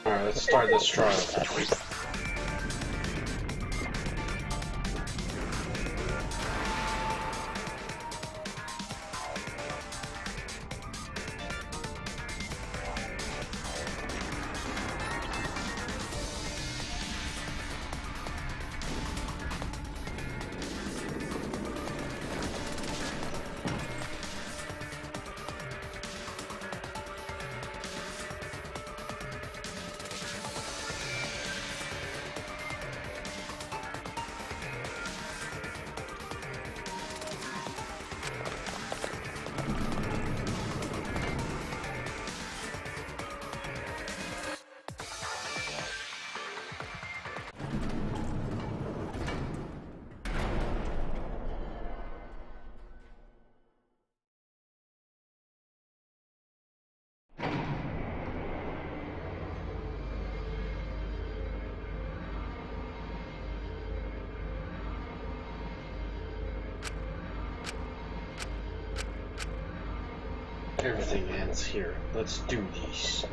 Alright, let's start this trial. Everything ends here. Let's do this.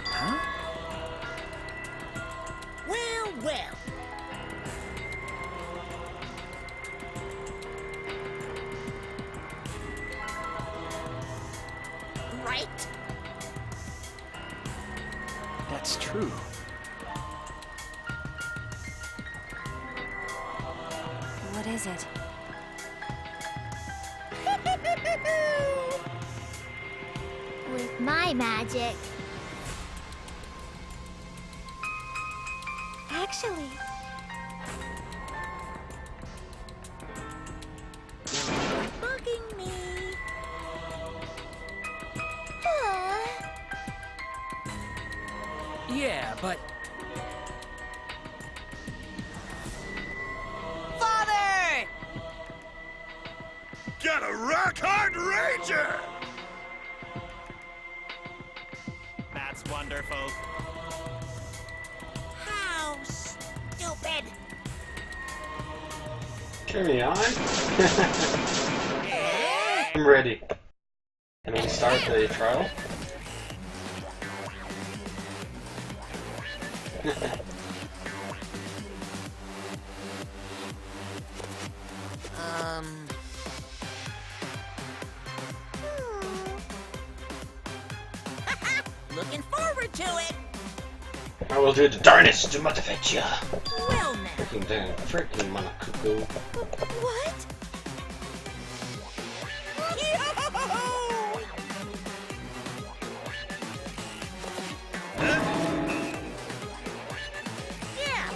Huh? Well, well. Right? That's true. What is it? With my magic. Actually, Bugging me. Yeah, but... Father! Get a rock-hard ranger! That's wonderful. How stupid! Carry on. I'm ready. Can we start the trial? Looking forward to it. I will do the darnest to motivate you. Well now. Freaking dang, freaking cuckoo. What? Yeah.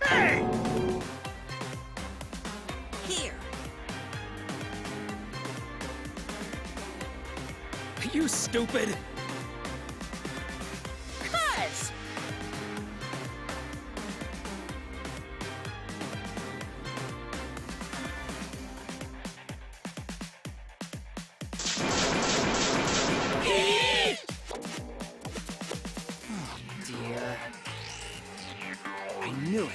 Hey! Here. You stupid! Cuz. Oh dear. I knew it.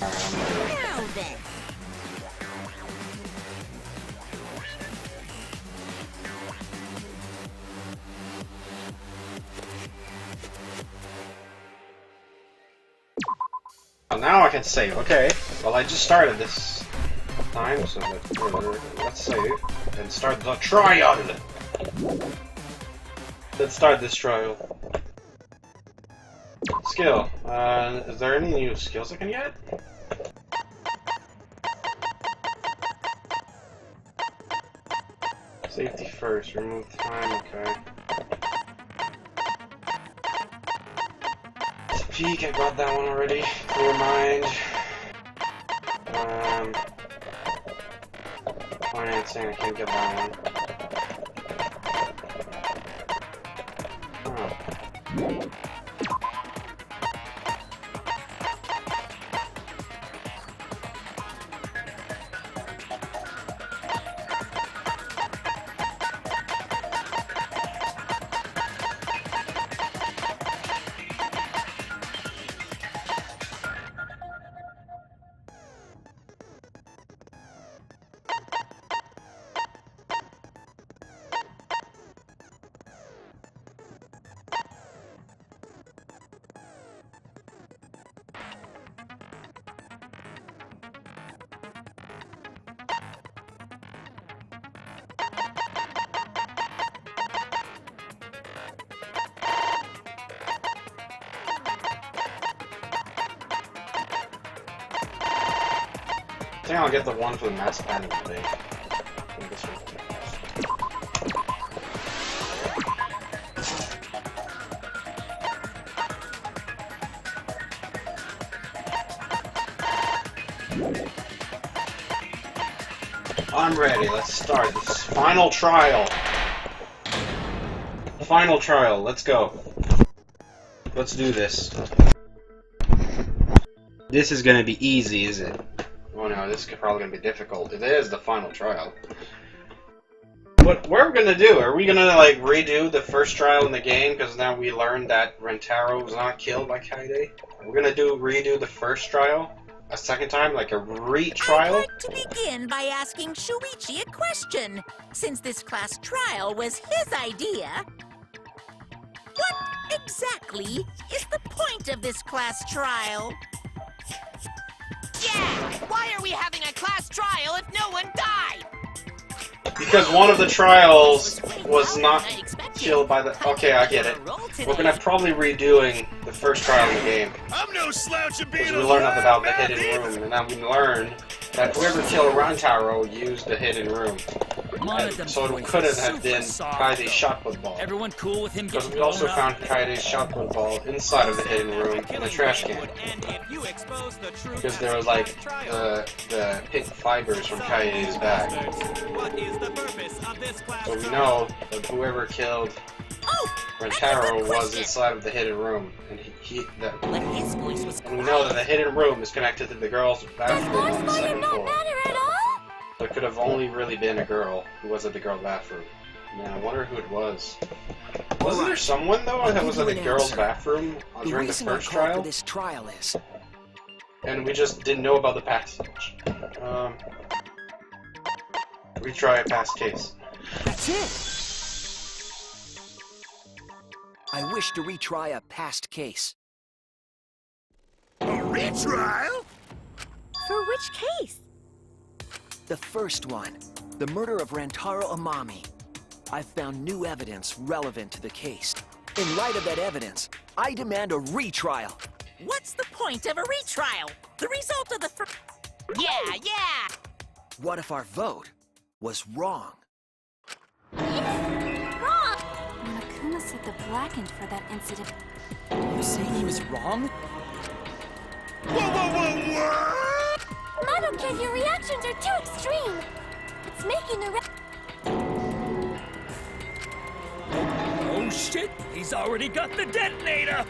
Now then. Well, now I can save. Okay. Well, I just started this time, so let's save and start the trial. Let's start this trial. Skill. Is there any new skills I can get? Safety first, remove time, okay. Peek, I got that one already. Clear mind. Financing, I can't get that one. Oh. I think I'll get the one for the mass pen today. I think this one's I'm ready, let's start this final trial. Final trial, let's go. Let's do this. This is gonna be easy, is it? Oh no, this is probably gonna be difficult. It is the final trial. What we're gonna do? Are we gonna like redo the first trial in the game because now we learned that Rentaro was not killed by Kaede? We're gonna redo the first trial a second time, like a retrial. I'd like to begin by asking Shuichi a question, since this class trial was his idea. What exactly is the point of this class trial? Yeah! Why are we having a class trial if no one died? Because one of the trials was not killed by the... Okay, I get it. We're gonna probably redoing the first trial in the game. I'm no slouch of being Because we learned about the hidden room, and now we learned that whoever killed Rantaro used the hidden room. And so it couldn't have been Kaede's shotgun ball. Everyone cool with him Because getting we also blown found up? Kaede's shotgun ball inside of the hidden room in the trash can. Because there was like the pink fibers from Kaede's back. What is the purpose of this class So we know that whoever killed Rentaro was inside of the hidden room, and But his voice was and we know that the hidden room is connected to the girls' bathroom on the second floor. Matter at all? So it could have only really been a girl who was at the girl bathroom. Man, I wonder who it was. Wasn't there someone though that was at the girls' bathroom during the first trial? This trial is. And we just didn't know about the passage. Retry a past case. That's it. I wish to retry a past case. A retrial? For which case? The first one, the murder of Rantaro Amami. I've found new evidence relevant to the case. In light of that evidence, I demand a retrial. What's the point of a retrial? The result of the Yeah! What if our vote was wrong? Wrong! Monokuma said the blackened for that incident. You saying he was wrong? Whoa! Mono-Kid, your reactions are too extreme. It's making the Oh shit! He's already got the detonator!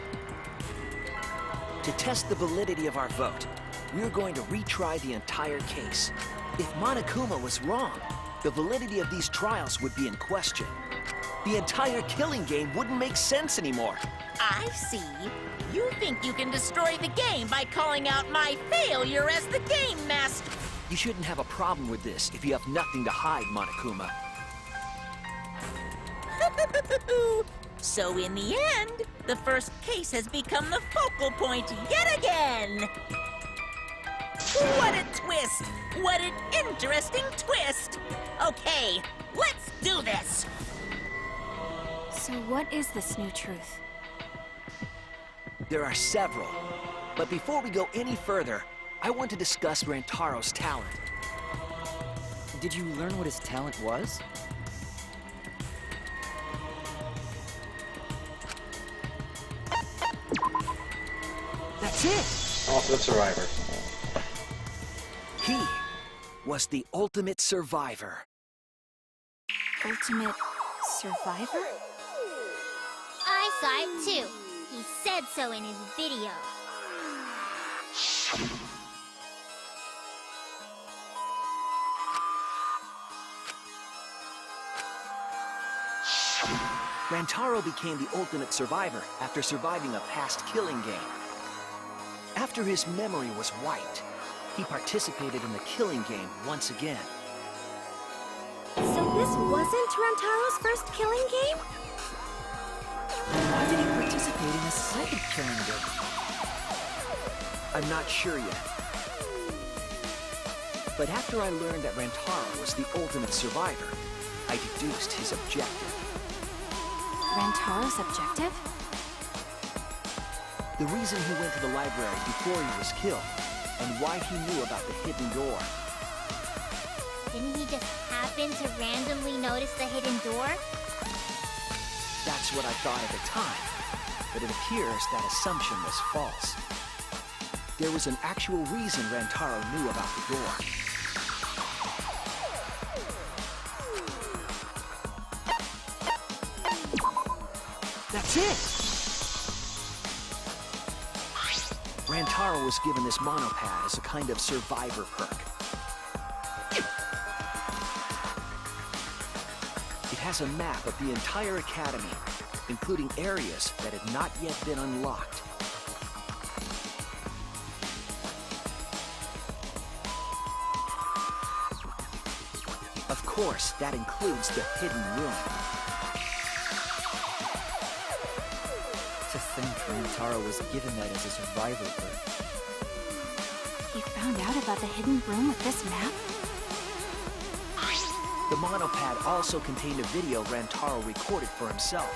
To test the validity of our vote, we're going to retry the entire case. If Monokuma was wrong, the validity of these trials would be in question. The entire killing game wouldn't make sense anymore. I see. You think you can destroy the game by calling out my failure as the game master. You shouldn't have a problem with this if you have nothing to hide, Monokuma. So in the end, the first case has become the focal point yet again. What a twist! What an interesting twist! Okay, let's do this! So what is this new truth? There are several. But before we go any further, I want to discuss Rantaro's talent. Did you learn what his talent was? That's it! Ultimate Survivor. He was the ultimate survivor. Ultimate survivor? I saw it too. He said so in his video. Rantaro became the ultimate survivor after surviving a past killing game. After his memory was wiped, he participated in the killing game once again. So this wasn't Rantaro's first killing game? Why did he participate in a second killing game? I'm not sure yet. But after I learned that Rantaro was the ultimate survivor, I deduced his objective. Rantaro's objective? The reason he went to the library before he was killed, and why he knew about the hidden door. Didn't he just happen to randomly notice the hidden door? That's what I thought at the time, but it appears that assumption was false. There was an actual reason Rantaro knew about the door. That's it! Rantaro was given this monopad as a kind of survivor perk. It has a map of the entire academy, including areas that had not yet been unlocked. Of course, that includes the hidden room. To think Rantaro was given that as a survivor perk. He found out about the hidden room with this map? The monopad also contained a video Rantaro recorded for himself.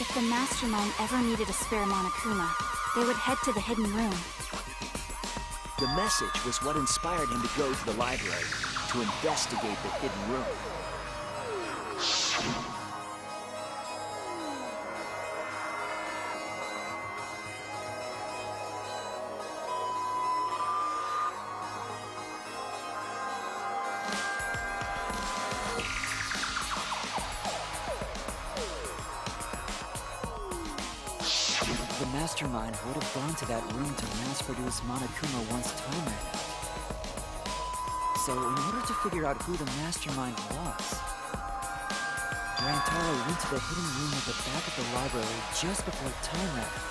If the Mastermind ever needed a spare Monokuma, they would head to the hidden room. The message was what inspired him to go to the library to investigate the hidden room. The Mastermind would have gone to that room to mass-produce Monokuma once time ran out. So, in order to figure out who the Mastermind was, Rantaro went to the hidden room at the back of the library just before time ran out.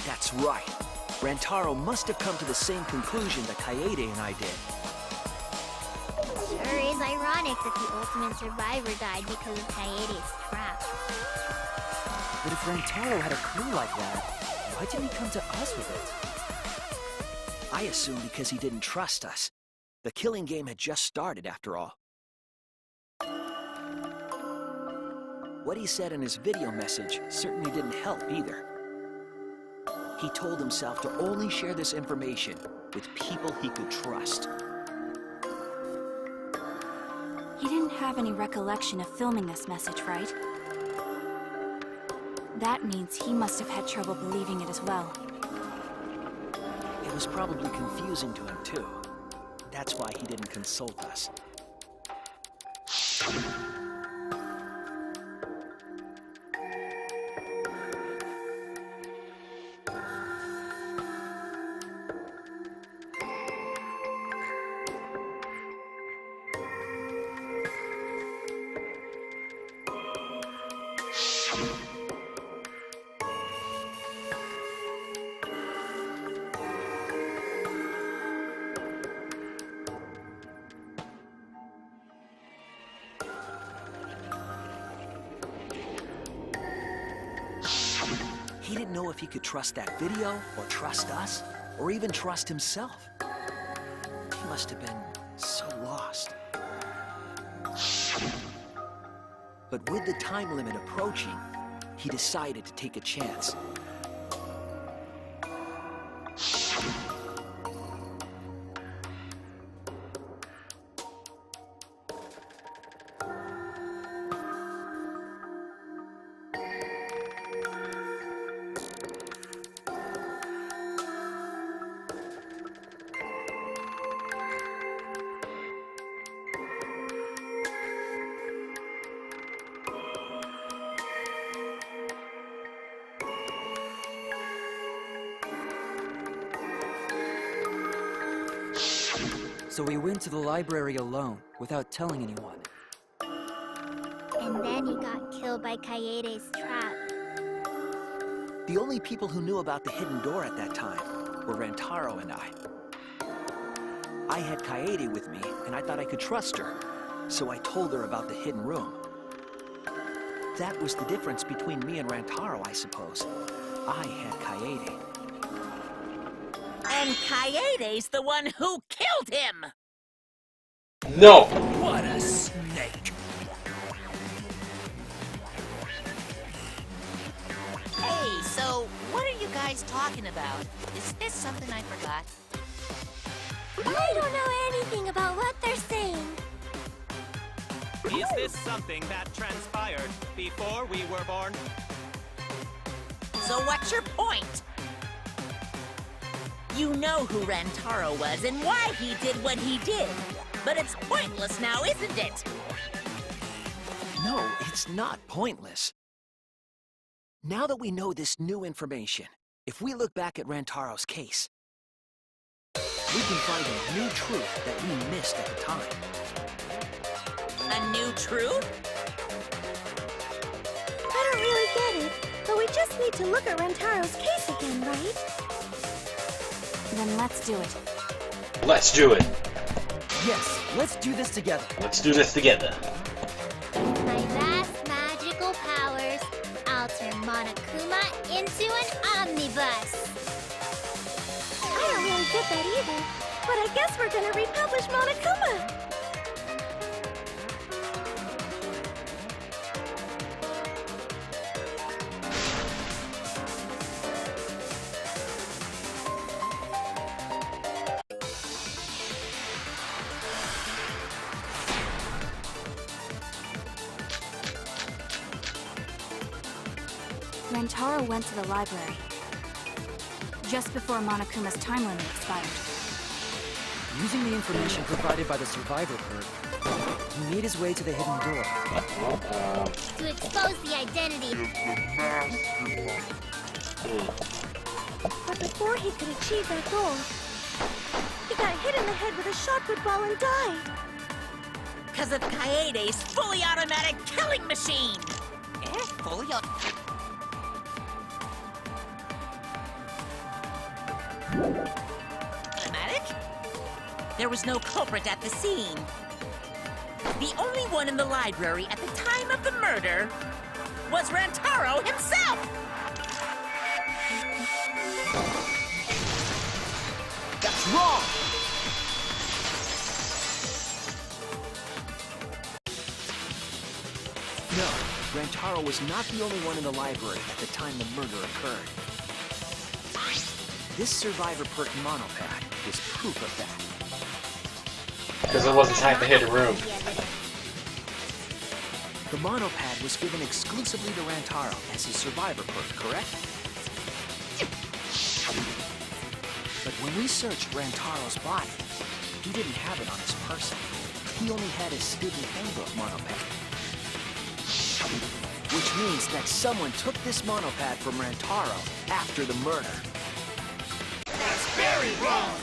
That's right. Rantaro must have come to the same conclusion that Kaede and I did. Sure is ironic that the ultimate survivor died because of Kaede's trap. But if Rantaro had a clue like that, why didn't he come to us with it? I assume because he didn't trust us. The killing game had just started, after all. What he said in his video message certainly didn't help either. He told himself to only share this information with people he could trust. He didn't have any recollection of filming this message, right? That means he must have had trouble believing it as well. It was probably confusing to him, too. That's why he didn't consult us. He didn't know if he could trust that video, or trust us, or even trust himself. He must have been so lost. But with the time limit approaching, he decided to take a chance. So we went to the library alone, without telling anyone. And then you got killed by Kaede's trap. The only people who knew about the hidden door at that time were Rantaro and I. I had Kaede with me, and I thought I could trust her, so I told her about the hidden room. That was the difference between me and Rantaro, I suppose. I had Kaede. And Kaede's the one who killed him! No! What a snake! Hey, so what are you guys talking about? Is this something I forgot? I don't know anything about what they're saying. Is this something that transpired before we were born? So what's your point? You know who Rantaro was and why he did what he did. But it's pointless now, isn't it? No, it's not pointless. Now that we know this new information, if we look back at Rantaro's case, we can find a new truth that we missed at the time. A new truth? I don't really get it, but we just need to look at Rantaro's case again, right? Then let's do it. Let's do it. Yes, let's do this together. Let's do this together. My vast magical powers, I'll turn Monokuma into an omnibus. I don't really get that either, but I guess we're gonna republish Monokuma. Rantaro went to the library just before Monokuma's time limit expired. Using the information provided by the survivor perk, he made his way to the hidden door. To expose the identity. But before he could achieve that goal, he got hit in the head with a shotgun ball and died. Because of Kaede's fully automatic killing machine! Fully automatic? There was no culprit at the scene. The only one in the library at the time of the murder was Rantaro himself! That's wrong! No, Rantaro was not the only one in the library at the time the murder occurred. This survivor perk monopad is proof of that. Because it wasn't time to hit a room. The monopad was given exclusively to Rantaro as his survivor perk, correct? But when we searched Rantaro's body, he didn't have it on his person. He only had his student handbook monopad. Which means that someone took this monopad from Rantaro after the murder. That's very wrong!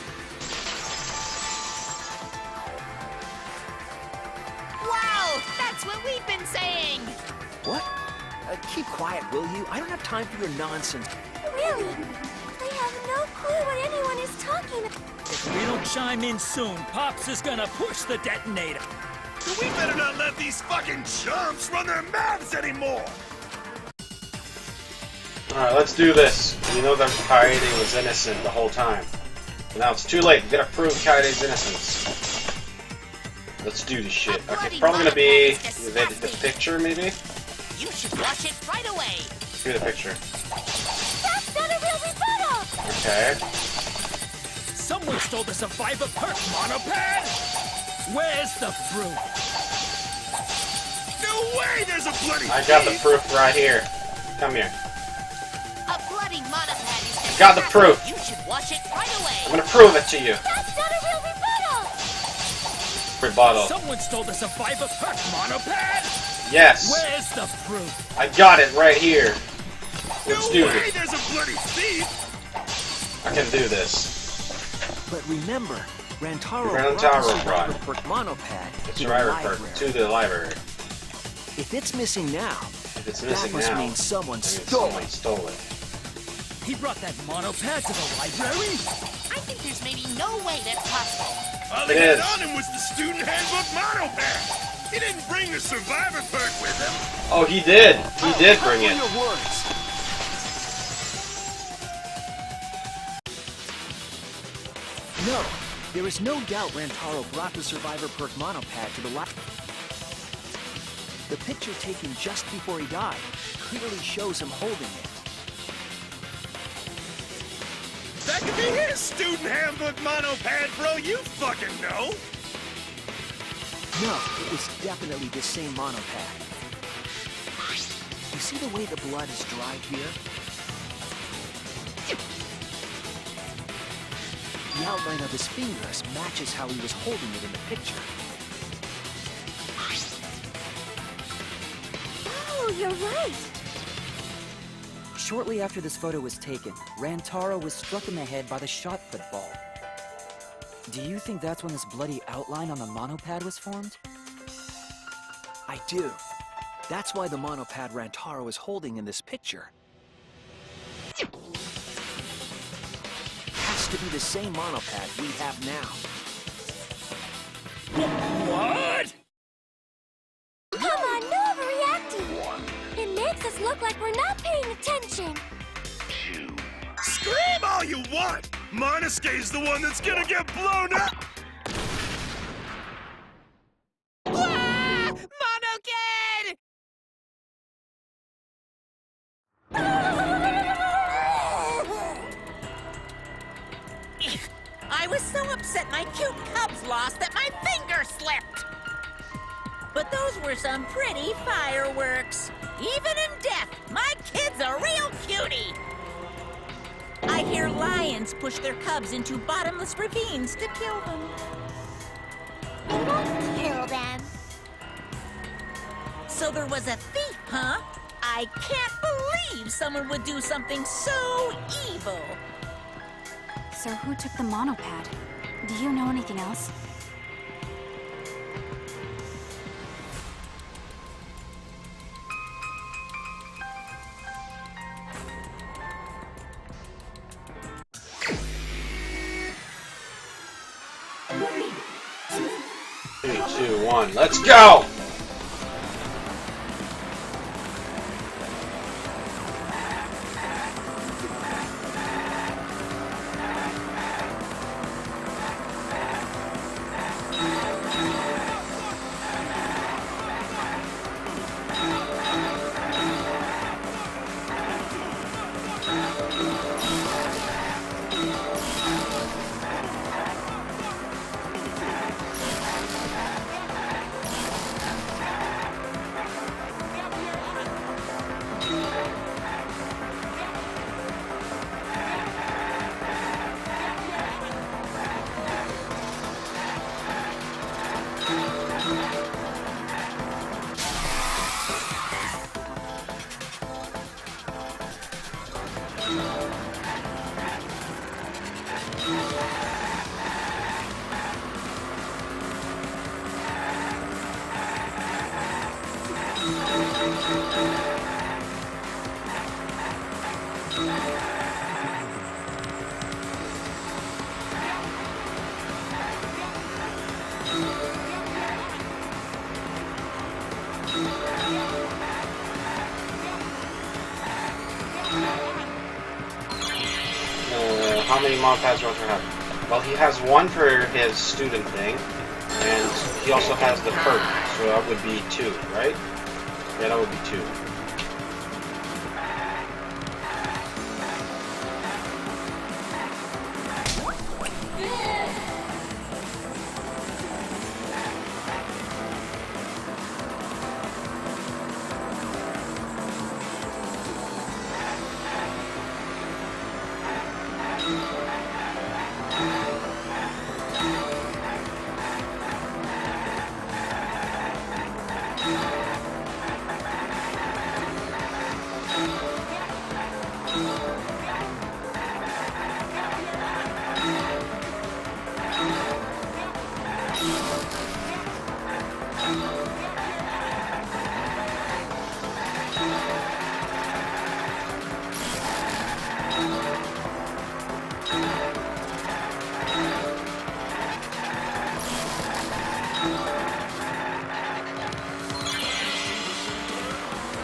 Wow, that's what we've been saying! What? Keep quiet, will you? I don't have time for your nonsense. Really? I have no clue what anyone is talking about. If we don't chime in soon, Pops is gonna push the detonator. We better not let these fucking chumps run their mouths anymore! Alright, let's do this. We know that Kaede was innocent the whole time. But now it's too late. We gotta prove Kaede's innocence. Let's do this shit. Okay, it's probably gonna be the picture, maybe? You should watch it right away! Give me the picture. That's not a real rebuttal! Okay. Someone stole the survivor perk monopad! Where's the proof? No way there's a bloody I got the thief! proof right here. Come here. A bloody monopad is Got the proof. You should watch it right away! I'm gonna prove it to you. That's not a real rebuttal! Rebuttal. Someone stole the survivor perk monopad! Yes. Where's the proof? I got it right here. Let's No do way this. there's a bloody thief! I can do this. But remember, Rantaro brought the Survivor Perk Monopad The to the Survivor library. Perk to the library. If it's missing now, If it's missing that must now, mean someone that means stole someone it. stole it. He brought that monopad to the library? I think there's maybe no way that's possible. All It he had is. on him was the student handbook monopad. He didn't bring the Survivor Perk with him. Oh, he did. He did bring it. Your words. No, there is no doubt Rantaro brought the Survivor Perk Monopad to the library. The picture taken just before he died clearly shows him holding it. That could be his student handbook monopad, bro. You fucking know. No, it was definitely the same monopad. You see the way the blood is dried here? The outline of his fingers matches how he was holding it in the picture. Oh, you're right. Shortly after this photo was taken, Rantaro was struck in the head by the shot put ball. Do you think that's when this bloody outline on the monopad was formed? I do. That's why the monopad Rantaro is holding in this picture has to be the same monopad we have now. What? Come on, no overreacting. It makes us look like we're not paying attention. Scream all you want. Monosuke's the one that's gonna get blown up. Monokid! I was so upset my cute cubs lost that my finger slipped. But those were some pretty fireworks. Even in death, my kid's a real cutie. I hear lions push their cubs into bottomless ravines to kill them. We won't kill them. So there was a thief, huh? I can't believe someone would do something so evil. So who took the monopad? Do you know anything else? Three, two, one, let's go! How many monopads does Roger have? Well, he has one for his student thing, and he also has the perk, so that would be 2, right? Yeah, that would be 2.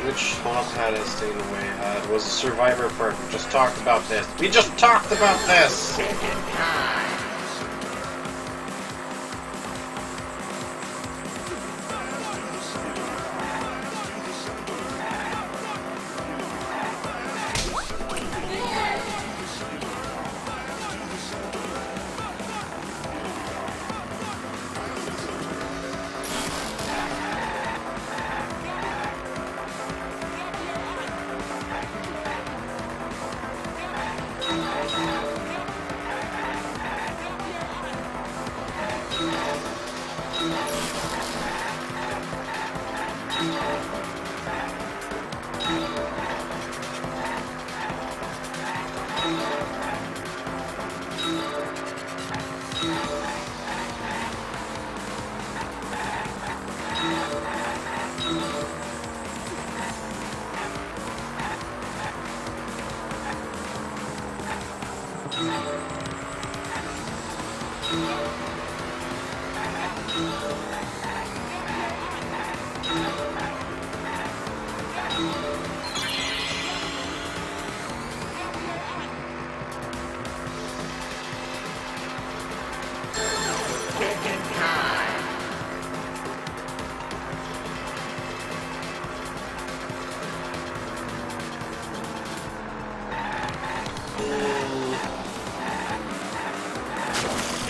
Which monopad has taken away? It was a survivor part. We just talked about this. We just talked about this!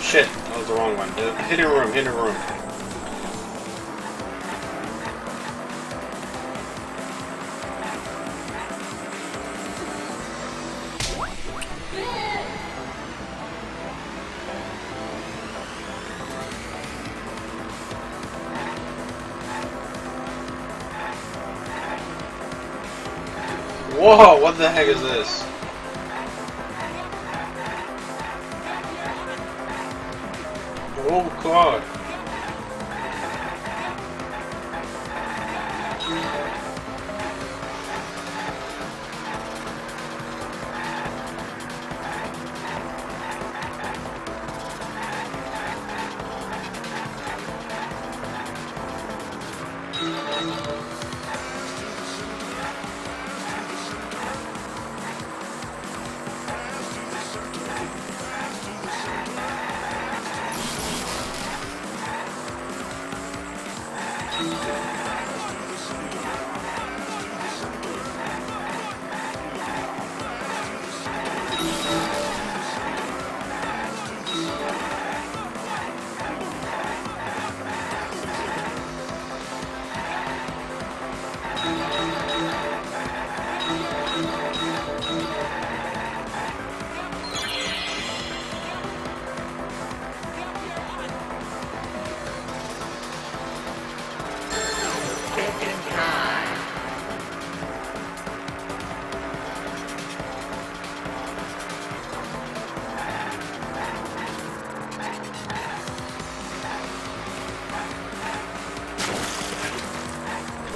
Shit, that was the wrong one. Hidden room, hidden room. Whoa, what the heck is this? Oh god.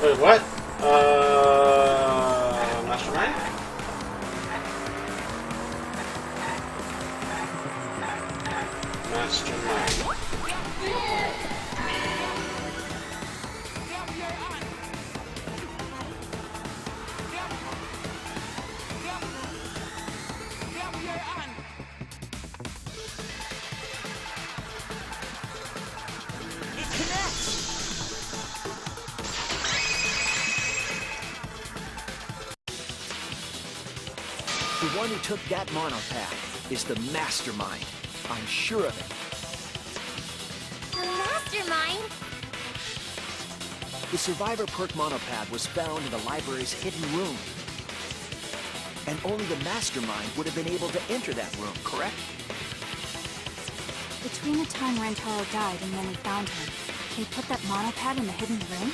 Wait, what? Mastermind? Mastermind. The one who took that monopad is the mastermind. I'm sure of it. The mastermind? The Survivor perk monopad was found in the library's hidden room. And only the mastermind would have been able to enter that room, correct? Between the time Rentaro died and when we found him, they put that monopad in the hidden room?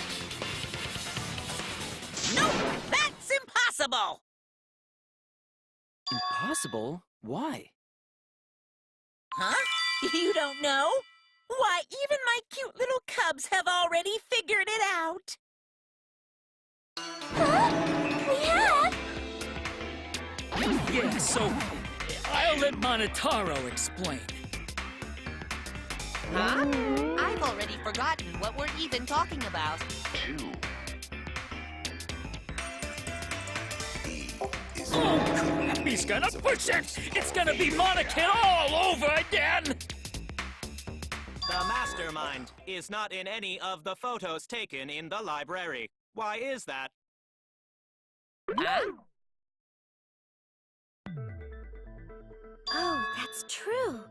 Nope, that's impossible! Impossible? Why? Huh? You don't know? Why, even my cute little cubs have already figured it out. Huh? We have? Yeah, so I'll let Monotaro explain. Huh? I've already forgotten what we're even talking about. He's gonna push it! It's gonna be Monokin all over again! The mastermind is not in any of the photos taken in the library. Why is that? Oh, that's true.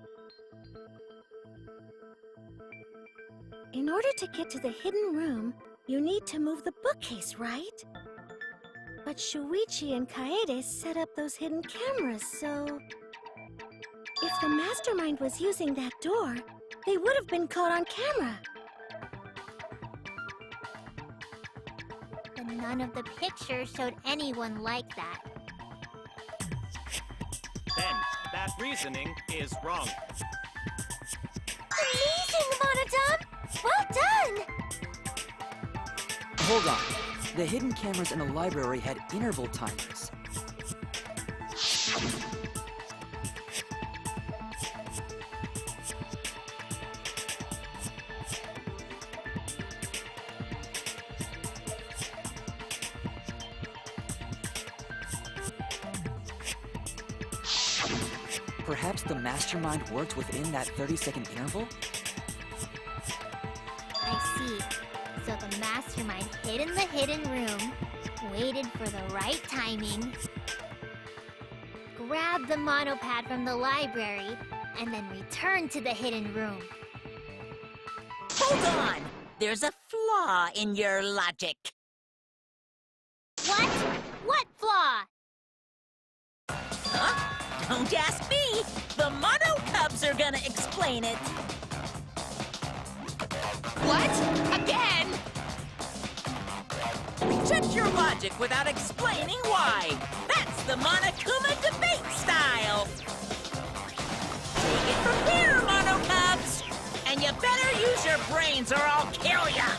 In order to get to the hidden room, you need to move the bookcase, right? But Shuichi and Kaede set up those hidden cameras, so... If the mastermind was using that door, they would have been caught on camera. But none of the pictures showed anyone like that. Then, that reasoning is wrong. Amazing, Monodon! Well done! Hold on. The hidden cameras in the library had interval timers. Perhaps the mastermind worked within that 30-second interval? I see. So the mastermind hid in the hidden room, waited for the right timing, grabbed the monopad from the library, and then returned to the hidden room. Hold on! There's a flaw in your logic. What? What flaw? Huh? Don't ask me! The Mono Cubs are gonna explain it! What? Again? Reject your logic without explaining why! That's the Monokuma debate style! Take it from here, Mono Cubs! And you better use your brains or I'll kill ya!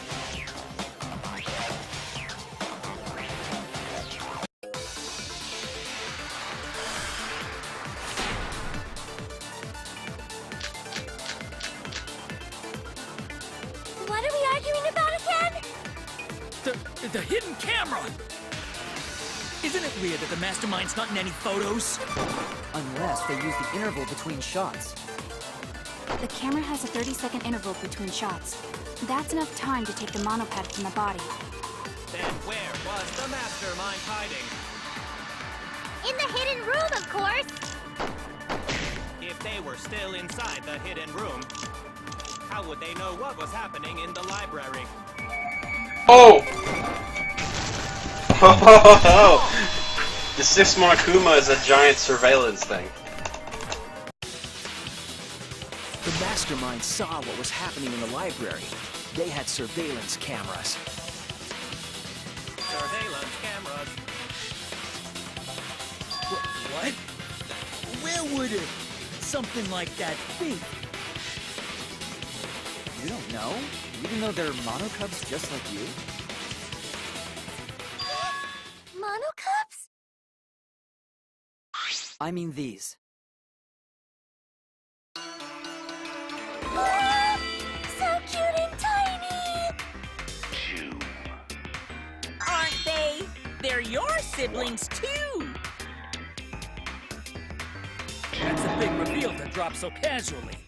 What are we arguing about again? The hidden camera! Isn't it weird that the mastermind's not in any photos? Unless they use the interval between shots. The camera has a 30-second interval between shots. That's enough time to take the monopad from the body. Then where was the mastermind hiding? In the hidden room, of course! If they were still inside the hidden room, how would they know what was happening in the library? Oh! Oh! The sixth Monokuma is a giant surveillance thing. The mastermind saw what was happening in the library. They had surveillance cameras. Surveillance cameras. What? Where would something like that be? You don't know? Even though they're monocubs just like you? Monocubs? I mean these. So cute and tiny! Aren't they? They're your siblings, too! That's a big reveal to drop so casually.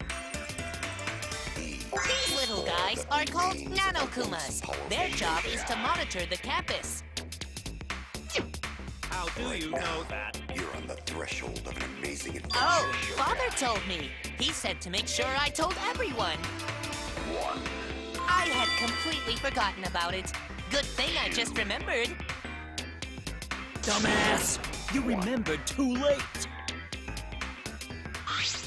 These little guys are called Nanokumas. Their job is to monitor the campus. How do you know that? You're on the threshold of an amazing adventure. Oh, Father told me. He said to make sure I told everyone. I had completely forgotten about it. Good thing I just remembered. Dumbass! You remembered too late!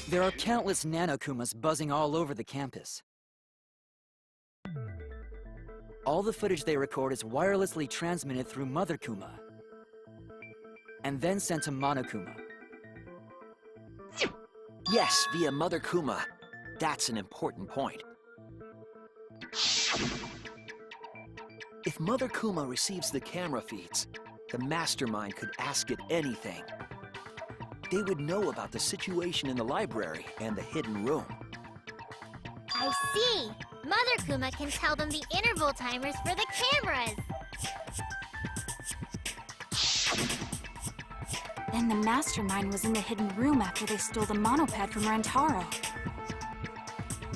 There are countless Nanokumas buzzing all over the campus. All the footage they record is wirelessly transmitted through Mother Kuma, and then sent to Monokuma. Yes, via Mother Kuma. That's an important point. If Mother Kuma receives the camera feeds, the mastermind could ask it anything. They would know about the situation in the library and the hidden room. I see! Mother Kuma can tell them the interval timers for the cameras! And the mastermind was in the hidden room after they stole the monopad from Rantaro.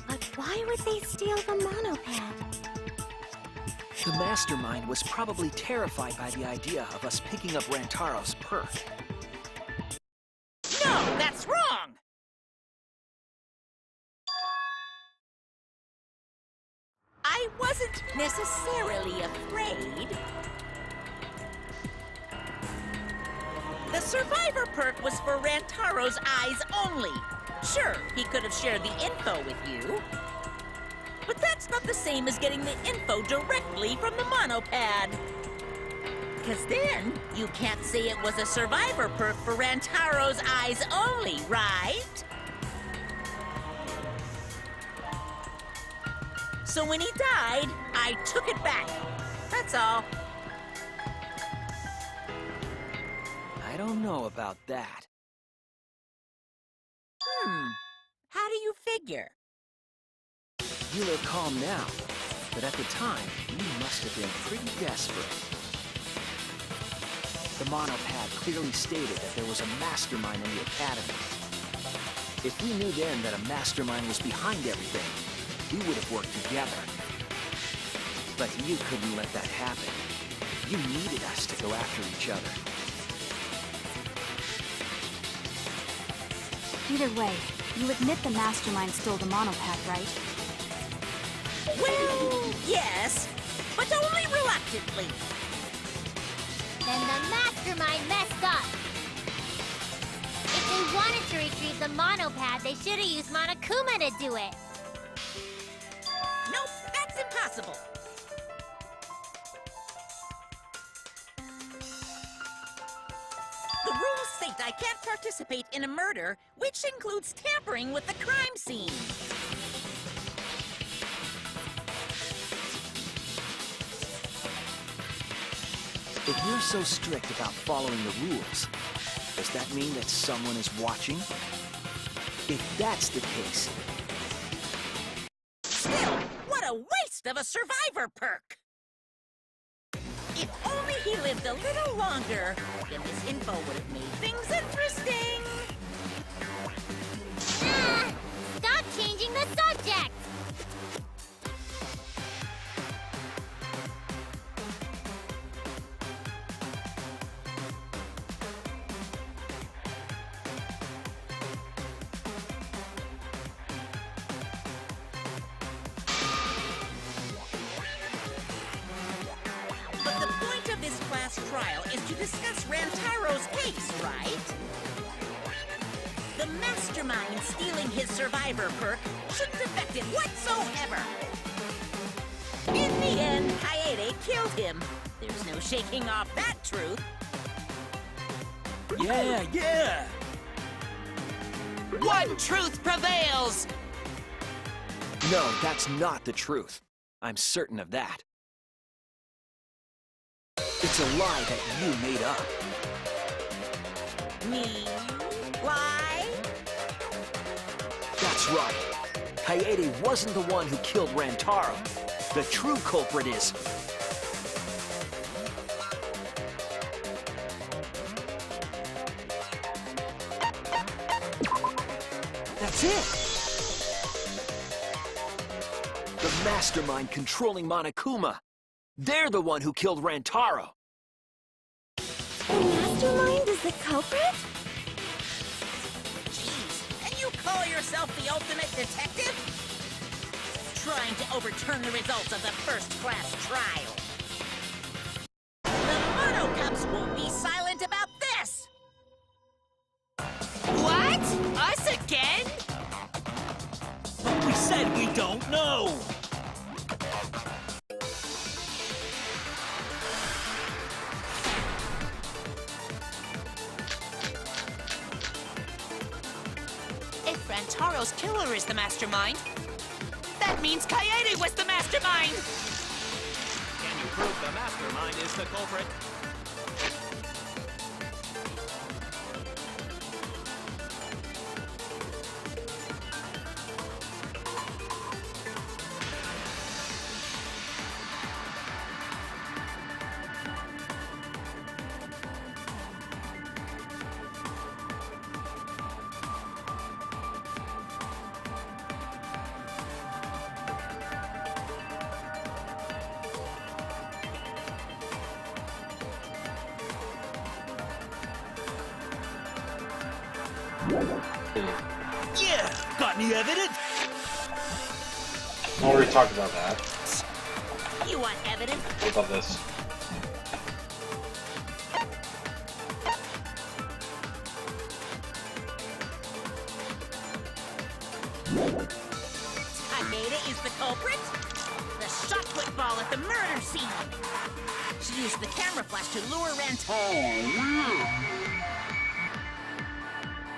But why would they steal the monopad? The mastermind was probably terrified by the idea of us picking up Rantaro's perk. No, that's wrong! I wasn't necessarily afraid. The survivor perk was for Rantaro's eyes only. Sure, he could have shared the info with you. But that's not the same as getting the info directly from the monopad. Because then, you can't say it was a survivor perk for Rantaro's eyes only, right? So when he died, I took it back. That's all. I don't know about that. How do you figure? You look calm now, but at the time, you must have been pretty desperate. The monopad clearly stated that there was a mastermind in the academy. If we knew then that a mastermind was behind everything, we would have worked together. But you couldn't let that happen. You needed us to go after each other. Either way, you admit the mastermind stole the monopad, right? Well, yes, but only reluctantly. Then the mastermind messed up. If they wanted to retrieve the monopad, they should have used Monokuma to do it. Nope, that's impossible. The rules state I can't participate in a murder, which includes tampering with the crime scene. If you're so strict about following the rules, does that mean that someone is watching? If that's the case... Still, what a waste of a survivor perk! If only he lived a little longer, then this info would have made things interesting. Ah! Stop changing the subject! But the point of this class trial is to discuss Rantaro's case, right? The mastermind stealing his survivor perk shouldn't affect it whatsoever. In the end, Kaede killed him. There's no shaking off that truth. Yeah! One truth prevails! No, that's not the truth. I'm certain of that. It's a lie that you made up. Me? Lie? That's right. Kaede wasn't the one who killed Rantaro. The true culprit is... That's it! The mastermind controlling Monokuma. They're the one who killed Rantaro. The mastermind is the culprit? Jeez, and you call yourself the ultimate detective? Trying to overturn the results of the first-class trial. The Mono Cups won't be silent about this! What? Us again? But we said we don't know! If Rantaro's killer is the mastermind, that means Kaede was the mastermind! Can you prove the mastermind is the culprit? Yeah, got any evidence? I already talked about that. You want evidence? What about this? Takeda is the culprit? The shot put ball at the murder scene. She used the camera flash to lure Rantaro.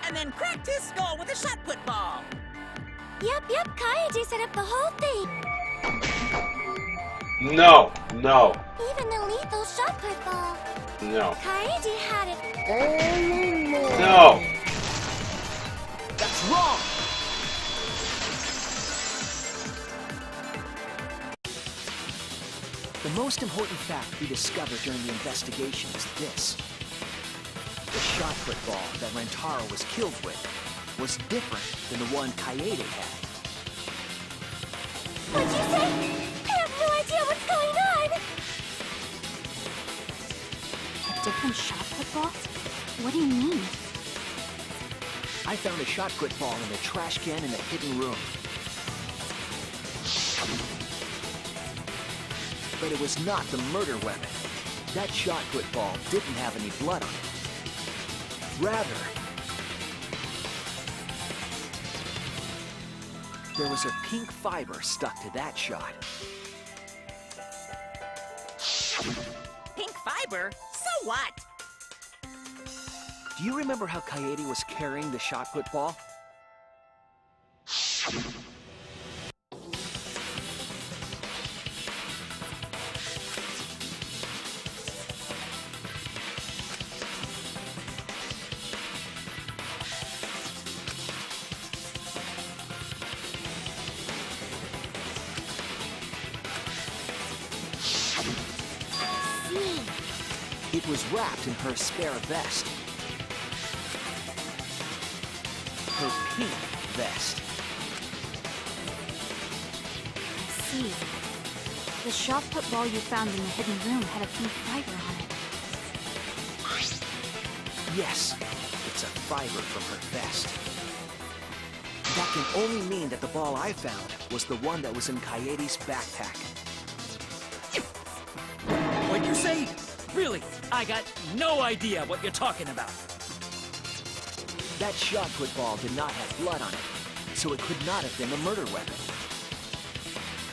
And then cracked his skull with a shot put ball. Yep, Kaede set up the whole thing. No, no, Even the lethal shot put ball. no, Kaede had it. no. That's wrong! The most important fact we discovered during the investigation is this. The shot put ball that Rantaro was killed with was different than the one Kaede had. What'd you say? I have no idea what's going on. Different shot put balls? What do you mean? I found a shot put ball in the trash can in the hidden room. But it was not the murder weapon. That shot put ball didn't have any blood on it. Rather, there was a pink fiber stuck to that shot. Pink fiber? So what? Do you remember how Kaede was carrying the shot put ball? It was wrapped in her spare vest. Her pink vest. I see. The shot put ball you found in the hidden room had a pink fiber on it. Yes, it's a fiber from her vest. That can only mean that the ball I found was the one that was in Kaede's backpack. What'd you say? Really? I got no idea what you're talking about. That shot put ball did not have blood on it, so it could not have been a murder weapon.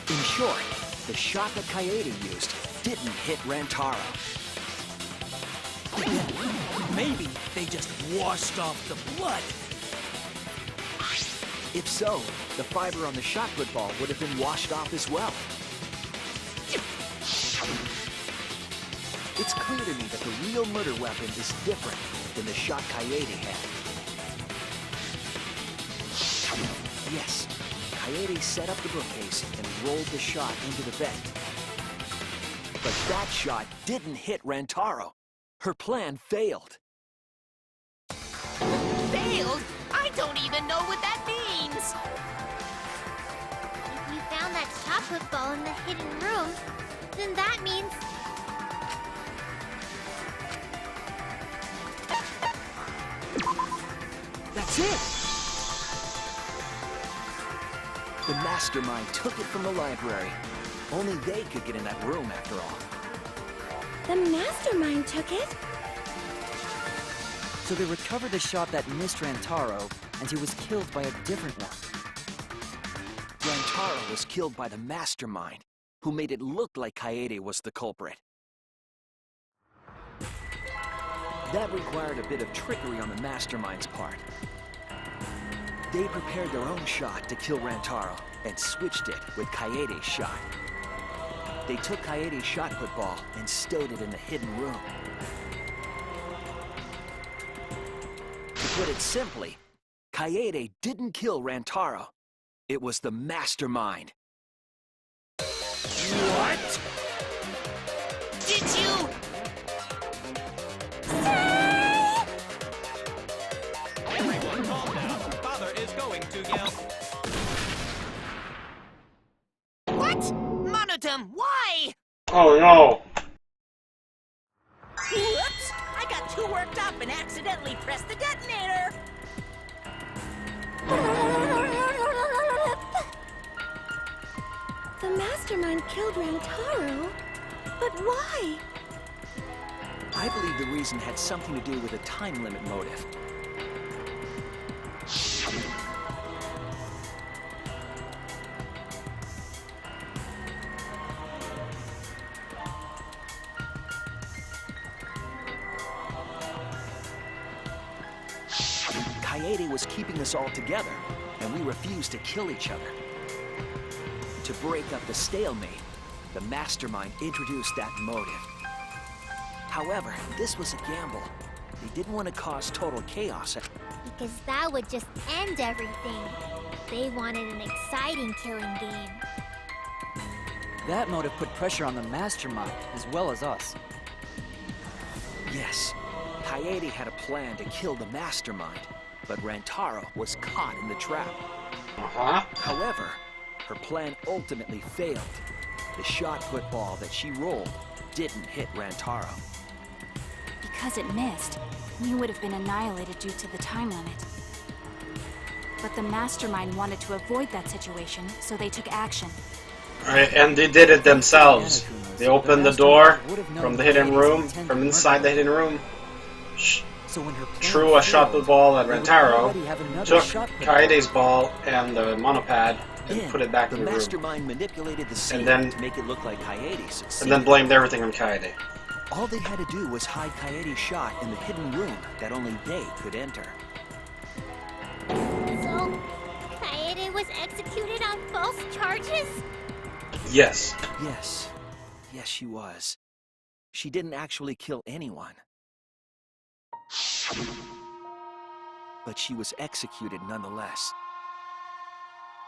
In short, the shot that Kaede used didn't hit Rantaro. Maybe they just washed off the blood. If so, the fiber on the shot put ball would have been washed off as well. It's clear to me that the real murder weapon is different than the shot Kaede had. Yes, Kaede set up the bookcase and rolled the shot into the vent. But that shot didn't hit Rantaro. Her plan failed. Failed? I don't even know what that means! If you found that shot put ball in the hidden room, then that means... That's it! The mastermind took it from the library. Only they could get in that room after all. The mastermind took it? So they recovered the shot that missed Rantaro, and he was killed by a different one. Rantaro was killed by the mastermind, who made it look like Kaede was the culprit. That required a bit of trickery on the mastermind's part. They prepared their own shot to kill Rantaro and switched it with Kaede's shot. They took Kaede's shot put ball and stowed it in the hidden room. To put it simply, Kaede didn't kill Rantaro. It was the mastermind. What? Did you? Everyone calm down. Father is going to yell. What? Monodum, why? Oh no! Whoops! I got too worked up and accidentally pressed the detonator. The mastermind killed Rantaro? But why? I believe the reason had something to do with a time limit motive. Kaede was keeping us all together, and we refused to kill each other. To break up the stalemate, the mastermind introduced that motive. However, this was a gamble. They didn't want to cause total chaos. Because that would just end everything. They wanted an exciting killing game. That motive put pressure on the mastermind, as well as us. Yes, Kaede had a plan to kill the mastermind, but Rantaro was caught in the trap. However, her plan ultimately failed. The shot put ball that she rolled didn't hit Rantaro. Because it missed, we would have been annihilated due to the time limit. But the mastermind wanted to avoid that situation, so they took action. Right, and they did it themselves. They opened the door from the hidden room, from inside the hidden room, threw a shot put ball at Rantaro, took Kaede's ball and the monopad, and put it back in the room. Mastermind manipulated the scene to make it look like Kaede's. And then blamed everything on Kaede. All they had to do was hide Kaede's shot in the hidden room that only they could enter. So, Kaede was executed on false charges? Yes. Yes. Yes, she was. She didn't actually kill anyone. But she was executed nonetheless.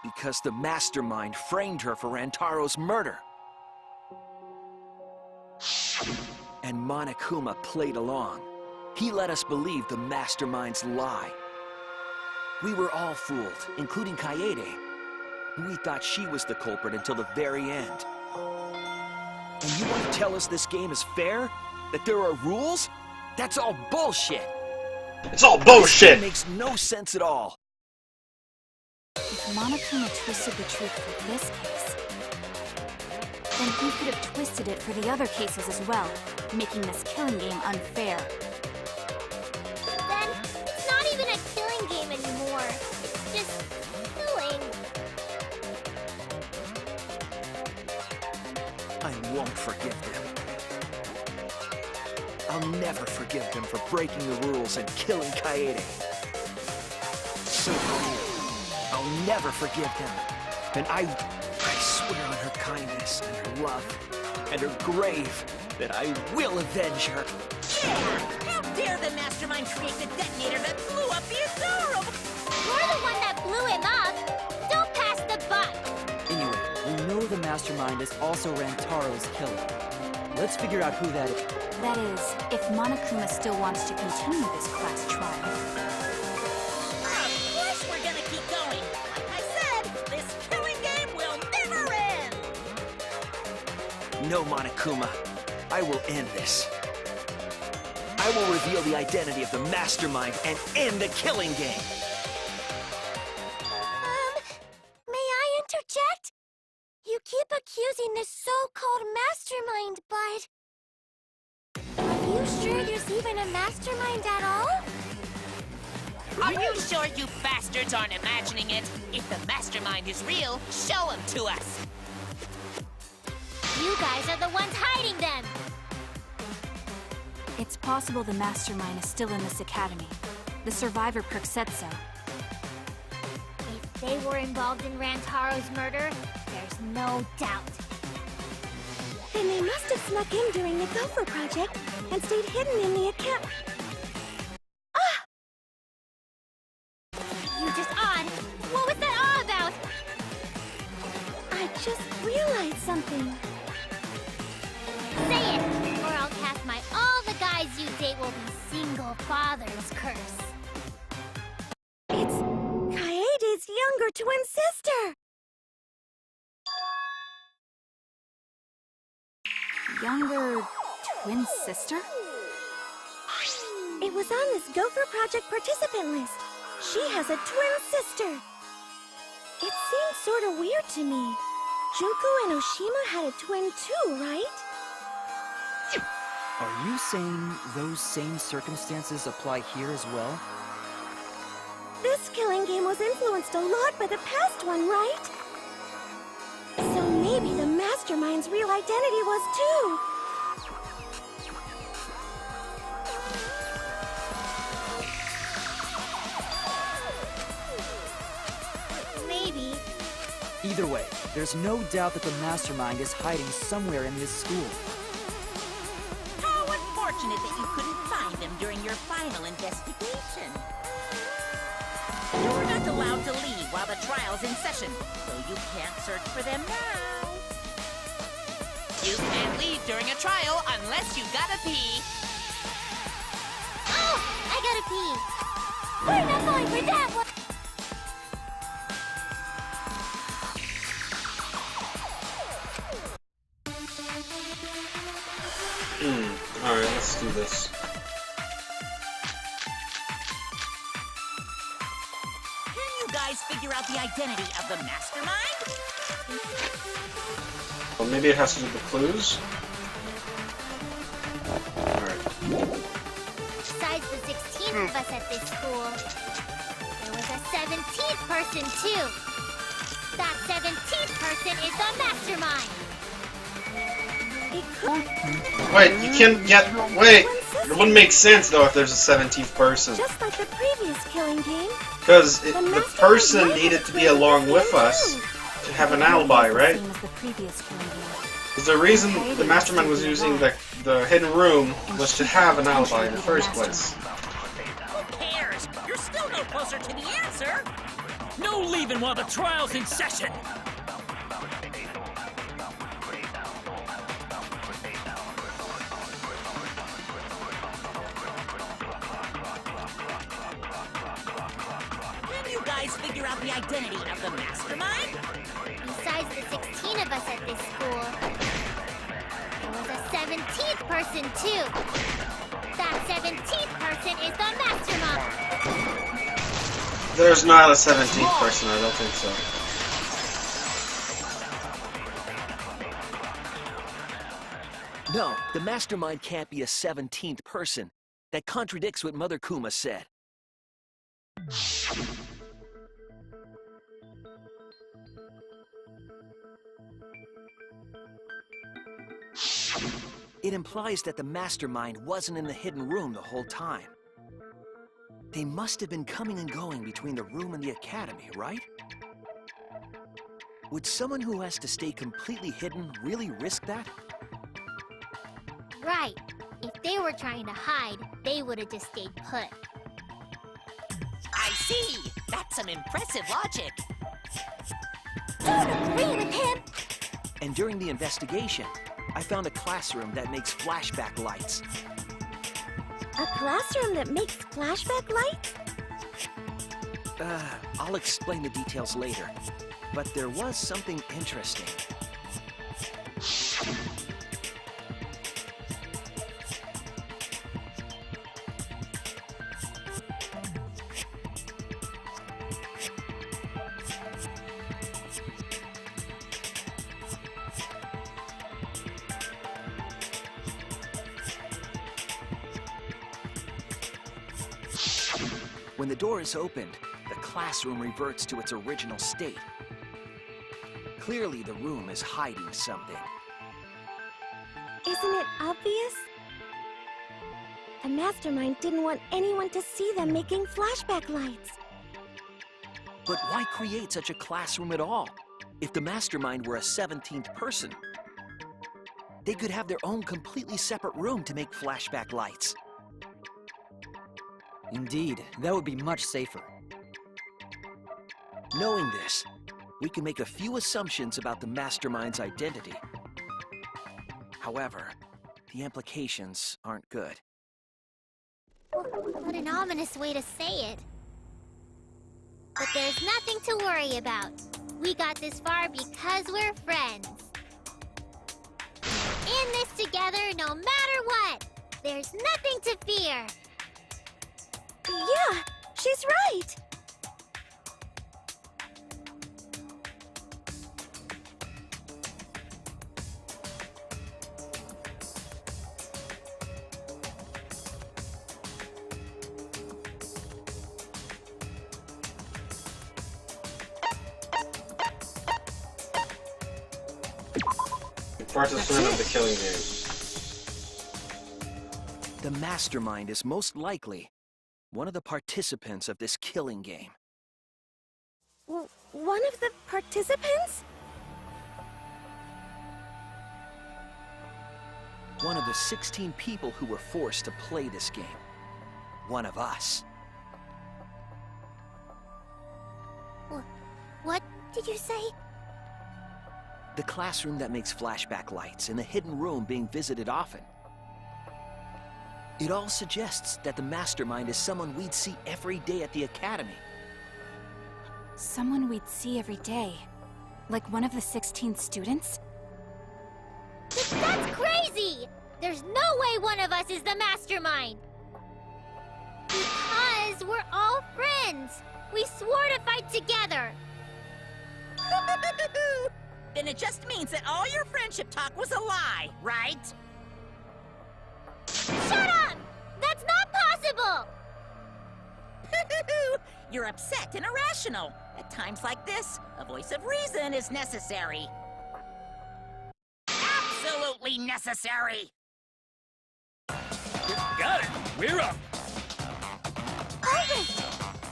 Because the mastermind framed her for Rantaro's murder. And Monokuma played along. He let us believe the mastermind's lie. We were all fooled, including Kaede. We thought she was the culprit until the very end. And you want to tell us this game is fair? That there are rules? That's all bullshit! It's all bullshit! This makes no sense at all. If Monokuma twisted the truth for this case, then he could have twisted it for the other cases as well, making this killing game unfair. Then, it's not even a killing game anymore. It's just killing. I won't forgive them. I'll never forgive them for breaking the rules and killing Kaede. So I'll never forgive them. And I swear on her kindness and her love and her grave that I will avenge her. How dare the mastermind create the detonator that blew up the Adorable? You're the one that blew him up. Don't pass the buck. Anyway, we know the mastermind is also Rantaro's killer. Let's figure out who that is. That is, if Monokuma still wants to continue this class trial. Of course we're gonna keep going. Like I said, this killing game will never end. No, Monokuma. I will end this. I will reveal the identity of the mastermind and end the killing game. May I interject? You keep accusing this so-called mastermind, but... Are you sure there's even a mastermind at all? Are you sure you bastards aren't imagining it? If the mastermind is real, show him to us. You guys are the ones hiding them! It's possible the mastermind is still in this academy. The survivor perk said so. If they were involved in Rantaro's murder, there's no doubt. Then they must have snuck in during the Gopher Project and stayed hidden in the account. Ah! You just odd. What was that awe about? I just realized something. Say it, or I'll cast my all the guys you date will be single fathers curse. It's Kaede's younger twin sister! Younger twin sister? It was on this Gopher Project participant list. She has a twin sister. It seems sort of weird to me. Junko and Oshima had a twin too, right? Are you saying those same circumstances apply here as well? This killing game was influenced a lot by the past one, right? So maybe the Mastermind's real identity was too. Maybe. Either way, there's no doubt that the Mastermind is hiding somewhere in this school. How unfortunate that you couldn't find them during your final investigation. You're not allowed to leave while the trial's in session, so you can't search for them now. You can't leave during a trial unless you gotta pee. Oh, I gotta pee. We're not going for that one. Alright, let's do this. Can you guys figure out the identity of the Mastermind? Well, maybe it has to do with the clues? Alright. Besides the 16th of us at this school, there was a 17th person too. That 17th person is the Mastermind. Wait, you can't get... Wait! It wouldn't make sense, though, if there's a 17th person. Just like the previous killing game. Because the person needed to be along with us to have an alibi, right? Because the reason the Mastermind was using the hidden room was to have an alibi in the first place. Who cares? You're still no closer to the answer. No leaving while the trial's in session. Figure out the identity of the Mastermind? Besides the 16 of us at this school, there was a 17th person too. That 17th person is the Mastermind. There's not a 17th person, I don't think so. No, the Mastermind can't be a 17th person. That contradicts what Mother Kuma said. It implies that the Mastermind wasn't in the hidden room the whole time. They must have been coming and going between the room and the academy, right? Would someone who has to stay completely hidden really risk that? Right. If they were trying to hide, they would have just stayed put. I see. That's some impressive logic. Don't agree with him. And during the investigation, I found a classroom that makes flashback lights. A classroom that makes flashback lights? I'll explain the details later. But there was something interesting. When the door is opened, the classroom reverts to its original state. Clearly, the room is hiding something. Isn't it obvious? The Mastermind didn't want anyone to see them making flashback lights. But why create such a classroom at all? If the Mastermind were a 17th person, they could have their own completely separate room to make flashback lights. Indeed, that would be much safer. Knowing this, we can make a few assumptions about the Mastermind's identity. However, the implications aren't good. What an ominous way to say it. But there's nothing to worry about. We got this far because we're friends. In this together no matter what. There's nothing to fear. Yeah, she's right. Participant of the killing game. The mastermind is most likely one of the participants of this killing game. One of the participants? One of the 16 people who were forced to play this game. One of us. What did you say? The classroom that makes flashback lights and the hidden room being visited often. It all suggests that the mastermind is someone we'd see every day at the academy. Someone we'd see every day. Like one of the 16 students? That's crazy! There's no way one of us is the mastermind! Because we're all friends! We swore to fight together! Then it just means that all your friendship talk was a lie, right? Shut up! That's not possible! You're upset and irrational. At times like this, a voice of reason is necessary. Absolutely necessary! Got it! We're up! Alright!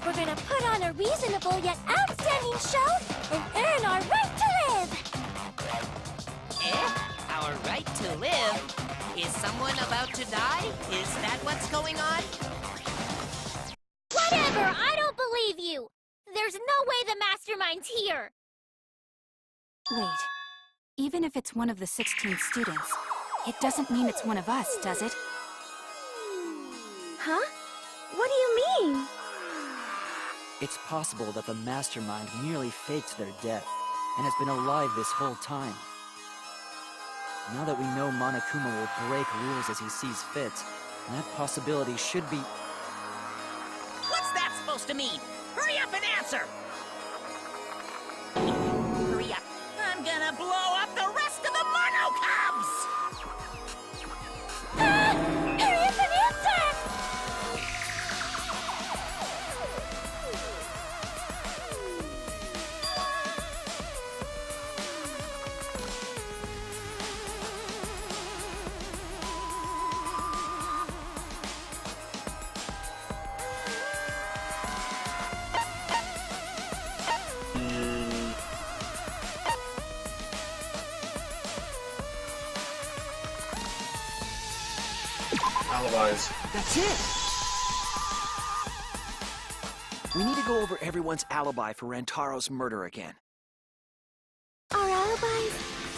We're gonna put on a reasonable yet outstanding show and earn our right to live! Our right to live? Is someone about to die? Is that what's going on? Whatever! I don't believe you! There's no way the mastermind's here! Wait. Even if it's one of the 16 students, it doesn't mean it's one of us, does it? Huh? What do you mean? It's possible that the mastermind merely faked their death and has been alive this whole time. Now that we know Monokuma will break rules as he sees fit, that possibility should be... What's that supposed to mean? Hurry up and answer! Hurry up. I'm gonna blow up the rest of the Mono Cubs! Hurry up and answer! Alibis. That's it! We need to go over everyone's alibi for Rantaro's murder again. Our alibis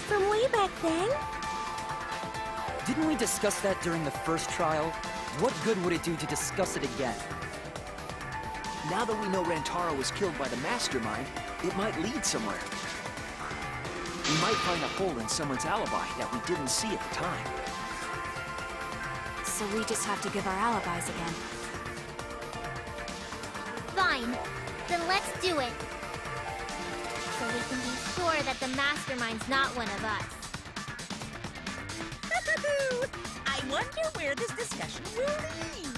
from way back then? Didn't we discuss that during the first trial? What good would it do to discuss it again? Now that we know Rantaro was killed by the mastermind, it might lead somewhere. We might find a hole in someone's alibi that we didn't see at the time. So we just have to give our alibis again. Fine. Then let's do it. So we can be sure that the mastermind's not one of us. I wonder where this discussion will lead.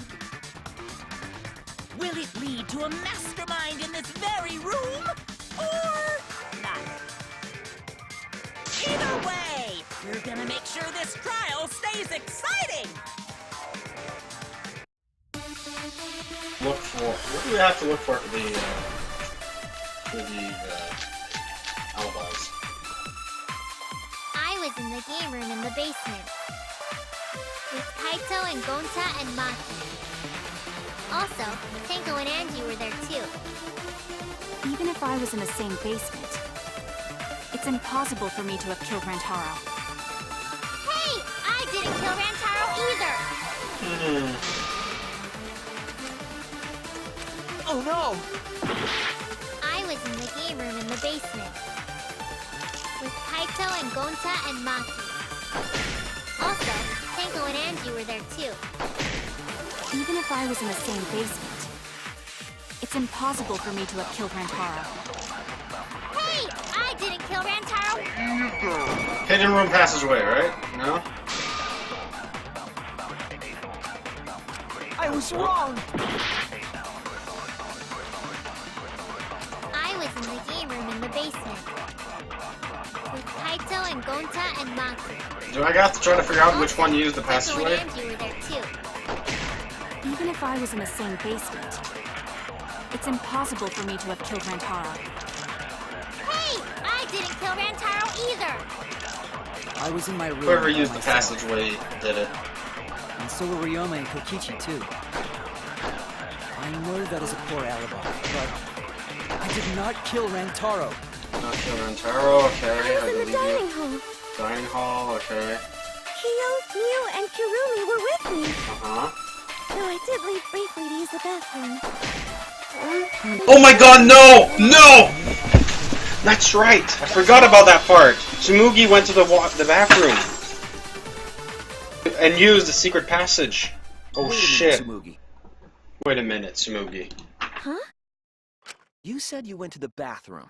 Will it lead to a mastermind in this very room? Or not? Either way, we're gonna make sure this trial stays exciting! Look for... What do we have to look for the alibis? I was in the game room in the basement. With Kaito and Gonta and Maki. Also, Tenko and Angie were there too. Even if I was in the same basement, it's impossible for me to have killed Rantaro. Hey! I didn't kill Rantaro either! Oh no! I was in the game room in the basement. With Kaito and Gonta and Maki. Also, Tenko and Angie were there too. Even if I was in the same basement, it's impossible for me to have killed Rantaro. Hey! I didn't kill Rantaro! Hidden room passageway, right? No? I was wrong! I was in the game room in the basement. With Kaito and Gonta and Maki. Do I have to try to figure out which one used the passageway? And you were there too. Even if I was in the same basement, it's impossible for me to have killed Rantaro. Hey! I didn't kill Rantaro either! I was in my room. Whoever used the myself. passageway did it. And so were Ryoma and Kokichi too. I know that is a poor alibi, but I did not kill Rantaro. Not kill Rantaro, okay. I was in the dining hall. Dining hall, okay. Kyo, Miu, and Kirumi were with me. Uh-huh. Though I did leave briefly to use the bathroom. Oh my god, no! No! That's right! I forgot about that part! Tsumugi went to the bathroom. And used the secret passage. Oh shit. Tsumugi. Wait a minute, Tsumugi. Huh? You said you went to the bathroom.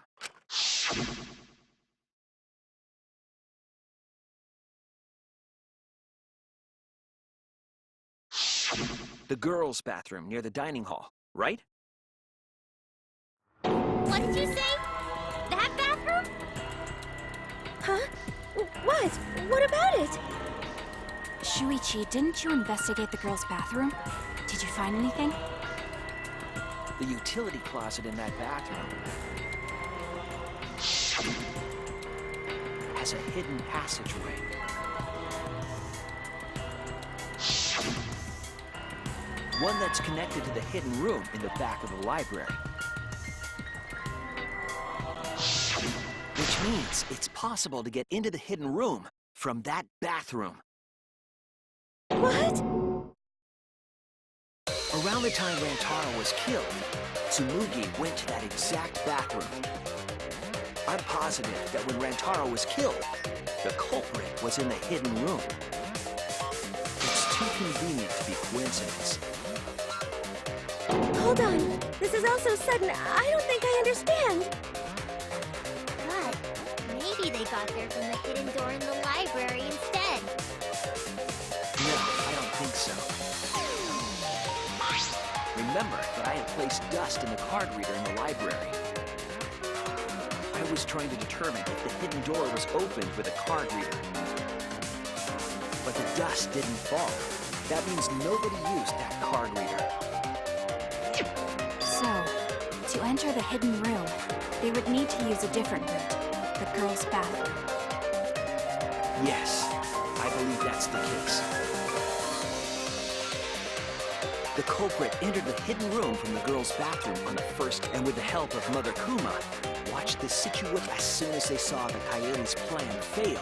The girls' bathroom near the dining hall, right? What did you say? That bathroom? Huh? What? What about it? Shuichi, didn't you investigate the girls' bathroom? Did you find anything? The utility closet in that bathroom has a hidden passageway. One that's connected to the hidden room in the back of the library. Which means it's possible to get into the hidden room from that bathroom. What? Around the time Rantaro was killed, Tsumugi went to that exact bathroom. I'm positive that when Rantaro was killed, the culprit was in the hidden room. It's too convenient to be coincidence. Hold on. This is all so sudden, I don't think I understand. But maybe they got there from the hidden door in the library instead. No, I don't think so. Remember that I had placed dust in the card reader in the library. I was trying to determine if the hidden door was opened with a card reader. But the dust didn't fall. That means nobody used that card reader. So, to enter the hidden room, they would need to use a different route, the girls' bathroom. Yes, I believe that's the case. The culprit entered the hidden room from the girls' bathroom on the first, and with the help of Mother Kuma, watched the situation. As soon as they saw that Kaede's plan fail,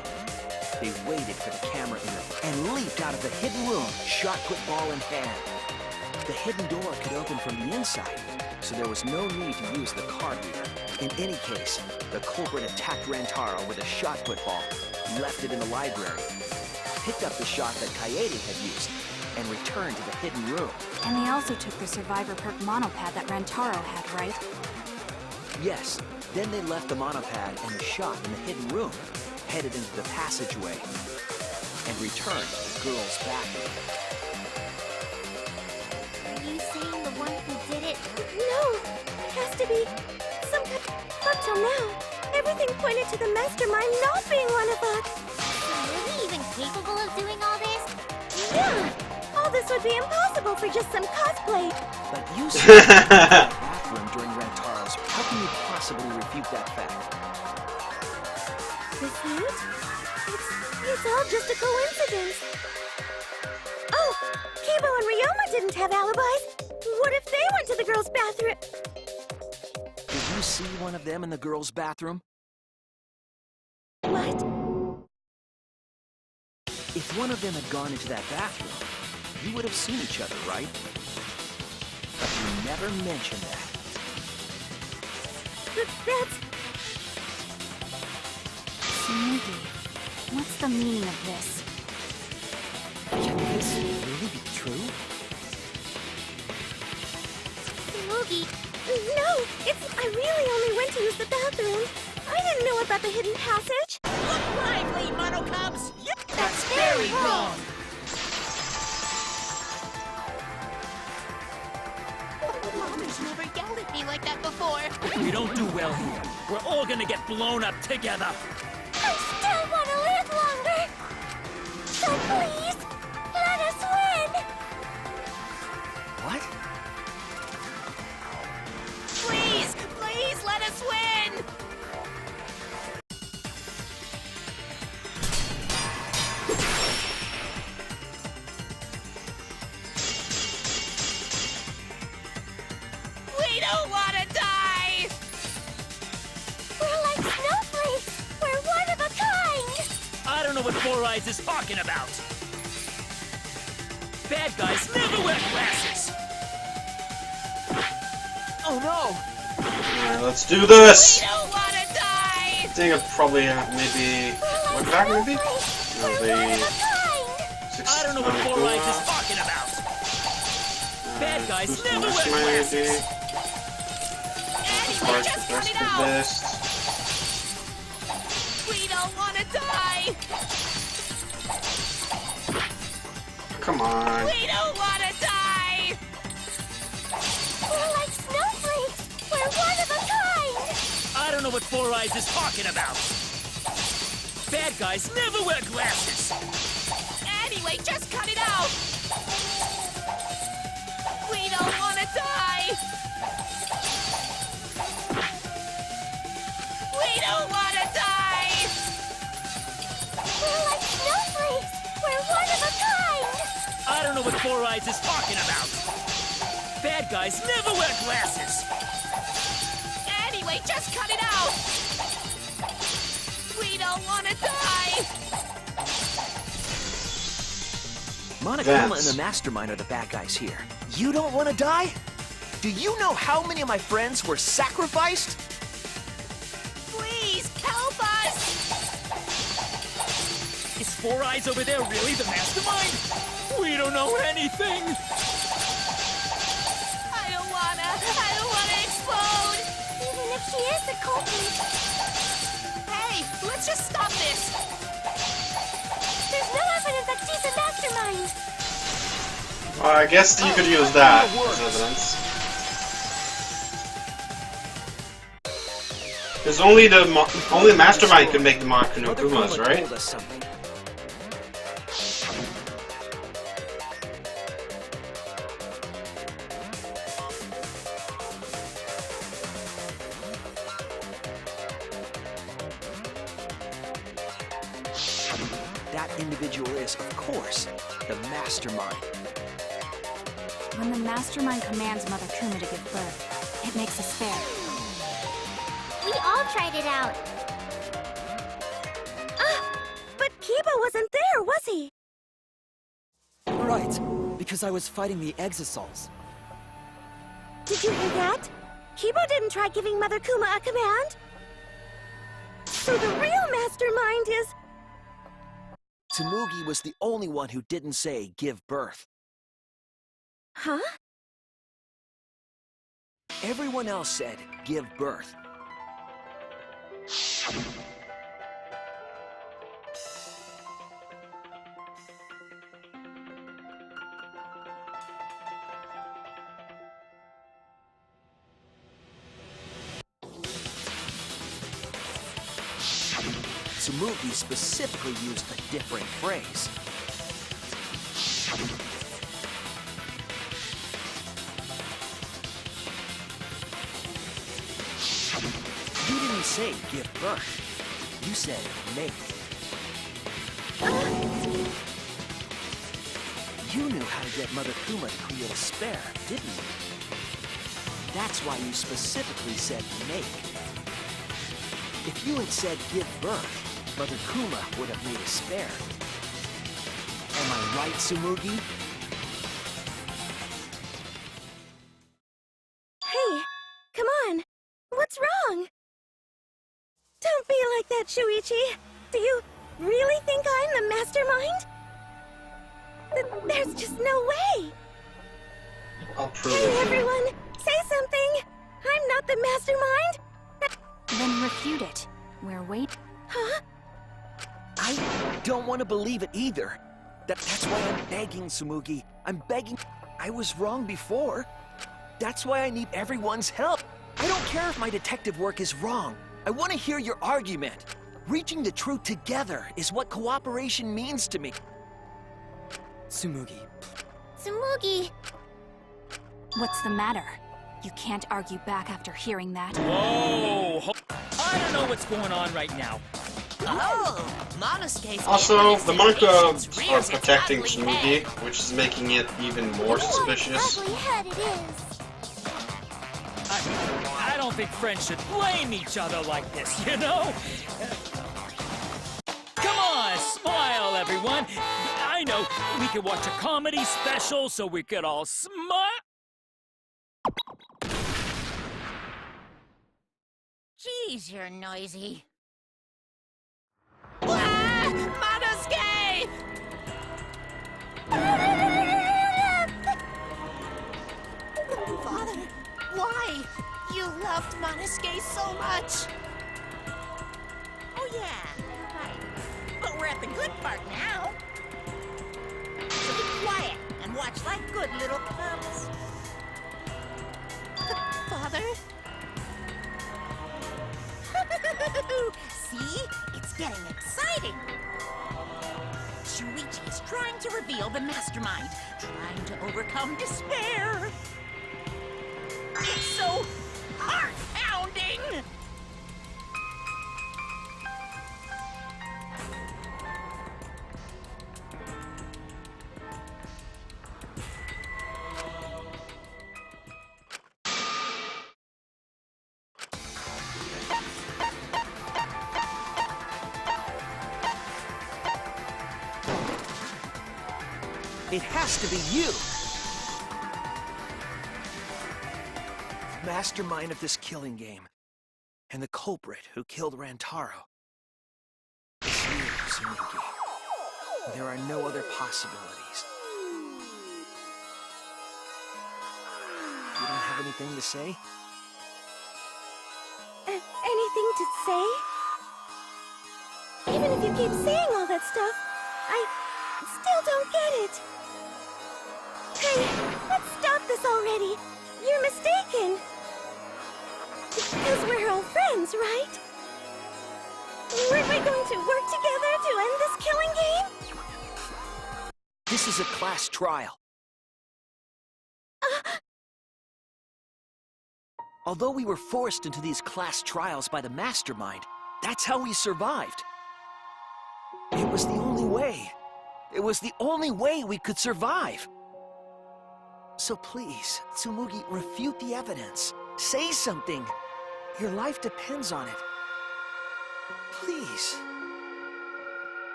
they waited for the camera and leaped out of the hidden room, shot put ball in hand. The hidden door could open from the inside, so there was no need to use the card reader. In any case, the culprit attacked Rantaro with a shot put ball, left it in the library, picked up the shot that Kaede had used, and returned to the hidden room. And they also took the survivor perk monopad that Rantaro had, right? Yes, then they left the monopad and the shot in the hidden room, headed into the passageway, and returned to the girls' bathroom. Are you saying the one who did it? No! It has to be some kind. Up till now, everything pointed to the mastermind not being one of us. So were we even capable of doing all this? Yeah! All this would be impossible for just some cosplay. But you said you were in the bathroom during Rantaro's. How can you possibly refute that fact? Refute? It's all just a coincidence. Oh! Kibo and Ryoma didn't have alibis. What if they went to the girls' bathroom? Did you see one of them in the girls' bathroom? What? If one of them had gone into that bathroom, you would have seen each other, right? But you never mentioned that. That's... Tsumugi, what's the meaning of this? Can this really be true? Tsumugi. No! I really only went to use the bathroom. I didn't know about the hidden passage. Look lively, Mono Cubs! That's very wrong. Mom's never yelled at me like that before. We don't do well here. We're all gonna get blown up together. I'm still don't wanna die! We're like snowflakes! We're one of a kind! I don't know what Four Eyes is talking about. Bad guys never wear glasses. Oh no! Alright, let's do this! We don't wanna die! I think I'd probably maybe... What back maybe? No, the... I don't know what Four Eyes is talking about. Bad guys never wear glasses. Anyway, just cut it out! Best. We don't wanna die! Come on. We don't wanna die! We're like snowflakes! We're one of a kind! I don't know what Four Eyes is talking about. Bad guys never wear glasses. Anyway, just cut it out! We don't wanna die! We don't wanna die! We're like snowflakes! We're one of a kind! I don't know what Four Eyes is talking about. Bad guys never wear glasses. Anyway, just cut it out! We don't wanna die! Monokuma and the Mastermind are the bad guys here. You don't want to die? Do you know how many of my friends were sacrificed? Please, help us! Is Four Eyes over there really the Mastermind? We don't know anything. I don't wanna explode! Even if she is the culprit, Hey, let's just stop this! there's no evidence that she's a mastermind! Well, I guess you could use that as evidence. Because only the Mastermind can make the Monokumas, right? Told us something. That individual is, of course, the Mastermind. When the Mastermind commands Mother Kuma to give birth, it makes us fair. We all tried it out! But Kiba wasn't there, was he? Right, because I was fighting the Exosols. Did you hear that? Kiba didn't try giving Mother Kuma a command? So the real mastermind is... Tsumugi was the only one who didn't say give birth. Huh? Everyone else said give birth. Tsumugi specifically used a different phrase. You didn't say give birth. You said make. You knew how to get Mother Kuma to create a spare, didn't you? That's why you specifically said make. If you had said give birth, Mother Kuma would have made a spare. Am I right, Tsumugi? Hey, come on. What's wrong? Don't be like that, Shuichi. Do you really think I'm the mastermind? There's just no way. I'll prove Hey, it. everyone, say something. I'm not the mastermind. Then refute it. We're waiting. Huh? I don't want to believe it either. That's why I'm begging, Tsumugi. I'm begging. I was wrong before. That's why I need everyone's help. I don't care if my detective work is wrong. I want to hear your argument. Reaching the truth together is what cooperation means to me. Tsumugi. Tsumugi. What's the matter? You can't argue back after hearing that. Whoa! I don't know what's going on right now. Oh, Monosuke's Also, the Monaco as rears are its protecting ugly Tsumugi, head. which is making it even more suspicious. Ugly head it is. I I don't think friends should blame each other like this, you know? Come on, smile, everyone. I know, we could watch a comedy special so we could all smile. Jeez, you're noisy. Monosuke! Father, why? You loved Monosuke so much. Oh, yeah, right. But we're at the good part now. So be quiet and watch like good little cubs. Father? See? It's getting exciting. Shuichi is trying to reveal the mastermind, trying to overcome despair. It's so heart-pounding! It has to be you! The mastermind of this killing game, and the culprit who killed Rantaro. It's you, Tsumugi. There are no other possibilities. You don't have anything to say? Anything to say? Even if you keep saying all that stuff, I still don't get it. Hey, let's stop this already. You're mistaken. Because we're all friends, right? Weren't we going to work together to end this killing game? This is a class trial. Although we were forced into these class trials by the mastermind, that's how we survived. It was the only way. It was the only way we could survive. So please, Tsumugi, refute the evidence. Say something. Your life depends on it. Please.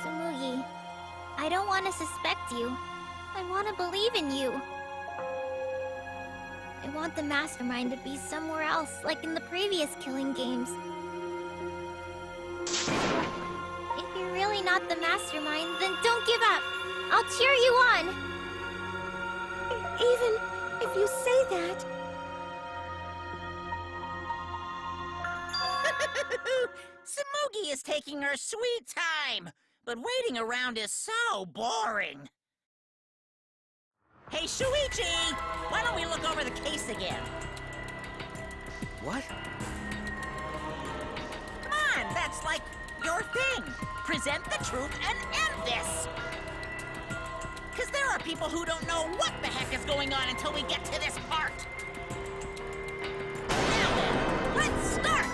Tsumugi, I don't want to suspect you. I want to believe in you. I want the mastermind to be somewhere else, like in the previous killing games. If you're really not the mastermind, then don't give up. I'll cheer you on. Even if you say that... Tsumugi is taking her sweet time, but waiting around is so boring. Hey, Shuichi! Why don't we look over the case again? What? Come on, that's like your thing. Present the truth and end this. Because there are people who don't know what the heck is going on until we get to this part. Now then, let's start.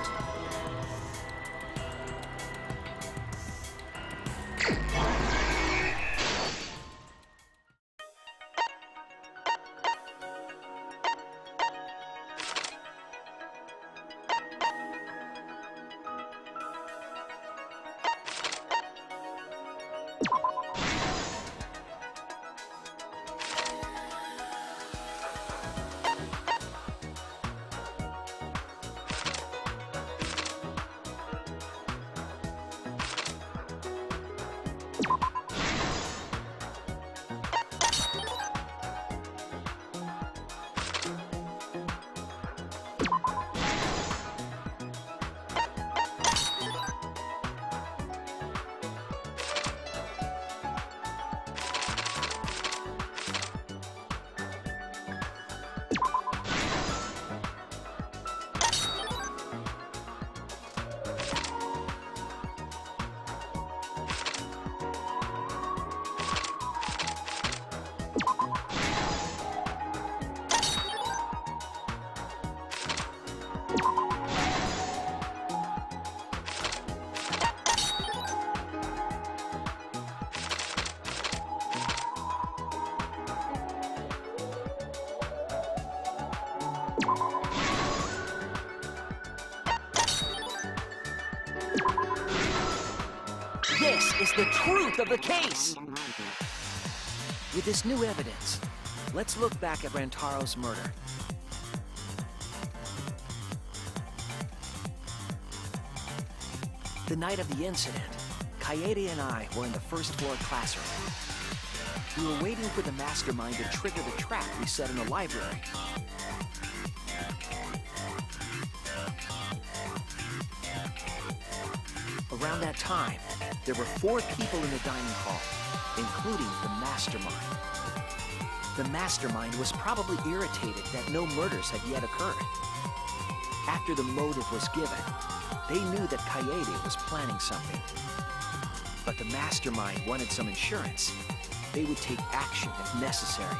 is the truth of the case! With this new evidence, let's look back at Rantaro's murder. The night of the incident, Kaede and I were in the first floor classroom. We were waiting for the mastermind to trigger the trap we set in the library. Around that time, there were 4 people in the dining hall, including the mastermind. The mastermind was probably irritated that no murders had yet occurred. After the motive was given, they knew that Kaede was planning something. But the mastermind wanted some insurance. They would take action if necessary.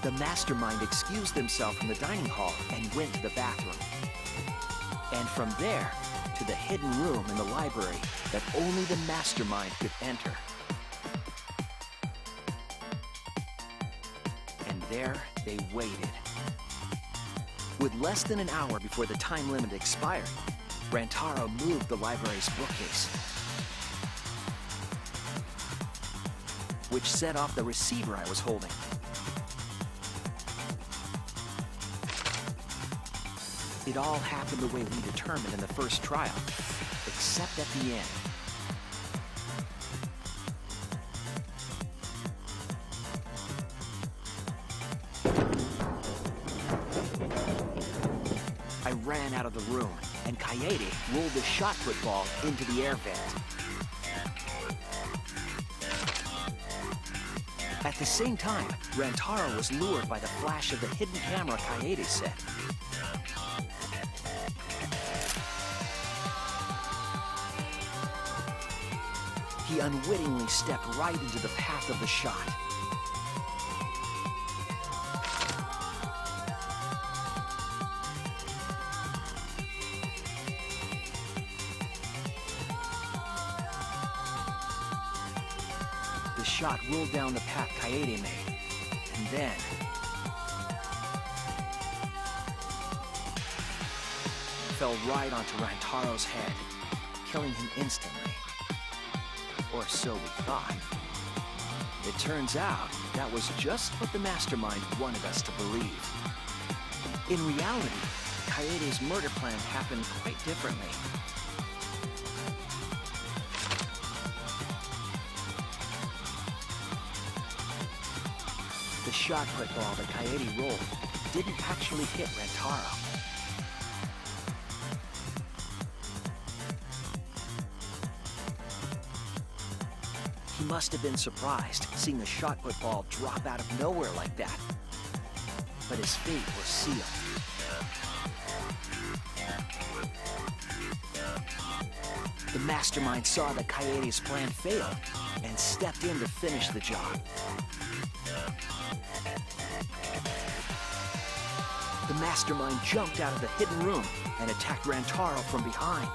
The mastermind excused himself from the dining hall and went to the bathroom. And from there, to the hidden room in the library that only the mastermind could enter. And there they waited. With less than an hour before the time limit expired, Rantaro moved the library's bookcase, which set off the receiver I was holding. It all happened the way we determined in the first trial, except at the end. I ran out of the room, and Kaede rolled the shot put ball into the air vent. At the same time, Rantaro was lured by the flash of the hidden camera Kaede set. He unwittingly stepped right into the path of the shot. The shot rolled down the path Kaede made, and then fell right onto Rantaro's head, killing him instantly. Or so we thought. It turns out that was just what the mastermind wanted us to believe. In reality, Kaede's murder plan happened quite differently. The shot put ball that Kaede rolled didn't actually hit Rantaro. He must have been surprised seeing the shot put ball drop out of nowhere like that. But his fate was sealed. The mastermind saw that Kaede's plan failed and stepped in to finish the job. The mastermind jumped out of the hidden room and attacked Rantaro from behind.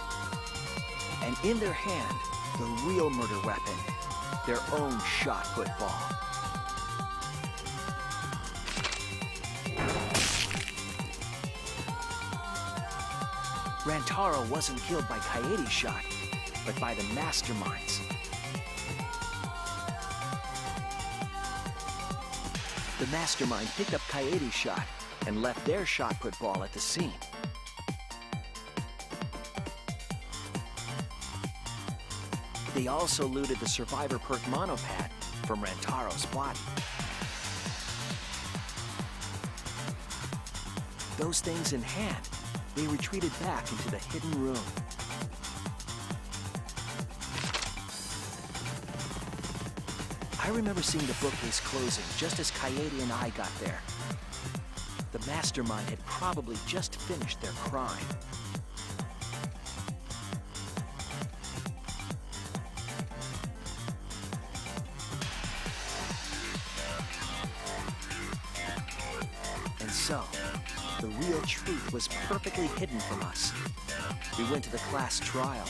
And in their hand, the real murder weapon, their own shot put ball. Rantaro wasn't killed by Kaede's shot, but by the mastermind's. The mastermind picked up Kaede's shot and left their shot put ball at the scene. They also looted the Survivor Perk monopad from Rantaro's body. Those things in hand, they retreated back into the hidden room. I remember seeing the bookcase closing just as Kaede and I got there. The mastermind had probably just finished their crime. And so, the real truth was perfectly hidden from us. We went to the class trial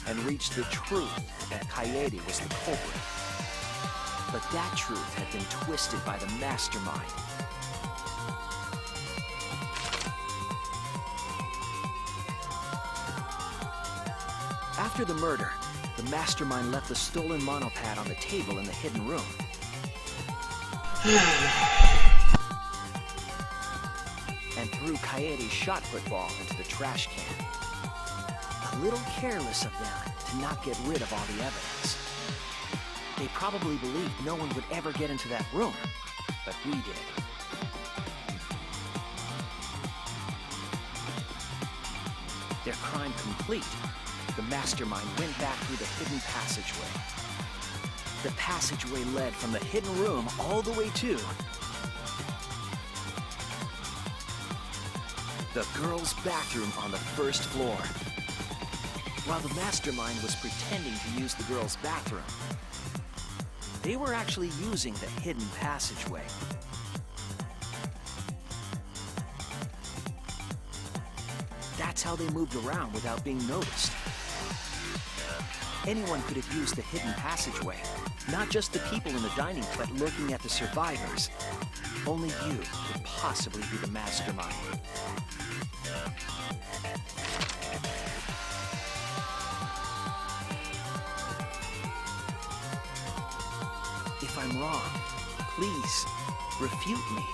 and reached the truth that Kaede was the culprit. But that truth had been twisted by the mastermind. After the murder, the mastermind left the stolen monopad on the table in the hidden room. And threw Kaede's shot put ball into the trash can. A little careless of them to not get rid of all the evidence. They probably believed no one would ever get into that room, but we did. Their crime complete, the mastermind went back through the hidden passageway. The passageway led from the hidden room all the way to the girls' bathroom on the first floor. While the mastermind was pretending to use the girls' bathroom, they were actually using the hidden passageway. That's how they moved around without being noticed. Anyone could have used the hidden passageway, not just the people in the dining, but looking at the survivors. Only you could possibly be the mastermind. If I'm wrong, please, refute me.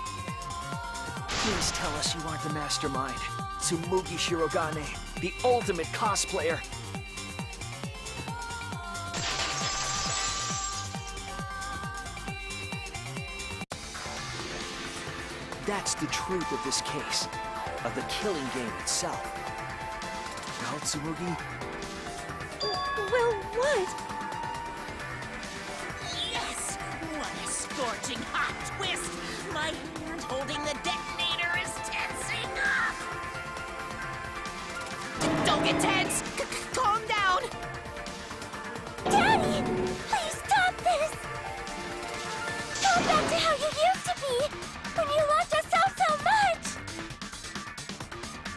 Please tell us you aren't the mastermind. Tsumugi Shirogane, the ultimate cosplayer. That's the truth of this case, of the killing game itself. Now, Tsumugi? Well, what? Yes! What a scorching hot twist! My hand holding the detonator is tensing up! Don't get tense! Calm down! Daddy! Please stop this! Go back to how you used to be! When you loved us so much!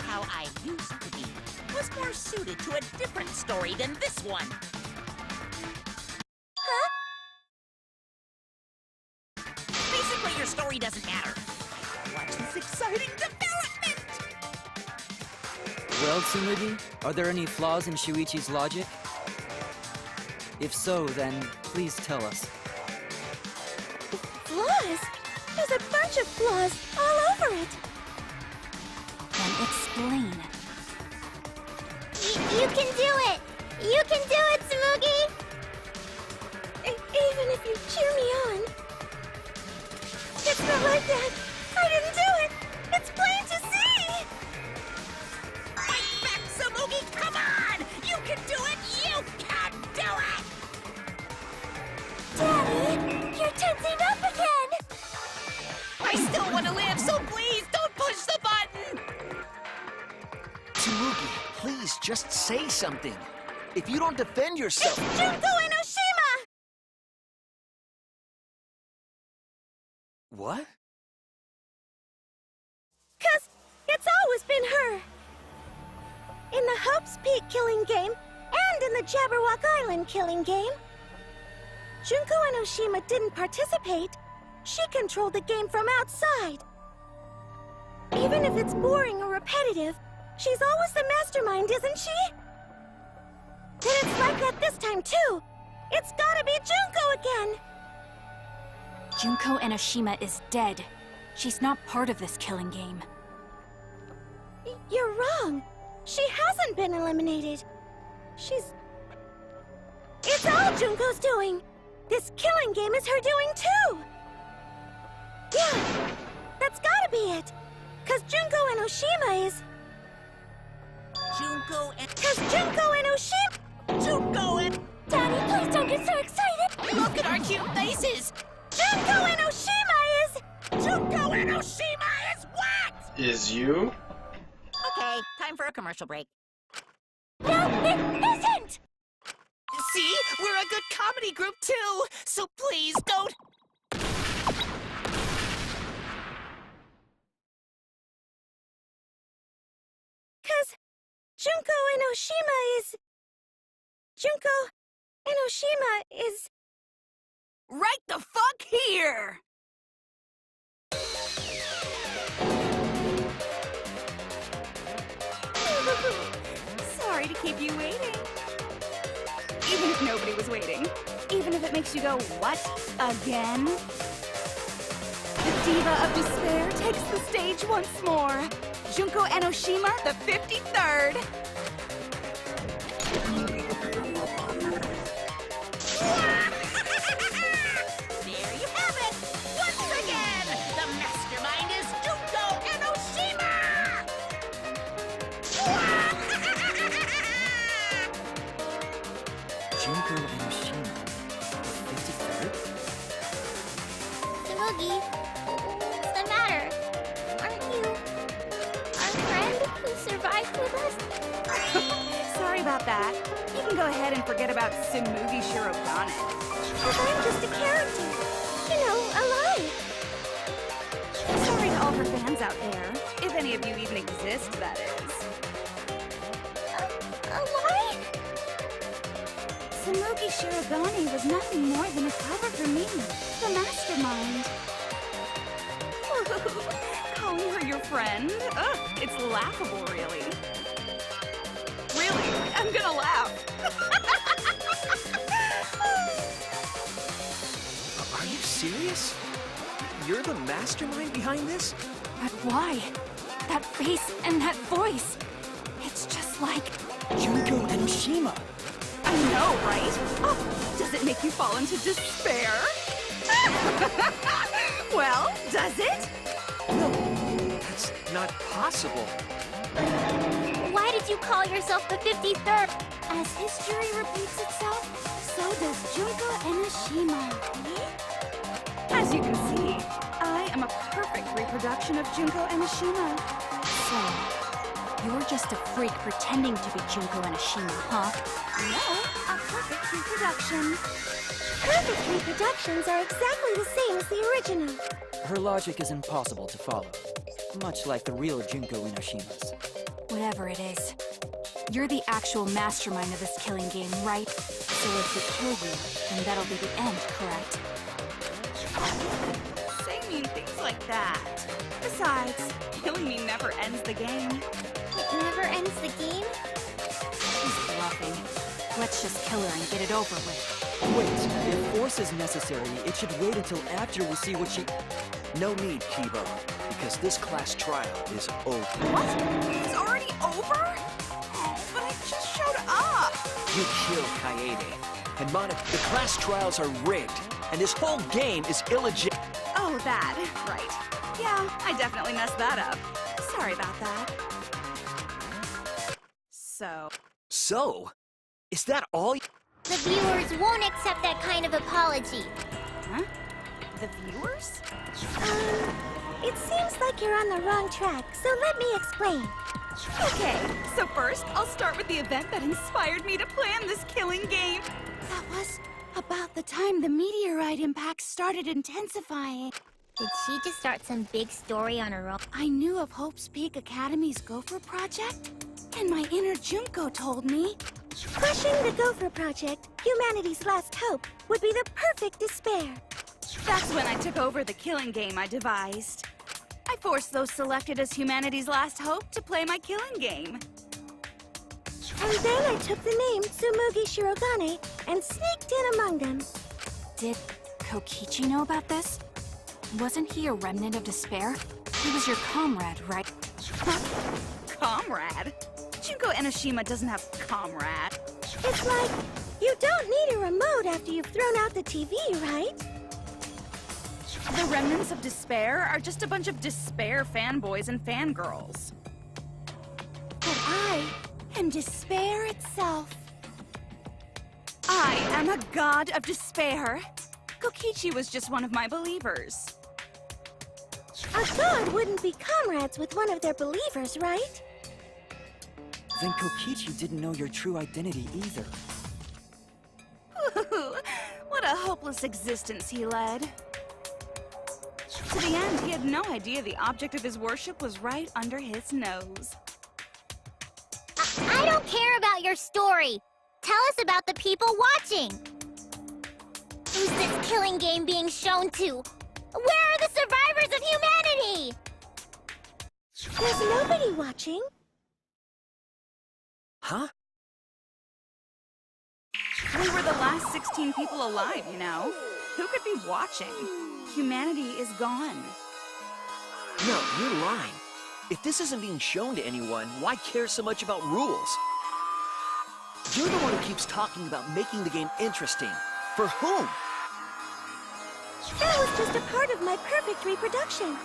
How I used to be was more suited to a different story than this one. Huh? Basically, your story doesn't matter. Watch this exciting development! Well, Tsumugi, are there any flaws in Shuichi's logic? If so, then please tell us. Flaws? There's a bunch of flaws all over it. Then explain. You can do it! You can do it, Tsumugi! Even if you cheer me on. It's not like that. I didn't do it. It's plain to see. Fight back, Tsumugi! Come on! You can do it! You can do it! Daddy, you're tensing up again. I still want to live, so please don't push the button! Tsumugi, please just say something. If you don't defend yourself... It's Junko Enoshima! What? 'Cause it's always been her. In the Hope's Peak killing game, and in the Jabberwock Island killing game. Junko Enoshima didn't participate. She controlled the game from outside. Even if it's boring or repetitive, she's always the mastermind, isn't she? Then it's like that this time, too. It's gotta be Junko again. Junko Enoshima is dead. She's not part of this killing game. You're wrong. She hasn't been eliminated. It's all Junko's doing. This killing game is her doing, too. Yeah, that's gotta be it. 'Cause Junko Enoshima is... Because Junko Enoshima... Junko and... Daddy, please don't get so excited. Look at our cute faces! Junko Enoshima is... Junko Enoshima is what? Is you? Okay, time for a commercial break. No, it isn't! See? We're a good comedy group, too! So please don't... 'Cause Junko Enoshima is... Junko Enoshima is... Right the fuck here! Sorry to keep you waiting. Even if waiting. Even if it makes you go, what? Again? The Diva of Despair takes the stage once more. Junko Enoshima, the 53rd. There you have it! Once again, the mastermind is Junko Enoshima! Junko Enoshima, the 53rd? Tsumugi, what's the matter? Aren't you our friend who survived with us? Sorry about that. You can go ahead and forget about Tsumugi Shirogane. But I'm just a character. You know, alive. Sorry to all her fans out there. If any of you even exist, that is. Alive? Tsumugi Shirogane was nothing more than a cover for me, the mastermind. Calling her your friend? Ugh, it's laughable, really. Really, I'm gonna laugh. Are you serious? You're the mastermind behind this? But why? That face and that voice. It's just like... Junko Enoshima! I know, right? Oh, does it make you fall into despair? Well, does it? No, that's not possible. Why did you call yourself the 53rd? As history repeats itself, so does Junko Enoshima. As you can see, I am a perfect reproduction of Junko Enoshima. So, you're just a freak pretending to be Junko Enoshima, huh? No, a perfect reproduction. Perfect reproductions are exactly the same as the original. Her logic is impossible to follow, much like the real Junko Enoshima's. Whatever it is, you're the actual mastermind of this killing game, right? So if we kill you, then that'll be the end, correct? Say mean things like that. Besides, killing me never ends the game. It never ends the game? She's bluffing. Let's just kill her and get it over with. Wait, if force is necessary, it should wait until after we see what she... No need, Kibo, because this class trial is over. What? It's already over? Oh, but I just showed up. You killed Kaede. And the class trials are rigged, and this whole game is illegit. Oh, that. Right. Yeah, I definitely messed that up. Sorry about that. So? Is that all? The viewers won't accept that kind of apology. Huh? The viewers? It seems like you're on the wrong track, so let me explain. Okay, so first, I'll start with the event that inspired me to plan this killing game. That was about the time the meteorite impacts started intensifying. Did she just start some big story on her own? I knew of Hope's Peak Academy's Gopher Project, and my inner Junko told me... Crushing the Gopher Project, humanity's last hope, would be the perfect despair. That's when I took over the killing game I devised. I forced those selected as humanity's last hope to play my killing game. And then I took the name Tsumugi Shirogane and sneaked in among them. Did Kokichi know about this? Wasn't he a remnant of despair? He was your comrade, right? Comrade? Junko Enoshima doesn't have comrade. It's like, you don't need a remote after you've thrown out the TV, right? The remnants of despair are just a bunch of despair fanboys and fangirls. But I am despair itself. I am a god of despair. Kokichi was just one of my believers. A god wouldn't be comrades with one of their believers, right? Then Kokichi didn't know your true identity either. What a hopeless existence he led. To the end, he had no idea the object of his worship was right under his nose. I don't care about your story. Tell us about the people watching. Who's this killing game being shown to? Where are the survivors of humanity? There's nobody watching. Huh? We were the last 16 people alive, you know? Who could be watching? Humanity is gone. No, you're lying. If this isn't being shown to anyone, why care so much about rules? You're the one who keeps talking about making the game interesting. For whom? That was just a part of my perfect reproduction.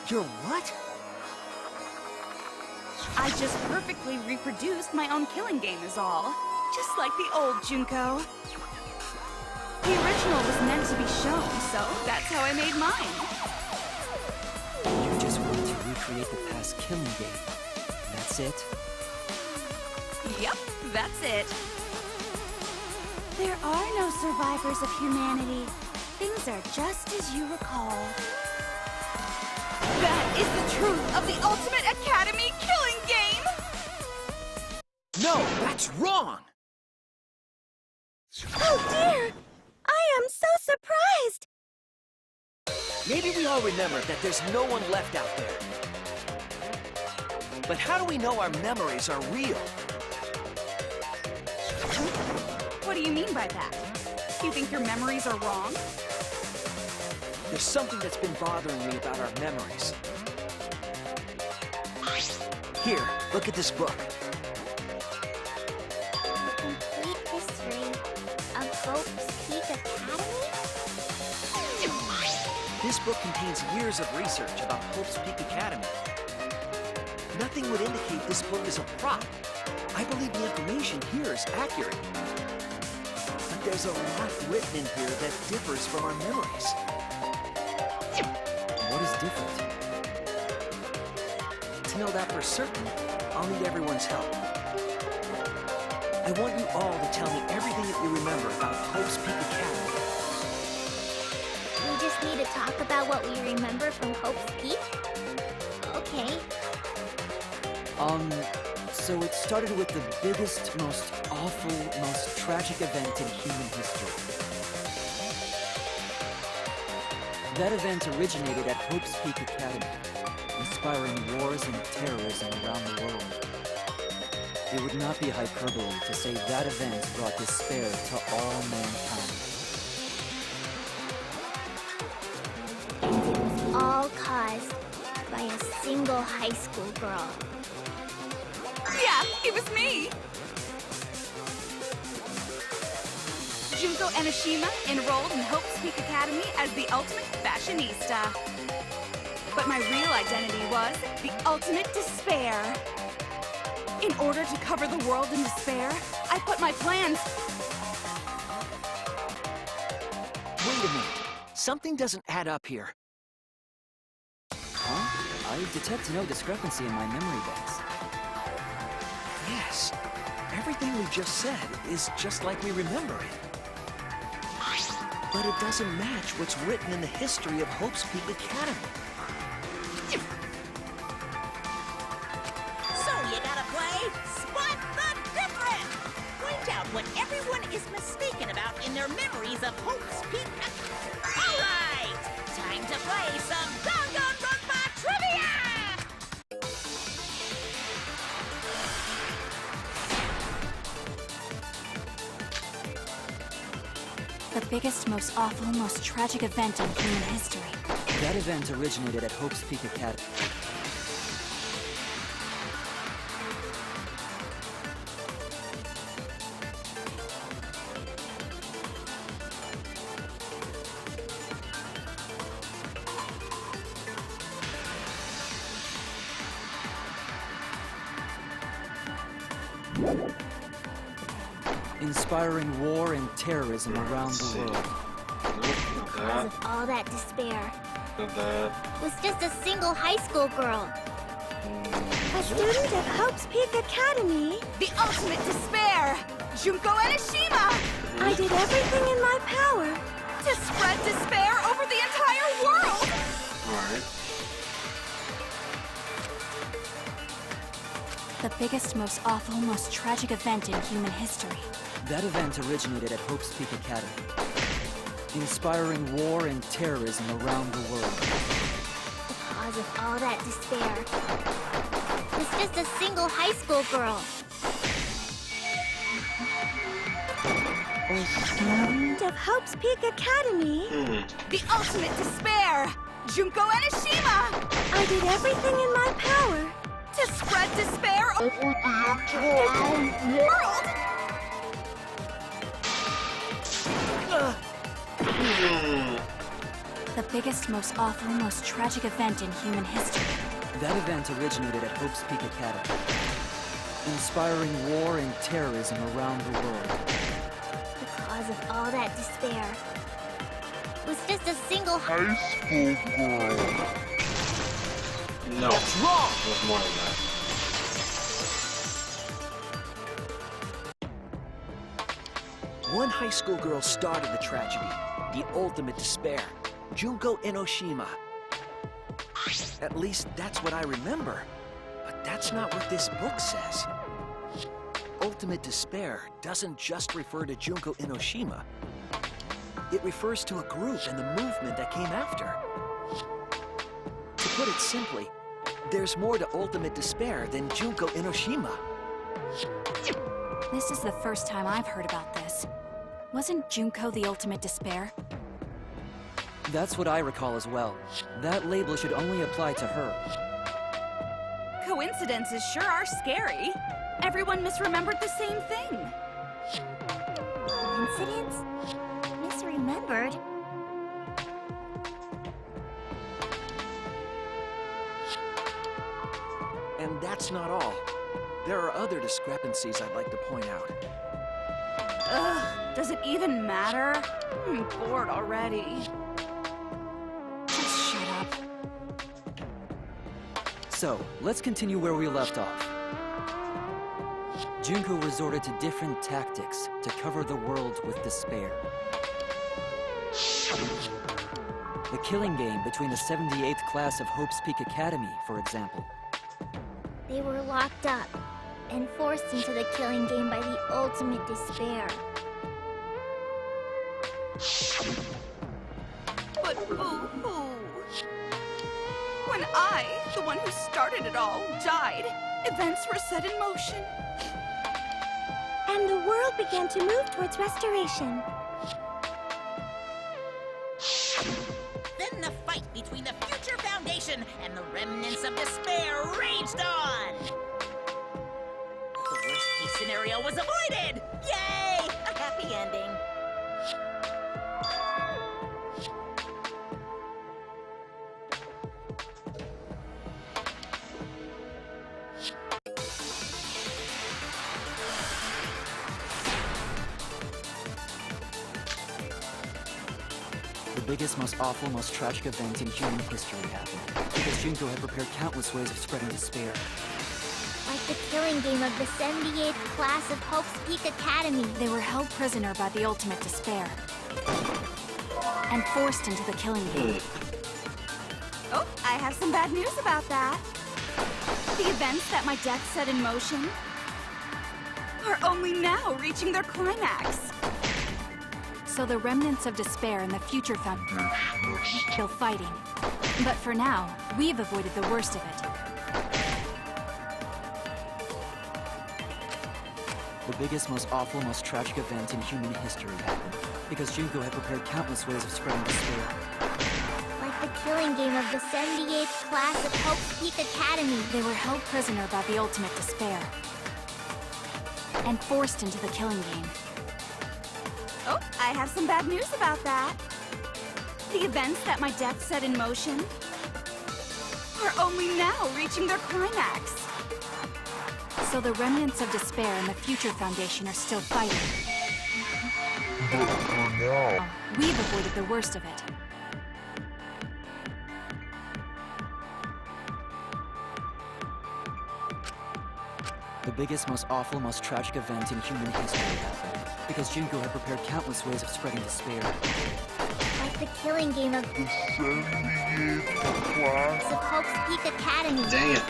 Your what? I just perfectly reproduced my own killing game is all. Just like the old Junko. The original was meant to be shown, so that's how I made mine. You just want to recreate the past killing game. That's it? Yep, that's it. There are no survivors of humanity. Things are just as you recall. That is the truth of the Ultimate Academy killing game! No, that's wrong! Oh dear! I am so surprised! Maybe we all remember that there's no one left out there. But how do we know our memories are real? What do you mean by that? You think your memories are wrong? There's something that's been bothering me about our memories. Here, look at this book. The complete history of Hope's Peak Academy? This book contains years of research about Hope's Peak Academy. Nothing would indicate this book is a prop. I believe the information here is accurate. But there's a lot written in here that differs from our memories. What is different? To know that for certain, I'll need everyone's help. I want you all to tell me everything that you remember about Hope's Peak Academy. We just need to talk about what we remember from Hope's Peak? Okay. So it started with the biggest, most awful, most tragic event in human history. That event originated at Hope's Peak Academy, inspiring wars and terrorism around the world. It would not be hyperbole to say that event brought despair to all mankind. And it was all caused by a single high school girl. Yeah, it was me! Junko Enoshima enrolled in Hope's Peak Academy as the ultimate fashionista. But my real identity was the ultimate despair. In order to cover the world in despair, I put my plans... Wait a minute. Something doesn't add up here. Huh? I detect no discrepancy in my memory banks. Yes. Everything we just said is just like we remember it. But it doesn't match what's written in the history of Hope's Peak Academy. So you gotta play Spot the Difference! Point out what everyone is mistaken about in their memories of Hope's Peak. Alright! Time to play some Danganronpa trivia! The biggest, most awful, most tragic event in human history. That event originated at Hope's Peak Academy. Inspiring war and terrorism around the world. The cause of all that despair The was just a single high school girl. A student of Hope's Peak Academy. The ultimate despair! Junko Enoshima! I did everything in my power to spread despair over the entire world! Alright. The biggest, most awful, most tragic event in human history. That event originated at Hope's Peak Academy, inspiring war and terrorism around the world. The cause of all that despair was just a single high school girl. And of Hope's Peak Academy. The ultimate despair! Junko Enoshima! I did everything in my power to spread despair over the entire world! The biggest, most awful, most tragic event in human history. That event originated at Hope's Peak Academy, inspiring war and terrorism around the world. The cause of all that despair was just a single high school girl. No. That's wrong! It was more than that. One high school girl started the tragedy, the ultimate despair, Junko Enoshima. At least that's what I remember, but that's not what this book says. Ultimate despair doesn't just refer to Junko Enoshima. It refers to a group and the movement that came after. To put it simply, there's more to ultimate despair than Junko Enoshima. This is the first time I've heard about this. Wasn't Junko the ultimate despair? That's what I recall as well. That label should only apply to her. Coincidences sure are scary. Everyone misremembered the same thing. Coincidence? Misremembered? And that's not all. There are other discrepancies I'd like to point out. Ugh, does it even matter? I'm bored already. Just shut up. So, let's continue where we left off. Junko resorted to different tactics to cover the world with despair. The killing game between the 78th class of Hope's Peak Academy, for example. They were locked up and forced into the killing game by the ultimate despair. But boo-hoo. When I, the one who started it all, died, events were set in motion. And the world began to move towards restoration. Then the fight between the Future Foundation and the remnants of despair raged on! The worst-case scenario was avoided! Yay! A happy ending. The biggest, most awful, most tragic event in human history happened because Junko had prepared countless ways of spreading despair. Like the killing game of the 78th class of Hope's Peak Academy. They were held prisoner by the ultimate despair and forced into the killing game. Oh, I have some bad news about that. The events that my death set in motion are only now reaching their climax. So the remnants of despair and the Future Foundation are still fighting. But for now, we've avoided the worst of it. The biggest, most awful, most tragic event in human history happened because Junko had prepared countless ways of spreading despair. Like the killing game of the 78th class of Hope's Peak Academy. They were held prisoner by the ultimate despair and forced into the killing game. Oh, I have some bad news about that. The events that my death set in motion are only now reaching their climax. So the remnants of despair and the Future Foundation are still fighting. But for now, we've avoided the worst of it. The biggest, most awful, most tragic event in human history happened because Junko had prepared countless ways of spreading despair. Like the killing game of the 78th class of Hope's Peak Academy. Dang it.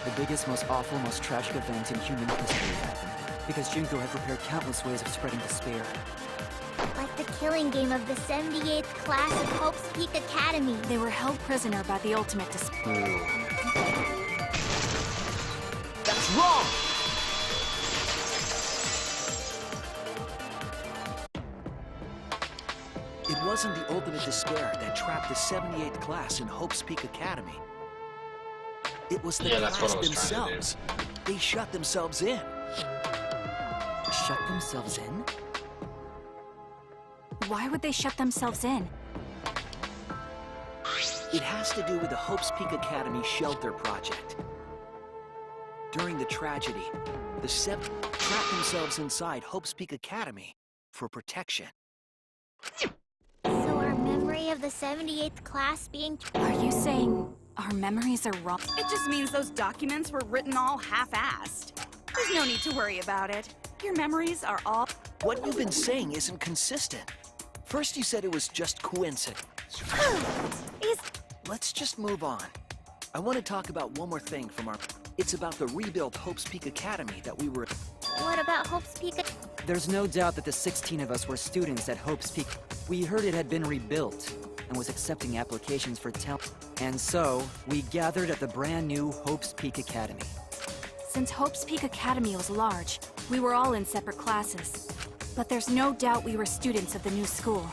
The biggest, most awful, most tragic event in human history happened because Junko had prepared countless ways of spreading despair. Like the killing game of the 78th class of Hope's Peak Academy. They were held prisoner by the ultimate despair. That's wrong! It wasn't the ultimate despair that trapped the 78th class in Hope's Peak Academy. It was the class themselves. They shut themselves in. Shut themselves in? Why would they shut themselves in? It has to do with the Hope's Peak Academy shelter project. During the tragedy, the 7 trapped themselves inside Hope's Peak Academy for protection. So our memory of the 78th class being... Are you saying our memories are wrong? It just means those documents were written all half-assed. There's no need to worry about it. Your memories are all... What you've been saying isn't consistent. First you said it was just coincidence. Let's just move on. I want to talk about one more thing from our... It's about the rebuilt Hope's Peak Academy that we were... What about Hope's Peak? There's no doubt that the 16 of us were students at Hope's Peak. We heard it had been rebuilt and was accepting applications for talent. And so, we gathered at the brand new Hope's Peak Academy. Since Hope's Peak Academy was large, we were all in separate classes. But there's no doubt we were students of the new school.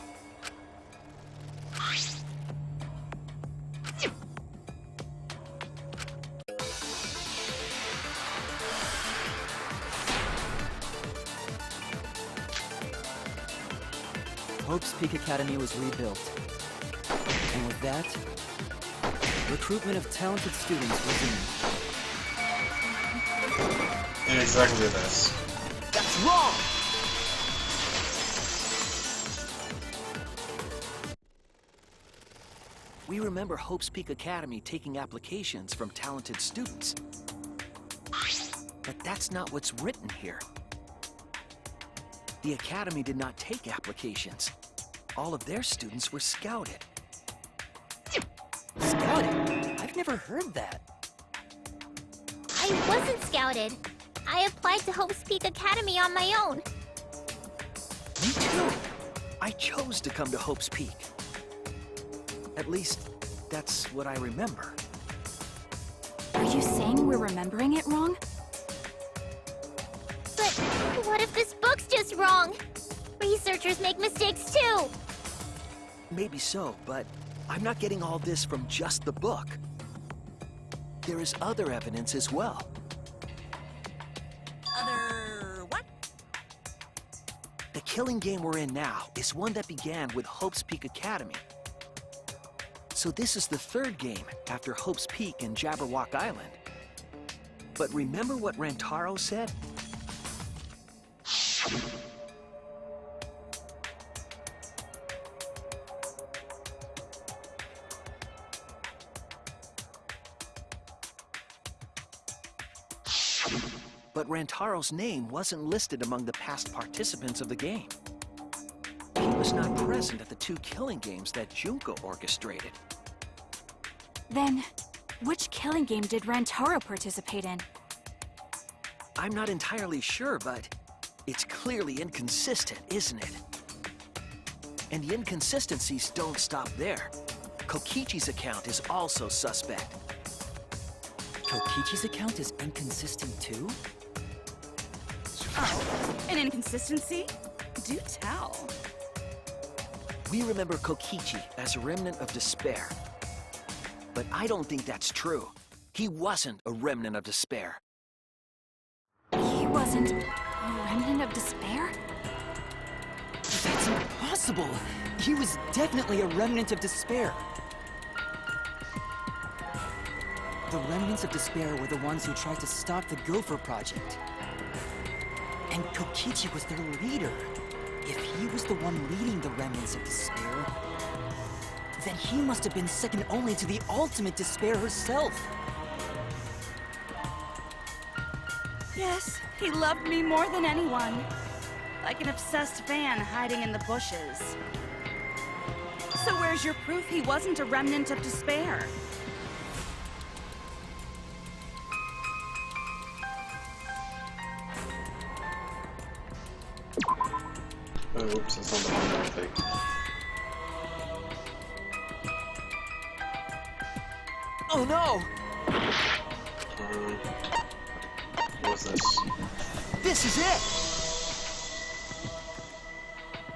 Hope's Peak Academy was rebuilt. And with that, recruitment of talented students resumed. And exactly this. That's wrong! We remember Hope's Peak Academy taking applications from talented students. But that's not what's written here. The Academy did not take applications. All of their students were scouted. Scouted? I've never heard that. I wasn't scouted. I applied to Hope's Peak Academy on my own. Me too. I chose to come to Hope's Peak. At least, that's what I remember. Are you saying we're remembering it wrong? But what if this book's just wrong? Researchers make mistakes too. Maybe so, but I'm not getting all this from just the book. There is other evidence as well. Other what? The killing game we're in now is one that began with Hope's Peak Academy. So this is the third game after Hope's Peak and Jabberwock Island. But remember what Rantaro said? But Rantaro's name wasn't listed among the past participants of the game. He was not present at the 2 killing games that Junko orchestrated. Then, which killing game did Rantaro participate in? I'm not entirely sure, but it's clearly inconsistent, isn't it? And the inconsistencies don't stop there. Kokichi's account is also suspect. Kokichi's account is inconsistent too? Oh, an inconsistency? Do tell. We remember Kokichi as a remnant of despair. But I don't think that's true. He wasn't a remnant of despair. He wasn't a remnant of despair? That's impossible! He was definitely a remnant of despair. The remnants of despair were the ones who tried to stop the Gopher Project. And Kokichi was their leader. If he was the one leading the remnants of despair, then he must have been second only to the ultimate despair herself. Yes, he loved me more than anyone. Like an obsessed fan hiding in the bushes. So where's your proof he wasn't a remnant of despair? Oops, that's not the one I think. Oh no! What's this? This is it!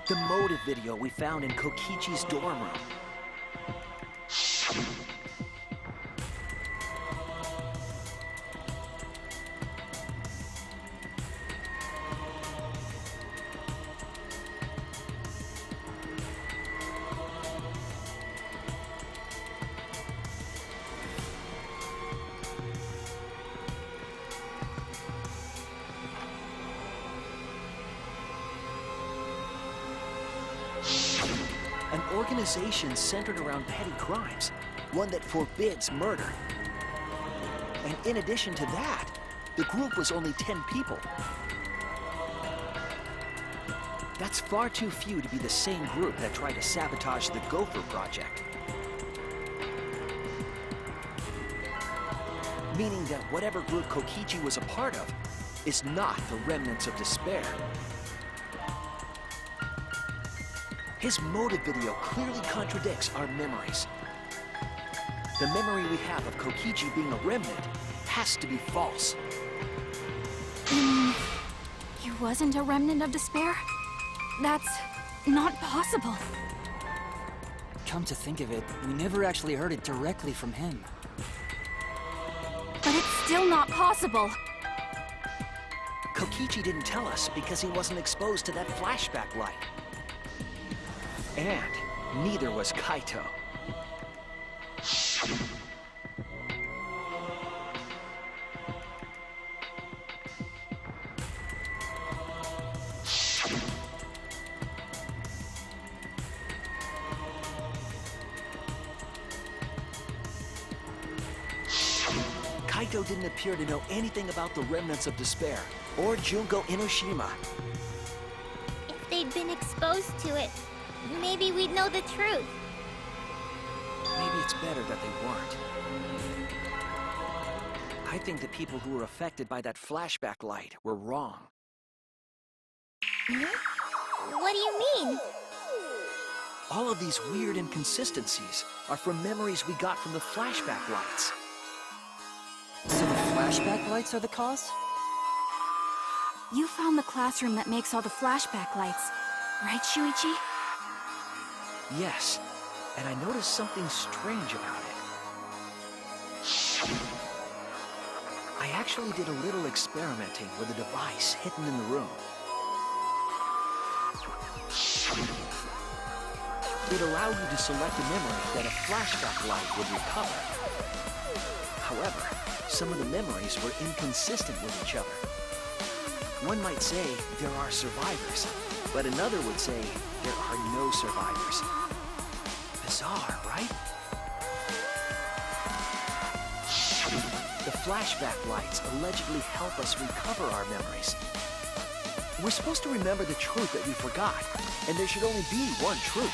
The motive video we found in Kokichi's dorm room. An organization centered around petty crimes, one that forbids murder. And in addition to that, the group was only 10 people. That's far too few to be the same group that tried to sabotage the Gopher Project. Meaning that whatever group Kokichi was a part of is not the remnants of despair. His motive video clearly contradicts our memories. The memory we have of Kokichi being a remnant has to be false. He wasn't a remnant of despair? That's not possible. Come to think of it, we never actually heard it directly from him. But it's still not possible. Kokichi didn't tell us because he wasn't exposed to that flashback light. And neither was Kaito. Kaito didn't appear to know anything about the remnants of despair, or Junko Inoshima. If they'd been exposed to it, maybe we'd know the truth. Maybe it's better that they weren't. I think the people who were affected by that flashback light were wrong. What do you mean? All of these weird inconsistencies are from memories we got from the flashback lights. So the flashback lights are the cause? You found the classroom that makes all the flashback lights, right, Shuichi? Yes, and I noticed something strange about it. I actually did a little experimenting with a device hidden in the room. It allowed you to select a memory that a flashback light would recover. However, some of the memories were inconsistent with each other. One might say there are survivors, but another would say there are no survivors. Bizarre, right? The flashback lights allegedly help us recover our memories. We're supposed to remember the truth that we forgot, and there should only be one truth.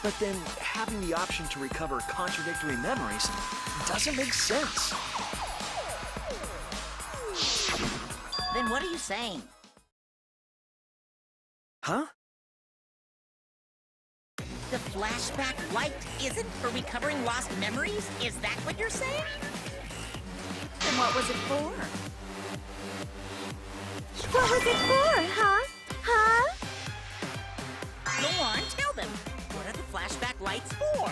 But then, having the option to recover contradictory memories doesn't make sense. Then what are you saying? Huh? The flashback light isn't for recovering lost memories? Is that what you're saying? Then what was it for? What was it for, huh? Huh? Go on, tell them. What are the flashback lights for?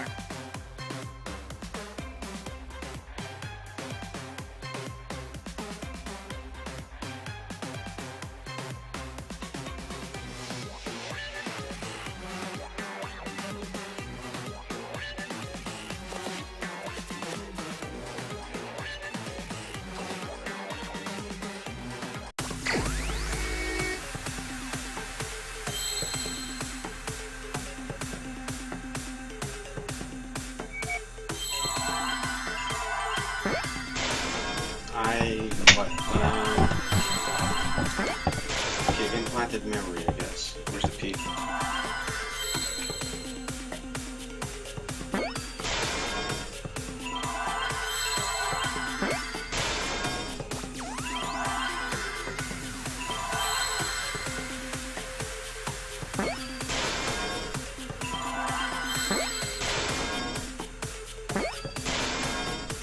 Okay, implanted memory, I guess. Where's the P?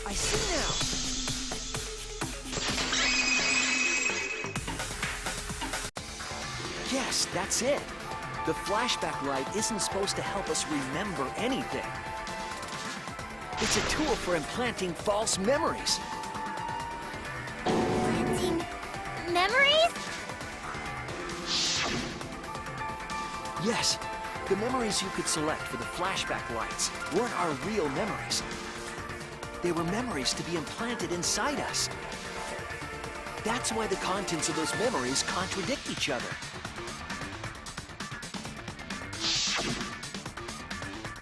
I see now. Yes, that's it. The flashback light isn't supposed to help us remember anything. It's a tool for implanting false memories. Planting memories? Yes, the memories you could select for the flashback lights weren't our real memories. They were memories to be implanted inside us. That's why the contents of those memories contradict each other.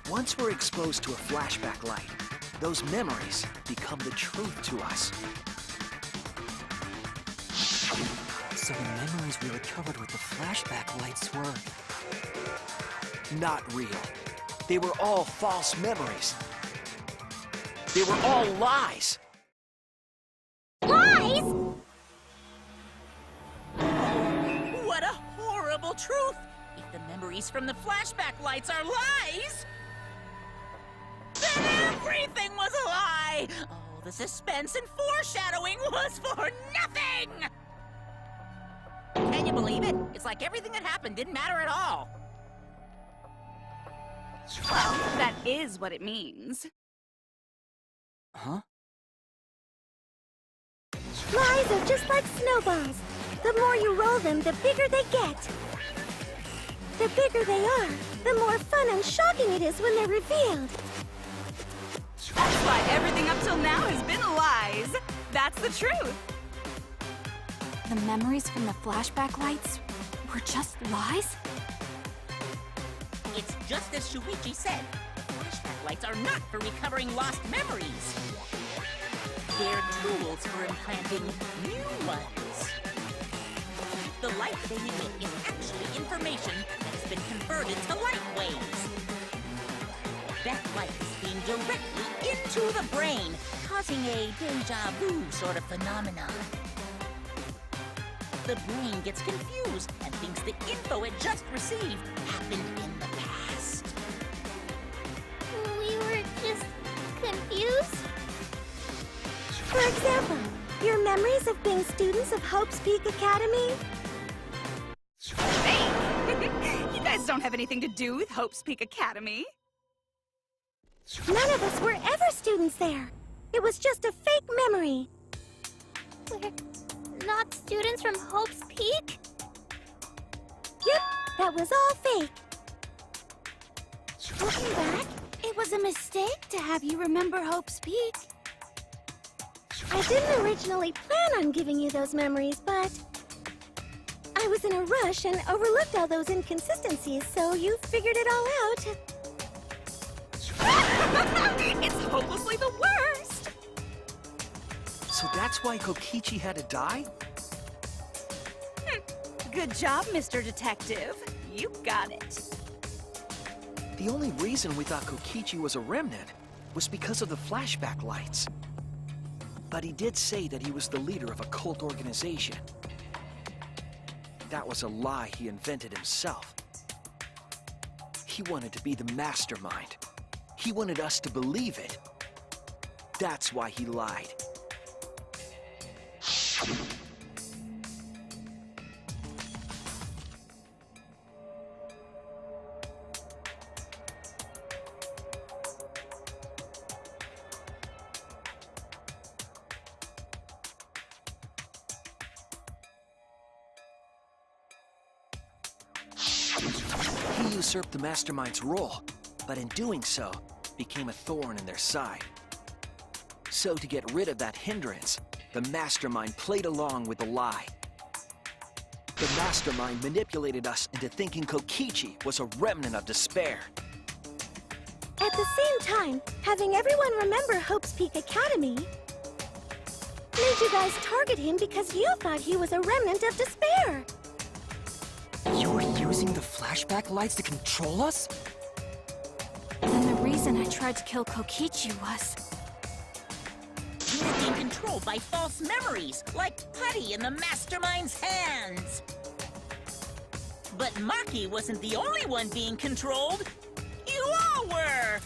Once we're exposed to a flashback light, those memories become the truth to us. So the memories we recovered with the flashback lights were... Not real. They were all false memories. They were all lies. Lies? What a horrible truth! If the memories from the flashback lights are lies, then everything was a lie! All the suspense and foreshadowing was for nothing! Can you believe it? It's like everything that happened didn't matter at all. Well, that is what it means. Huh? Lies are just like snowballs. The more you roll them, the bigger they get. The bigger they are, the more fun and shocking it is when they're revealed. That's why everything up till now has been lies. That's the truth. The memories from the flashback lights were just lies? It's just as Shuichi said. The flashback lights are not for recovering lost memories. They're tools for implanting new ones. The light they emit is actually information that has been converted to light waves. That light is being directly into the brain, causing a deja vu sort of phenomenon. The brain gets confused and thinks the info it just received happened in the past. We were just confused? For example, your memories of being students of Hope's Peak Academy? Hey! You guys don't have anything to do with Hope's Peak Academy. None of us were ever students there. It was just a fake memory. We're not students from Hope's Peak? Yep, that was all fake. Looking back, it was a mistake to have you remember Hope's Peak. I didn't originally plan on giving you those memories, but I was in a rush and overlooked all those inconsistencies, so you figured it all out. It's hopelessly the worst! So that's why Kokichi had to die? Good job, Mr. Detective. You got it. The only reason we thought Kokichi was a remnant was because of the flashback lights. But he did say that he was the leader of a cult organization. That was a lie he invented himself. He wanted to be the mastermind. He wanted us to believe it. That's why he lied. He usurped the mastermind's role, but in doing so, became a thorn in their side. So to get rid of that hindrance, the mastermind played along with the lie. The mastermind manipulated us into thinking Kokichi was a remnant of despair. At the same time, having everyone remember Hope's Peak Academy made you guys target him because you thought he was a remnant of despair. You were using the flashback lights to control us? Then the reason I tried to kill Kokichi was... You were being controlled by false memories, like putty in the mastermind's hands. But Maki wasn't the only one being controlled. You all were!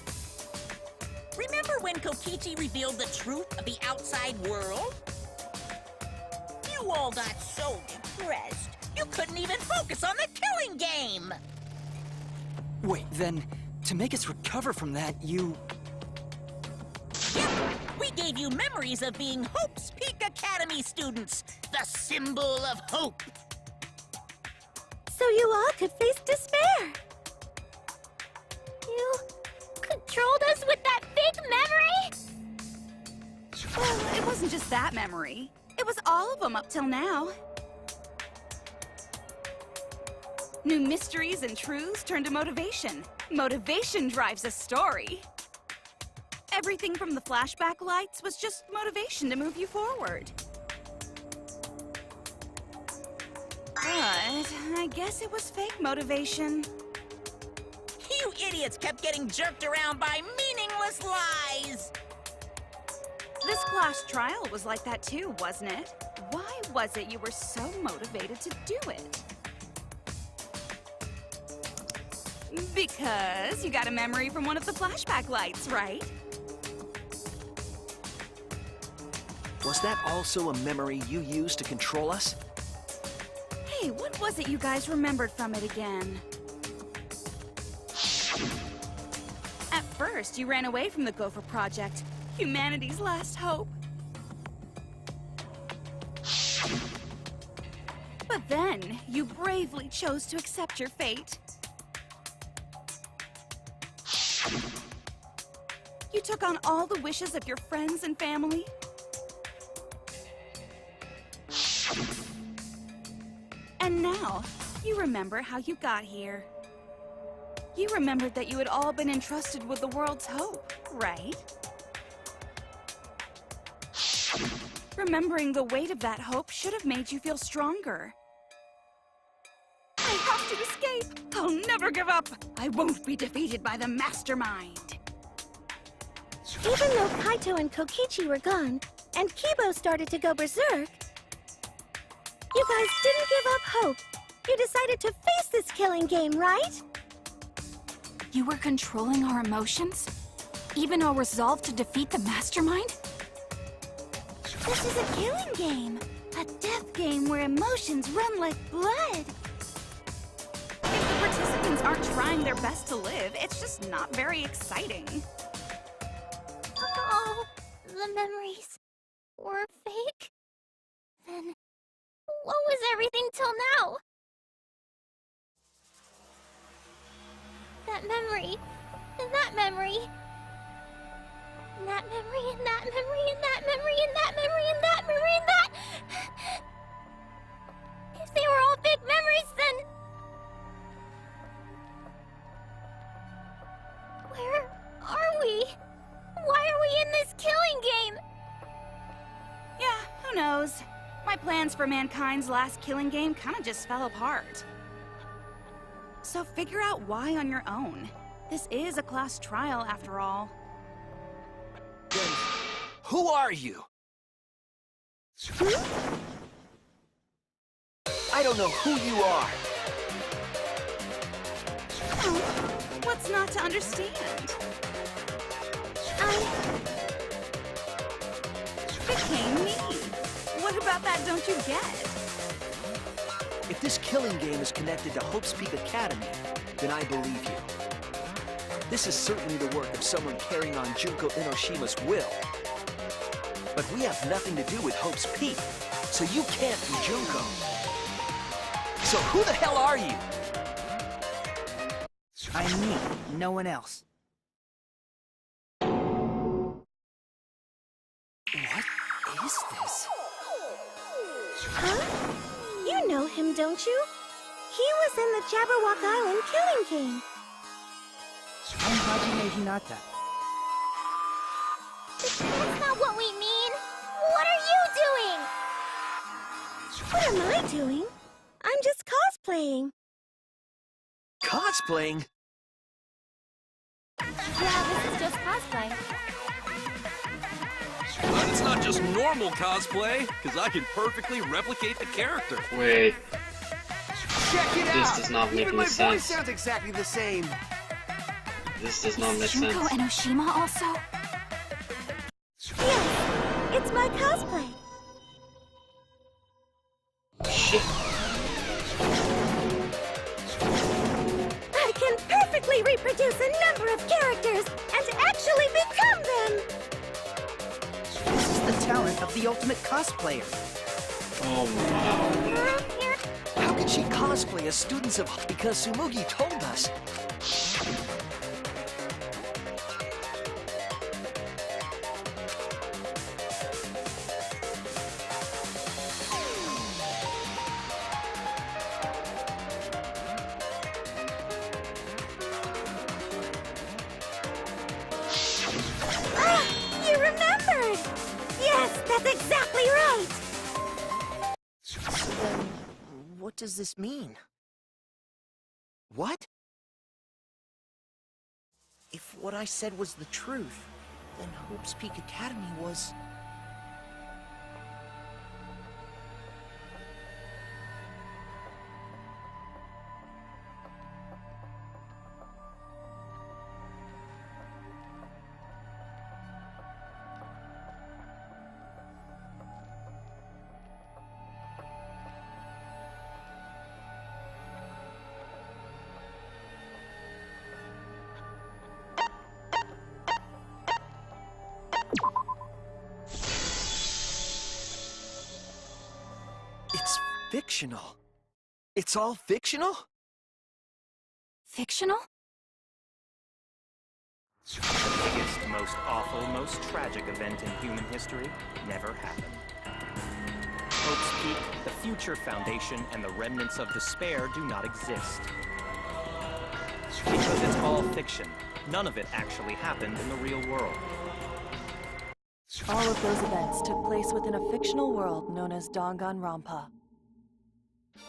Remember when Kokichi revealed the truth of the outside world? You all got so depressed. You couldn't even focus on the killing game! Wait, then, to make us recover from that, you... Yep, we gave you memories of being Hope's Peak Academy students, the symbol of hope. So you all could face despair. You controlled us with that fake memory? Well, it wasn't just that memory. It was all of them up till now. New mysteries and truths turn to motivation. Motivation drives a story. Everything from the flashback lights was just motivation to move you forward. But I guess it was fake motivation. You idiots kept getting jerked around by meaningless lies! This class trial was like that too, wasn't it? Why was it you were so motivated to do it? Because you got a memory from one of the flashback lights, right? Was that also a memory you used to control us? Hey, what was it you guys remembered from it again? At first, you ran away from the Gopher Project, humanity's last hope. But then, you bravely chose to accept your fate. You took on all the wishes of your friends and family. And now, you remember how you got here. You remembered that you had all been entrusted with the world's hope, right? Remembering the weight of that hope should have made you feel stronger. I have to escape! I'll never give up! I won't be defeated by the Mastermind! Even though Kaito and Kokichi were gone, and Kibo started to go berserk, you guys didn't give up hope. You decided to face this killing game, right? You were controlling our emotions? Even our resolve to defeat the Mastermind? This is a killing game. A death game where emotions run like blood. If the participants aren't trying their best to live, it's just not very exciting. Oh, the memories were fake? Then what was everything till now? That memory, and that memory, and that memory, and that memory, and that memory, and that memory, and that memory, and that... If they were all fake memories, then... Where are we? Why are we in this killing game? Yeah, who knows? My plans for mankind's last killing game kinda just fell apart. So figure out why on your own. This is a class trial, after all. Then, who are you? I don't know who you are. Oh, what's not to understand? Became me. What about that don't you get? If this killing game is connected to Hope's Peak Academy, then I believe you. This is certainly the work of someone carrying on Junko Inoshima's will. But we have nothing to do with Hope's Peak, so you can't be Junko. So who the hell are you? I'm me, no one else. What is this? Huh? You know him, don't you? He was in the Jabberwock Island killing game. I'm Hajime Hinata. That's not what we mean. What are you doing? What am I doing? I'm just cosplaying. Cosplaying? Yeah, this is just cosplay. But it's not just normal cosplay, because I can perfectly replicate the character. Wait. Check it out! This does not make Even any my sense. voice sounds exactly the same. This does not make Junko sense. Enoshima also? Yes, it's my cosplay. Shit. physically reproduce a number of characters and actually become them! This is the talent of the ultimate cosplayer. Oh, wow. How could she cosplay as students of... Because Tsumugi told us. Ah! You remembered! Yes, that's exactly right! So then, what does this mean? What? If what I said was the truth, then Hope's Peak Academy was... It's fictional. It's all fictional? Fictional? The biggest, most awful, most tragic event in human history never happened. Hope's Peak, the future Foundation, and the remnants of despair do not exist. Because it's all fiction. None of it actually happened in the real world. All of those events took place within a fictional world known as Danganronpa.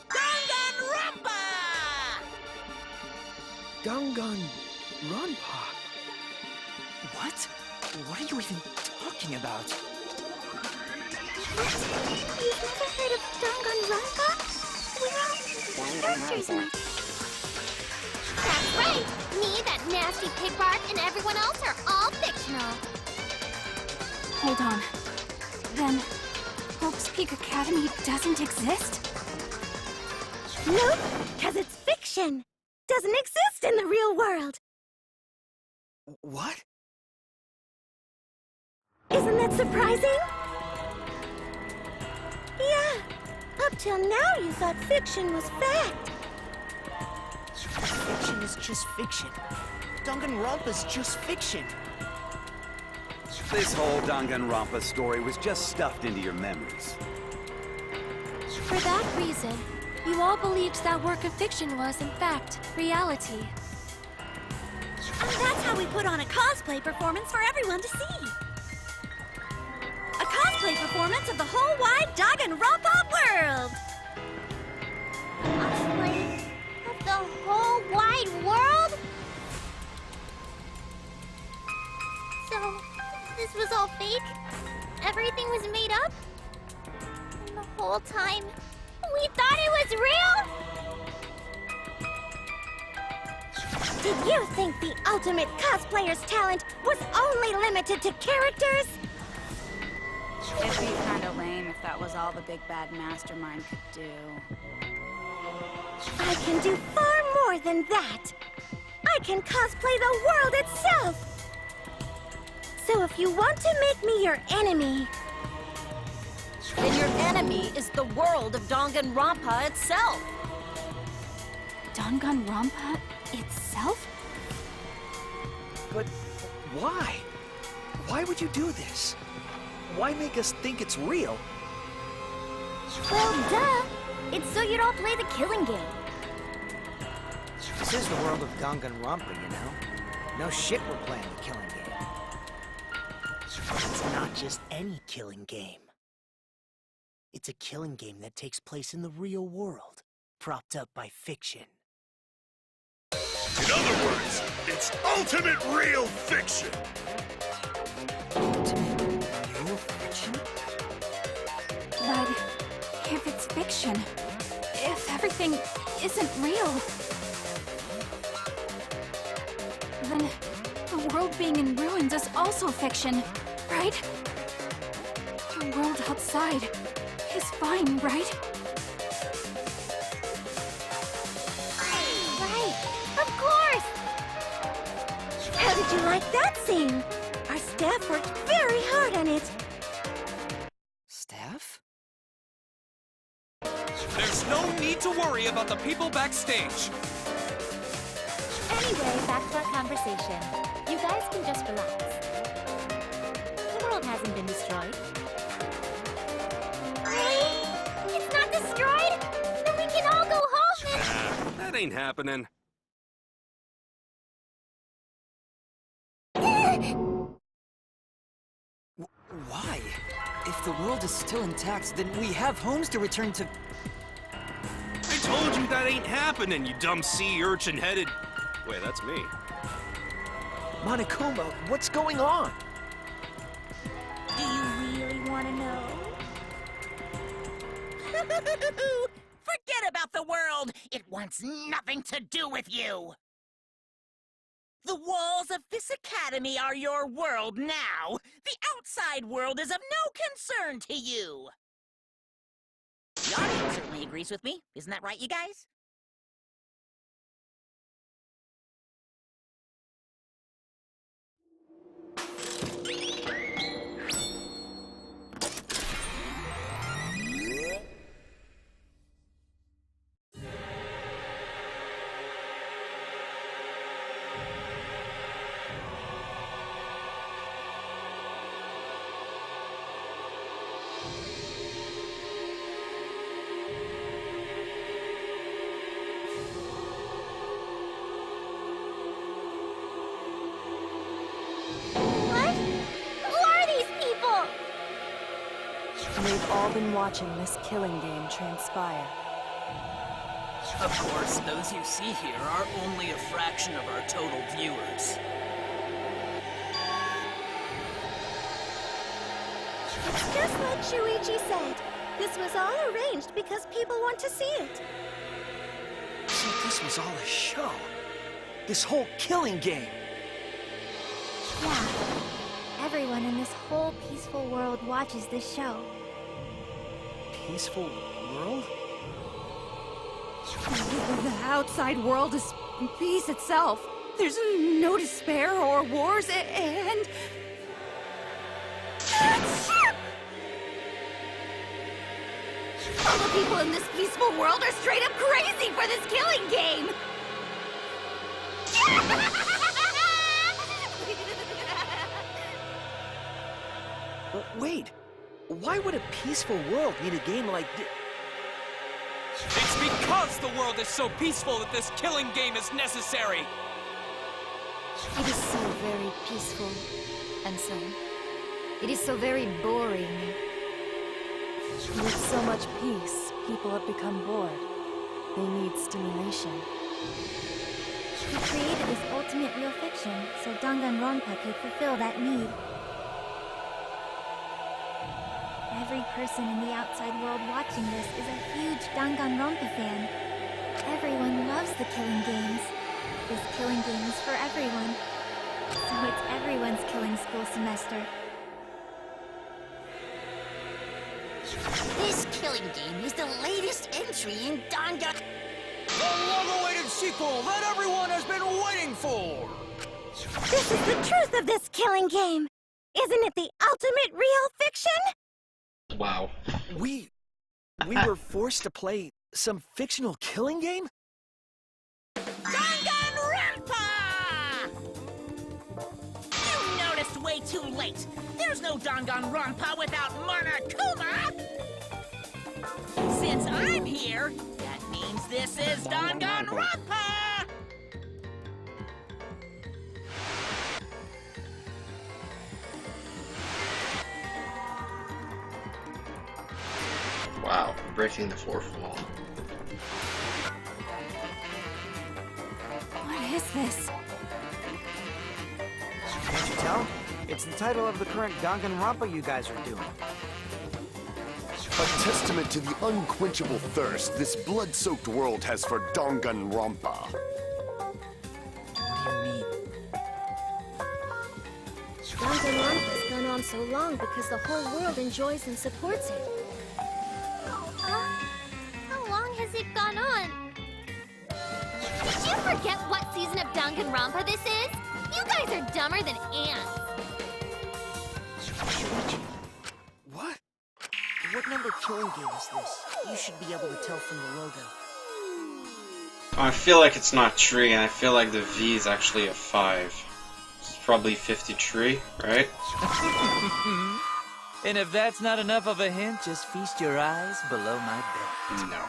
Danganronpa! Danganronpa? What? What are you even talking about? You've never heard of Danganronpa? We're all characters in it. That's right! Me, that nasty pig Bart, and everyone else are all fictional. Hold on. Then, Hope's Peak Academy doesn't exist? Nope, because it's fiction. Doesn't exist in the real world. What? Isn't that surprising? Yeah. Up till now, you thought fiction was fact. Fiction is just fiction. Danganronpa's just fiction. This whole Danganronpa story was just stuffed into your memories. For that reason, you all believed that work of fiction was, in fact, reality. And that's how we put on a cosplay performance for everyone to see. A cosplay performance of the whole wide Danganronpa world! Cosplay of the whole wide world? So, this was all fake? Everything was made up? And the whole time, we thought it was real? Did you think the ultimate cosplayer's talent was only limited to characters? It'd be kind of lame if that was all the big bad mastermind could do. I can do far more than that. I can cosplay the world itself. So if you want to make me your enemy... Then your enemy is the world of Danganronpa itself. Danganronpa itself? But why? Why would you do this? Why make us think it's real? Well, duh. It's so you don't play the killing game. This is the world of Danganronpa, you know? No shit we're playing the killing game. It's not just any killing game. It's a killing game that takes place in the real world, propped up by fiction. In other words, it's ultimate real fiction! Real fiction? But if it's fiction, if everything isn't real, then the world being in ruins is also fiction, right? The world outside is fine, right? Right, of course! you like that scene? Our staff worked very hard on it. Staff? There's no need to worry about the people backstage. Anyway, back to our conversation. You guys can just relax. The world hasn't been destroyed. Really? It's not destroyed? Then we can all go home and... That ain't happening. Why? If the world is still intact, then we have homes to return to. I told you that ain't happening, you dumb sea urchin-headed... Wait, that's me. Monokuma, what's going on? Do you really want to know? Forget about the world! It wants nothing to do with you! The walls of this academy are your world now! The outside world is of no concern to you! The audience certainly agrees with me. Isn't that right, you guys? They've all been watching this killing game transpire. Of course, those you see here are only a fraction of our total viewers. It's just like Shuichi said. This was all arranged because people want to see it. So this was all a show. This whole killing game. Yeah. Everyone in this whole peaceful world watches this show. Peaceful world? The outside world is peace itself. There's no despair or wars, and... All the people in this peaceful world are straight up crazy for this killing game! But wait, why would a peaceful world need a game like this? It's because the world is so peaceful that this killing game is necessary! It is so very peaceful. And so, it is so very boring. With so much peace, people have become bored. They need stimulation. He created this ultimate real fiction, so Danganronpa could fulfill that need. Every person in the outside world watching this is a huge Danganronpa fan. Everyone loves the killing games. This killing game is for everyone. So it's everyone's killing school semester. This killing game is the latest entry in Dangan... The long-awaited sequel that everyone has been waiting for! This is the truth of this killing game! Isn't it the ultimate real fiction? Wow. We were forced to play some fictional killing game? Danganronpa! You noticed way too late. There's no Danganronpa without Monokuma! Since I'm here, that means this is Danganronpa! Wow, breaking the fourth wall. What is this? Can't you tell? It's the title of the current Danganronpa you guys are doing. A testament to the unquenchable thirst this blood-soaked world has for Danganronpa. What do you mean? Danganronpa's gone on so long because the whole world enjoys and supports it. How long has it gone on? Did you forget what season of Danganronpa this is? You guys are dumber than ants. Shuichi, what? What number killing game is this? You should be able to tell from the logo. I feel like it's not tree, and I feel like the V is actually a 5. It's probably 53, right? And if that's not enough of a hint, just feast your eyes below my belt. No.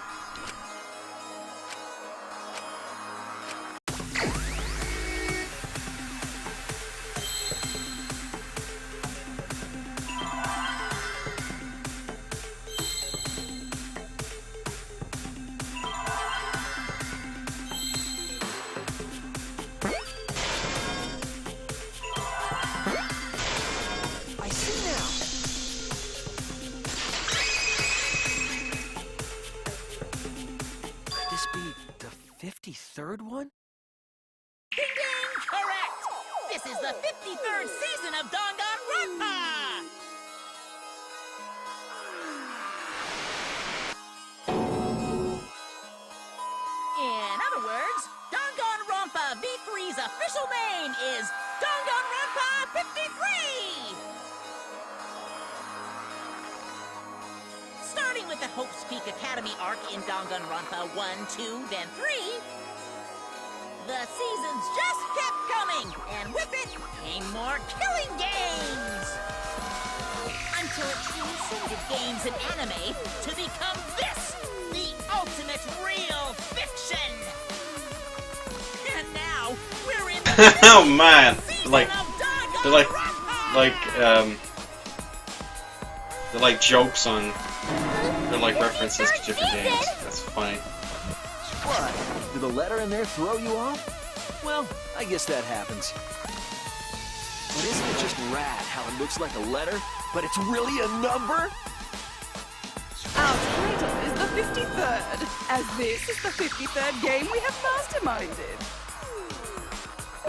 I see now. Could this be the 53rd one? Ding ding! Correct! This is the 53rd season of Danganronpa! In other words, Danganronpa V3's official name is Danganronpa 53! Starting with the Hope's Peak Academy arc in Danganronpa 1, 2, then 3, the seasons just kept coming, and with it came more killing games! Until it transcended games and anime to become this, the ultimate real fiction! And now, we're in the Oh man! Like, they're like jokes on, they're like references to different games. That's funny. What? Did the letter in there throw you off? Well, I guess that happens. But isn't it just rad how it looks like a letter, but it's really a number? Our title is the 53rd, as this is the 53rd game we have masterminded.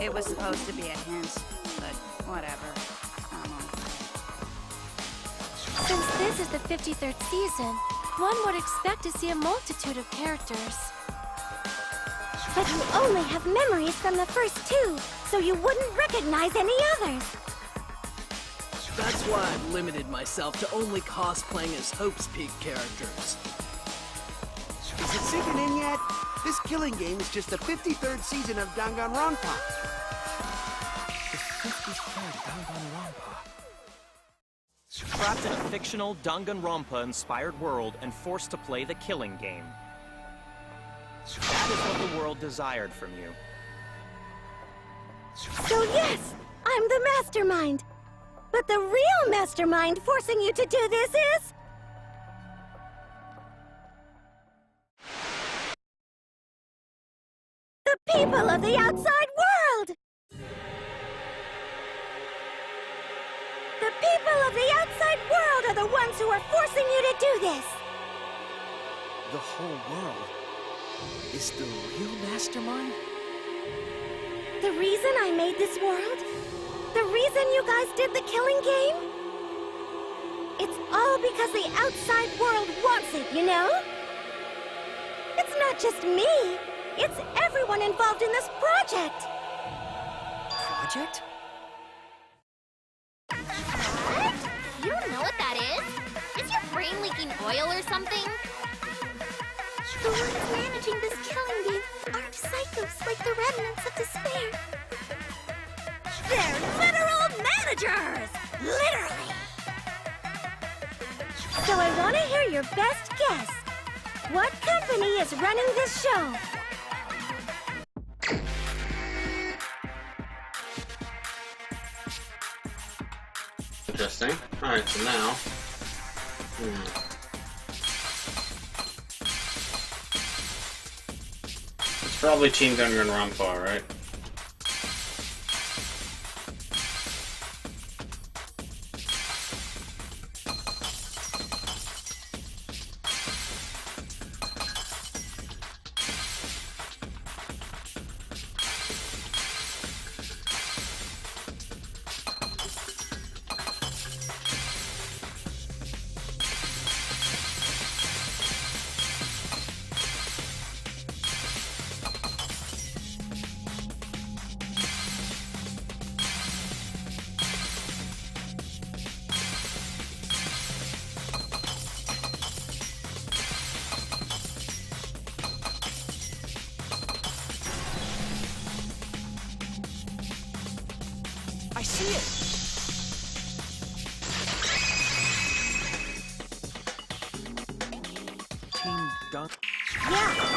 It was supposed to be a hint, but whatever. Since this is the 53rd season, one would expect to see a multitude of characters. But you only have memories from the first 2, so you wouldn't recognize any others. That's why I've limited myself to only cosplaying as Hope's Peak characters. Is it sinking in yet? This killing game is just the 53rd season of Danganronpa. The 53rd Danganronpa. Trapped in a fictional Danganronpa-inspired world and forced to play the killing game. That is what the world desired from you. So yes, I'm the mastermind. But the real mastermind forcing you to do this is... the people of the outside world! The people of the outside world are the ones who are forcing you to do this! The whole world is the real mastermind? The reason I made this world? The reason you guys did the killing game? It's all because the outside world wants it, you know? It's not just me. It's everyone involved in this project. Project? What? You don't know what that is? Is your brain leaking oil or something? The ones managing this killing game aren't psychos like the remnants of despair. They're literal managers! Literally! So I want to hear your best guess. What company is running this show? Interesting. Alright, so now... It's probably Team Danganronpa, right? see it. Team Dunk.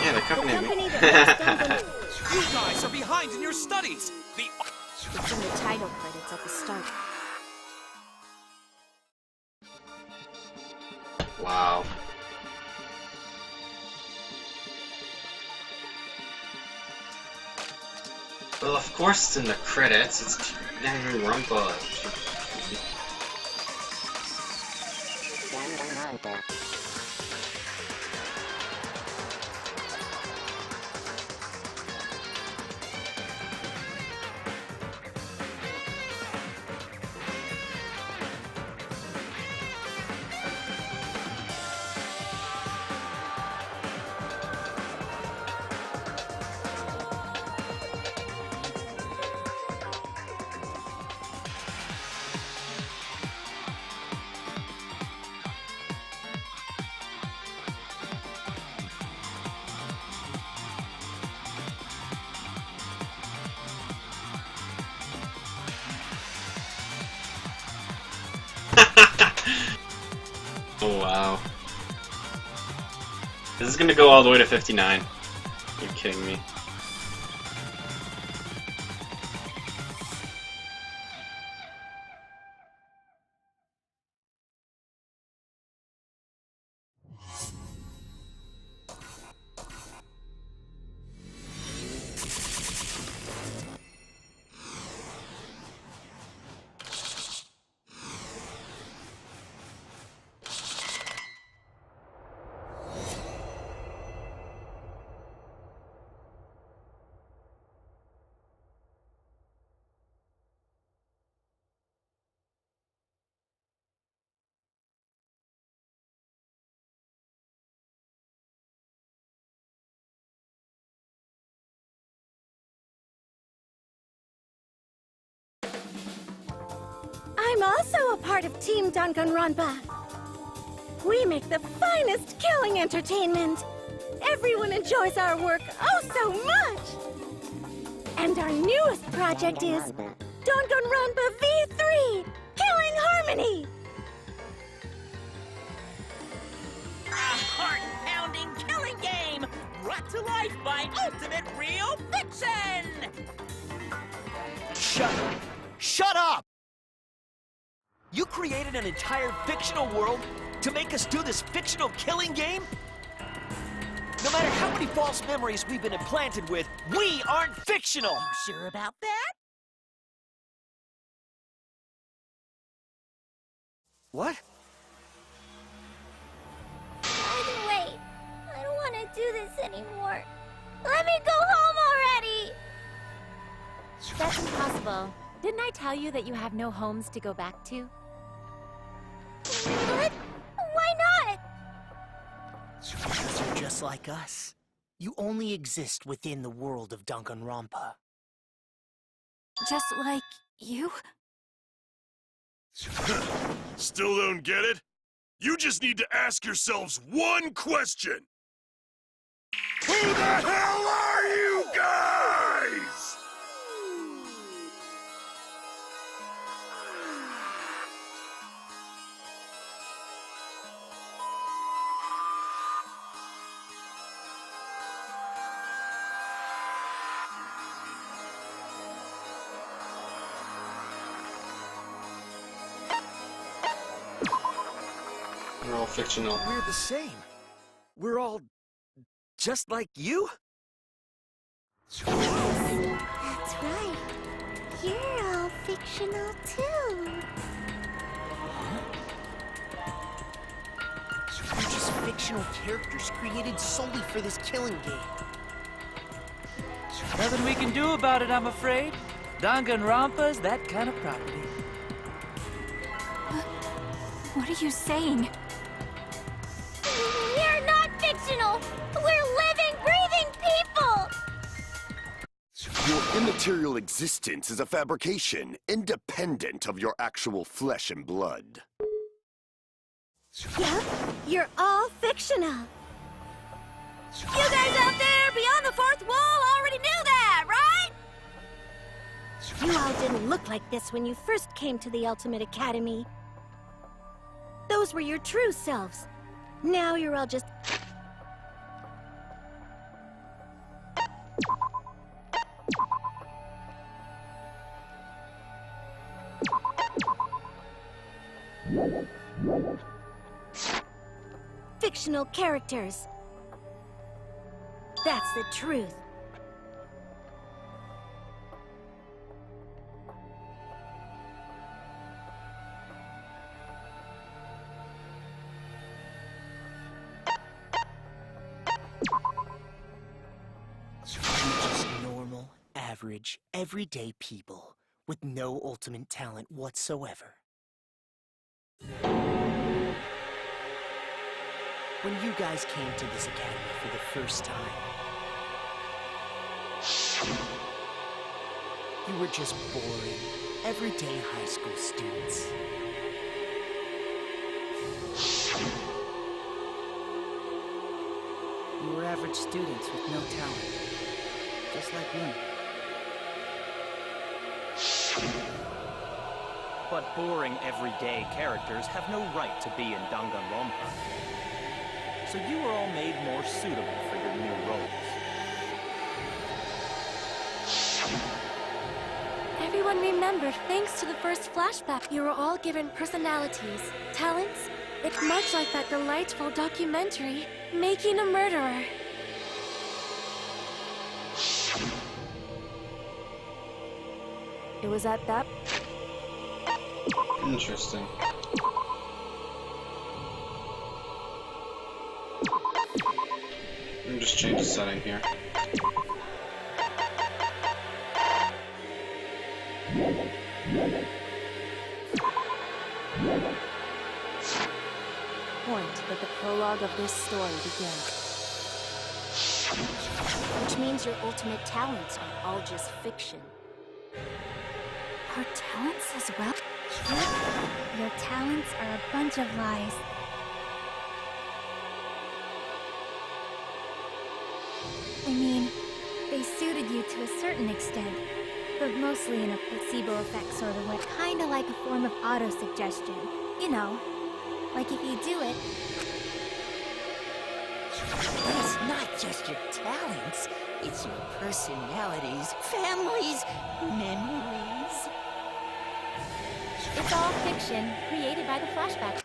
Yeah, the company. that makes You guys are behind in your studies! It's in the title credits at the start. Wow. Well, of course it's in the credits. It's Danganronpa. Oh wow. This is gonna go all the way to 59. Are you kidding me? I'm also a part of Team Danganronpa. We make the finest killing entertainment. Everyone enjoys our work oh so much. And our newest project is Danganronpa V3 Killing Harmony. A heart-pounding killing game brought to life by Ultimate Real Fiction! Shut up! You created an entire fictional world to make us do this fictional killing game? No matter how many false memories we've been implanted with, we aren't fictional! You sure about that? What? I can wait. I don't want to do this anymore. Let me go home already! That's impossible. Didn't I tell you that you have no homes to go back to? What? Why not? Because you're just like us. You only exist within the world of Danganronpa. Just like you? Still don't get it? You just need to ask yourselves one question. Who the hell are you guys? We're all fictional. We're the same. We're all just like you? That's right. You're all fictional too. We're just fictional characters created solely for this killing game. Nothing we can do about it, I'm afraid. Danganronpa's that kind of property. What are you saying? We're not fictional. We're living, breathing people. Your immaterial existence is a fabrication, independent of your actual flesh and blood. Yep, you're all fictional. You guys out there beyond the fourth wall already knew that, right? You all didn't look like this when you first came to the Ultimate Academy. Those were your true selves. Now you're all just... fictional characters. That's the truth. Just normal, average, everyday people with no ultimate talent whatsoever. When you guys came to this academy for the first time, you were just boring, everyday high school students. You were average students with no talent. Just like me. But boring, everyday characters have no right to be in Danganronpa. So you were all made more suitable for your new roles. Everyone remembered thanks to the first flashback. You were all given personalities, talents. It's much like that delightful documentary, Making a Murderer. It was at that... Interesting. Let me just change the setting here. point that the prologue of this story begins. Which means your ultimate talents are all just fiction. Our talents as well? Your talents are a bunch of lies. I mean, they suited you to a certain extent, but mostly in a placebo effect sort of way. Kinda like a form of auto-suggestion. You know, like if you do it... But it's not just your talents, it's your personalities, families, memories. It's all fiction, created by the flashback.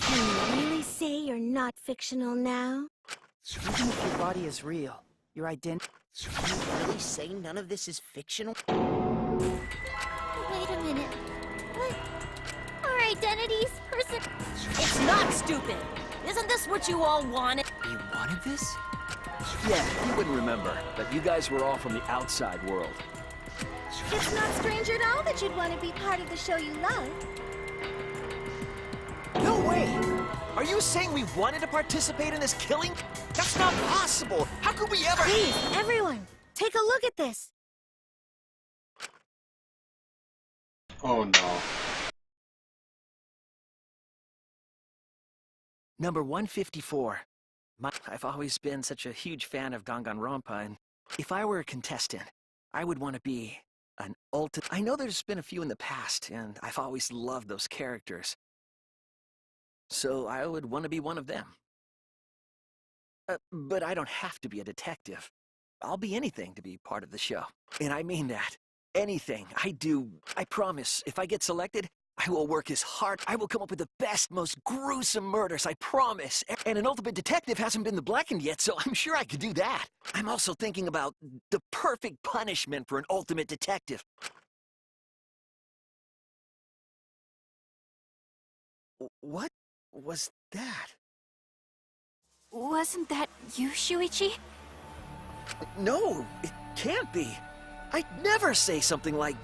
Can you really say you're not fictional now? Even if your body is real, your identity... Can you really say none of this is fictional? Wait a minute. What? Our identities, It's not stupid! Isn't this what you all wanted? You wanted this? Yeah, you wouldn't remember that you guys were all from the outside world. It's not strange at all that you'd want to be part of the show you love. No way! Are you saying we wanted to participate in this killing? That's not possible! How could we ever— Please, everyone, take a look at this. Oh no. Number 154. I've always been such a huge fan of Danganronpa, and if I were a contestant, I would want to be an ultimate... I know there's been a few in the past, and I've always loved those characters. So I would want to be one of them. But I don't have to be a detective. I'll be anything to be part of the show. And I mean that. Anything I do, I promise, if I get selected, I will work as hard. I will come up with the best, most gruesome murders, I promise. And an ultimate detective hasn't been the blackened yet, so I'm sure I could do that. I'm also thinking about the perfect punishment for an ultimate detective. What was that? Wasn't that you, Shuichi? No, it can't be. I'd never say something like...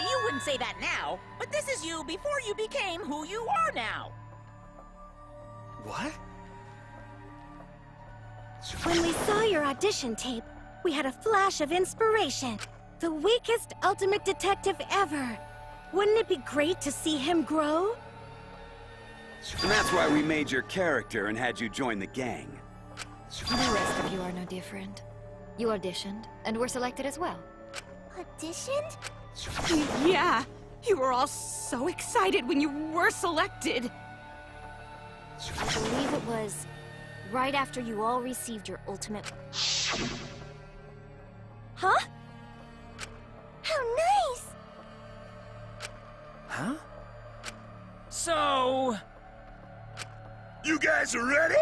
You wouldn't say that now, but this is you before you became who you are now. What? When we saw your audition tape, we had a flash of inspiration. The weakest ultimate detective ever. Wouldn't it be great to see him grow? And that's why we made your character and had you join the gang. The rest of you are no different. You auditioned, and were selected as well. auditioned? Yeah, you were all so excited when you were selected. I believe it was right after you all received your ultimate... Huh? How nice! Huh? So... You guys are ready?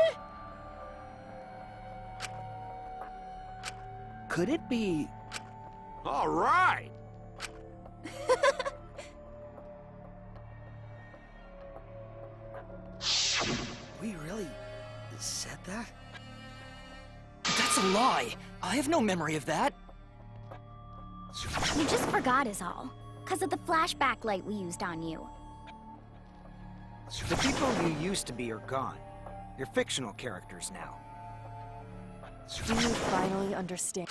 Could it be... All right! We really said that? That's a lie! I have no memory of that. You just forgot is all. 'Cause of the flashback light we used on you. The people you used to be are gone. You're fictional characters now. Do you finally understand?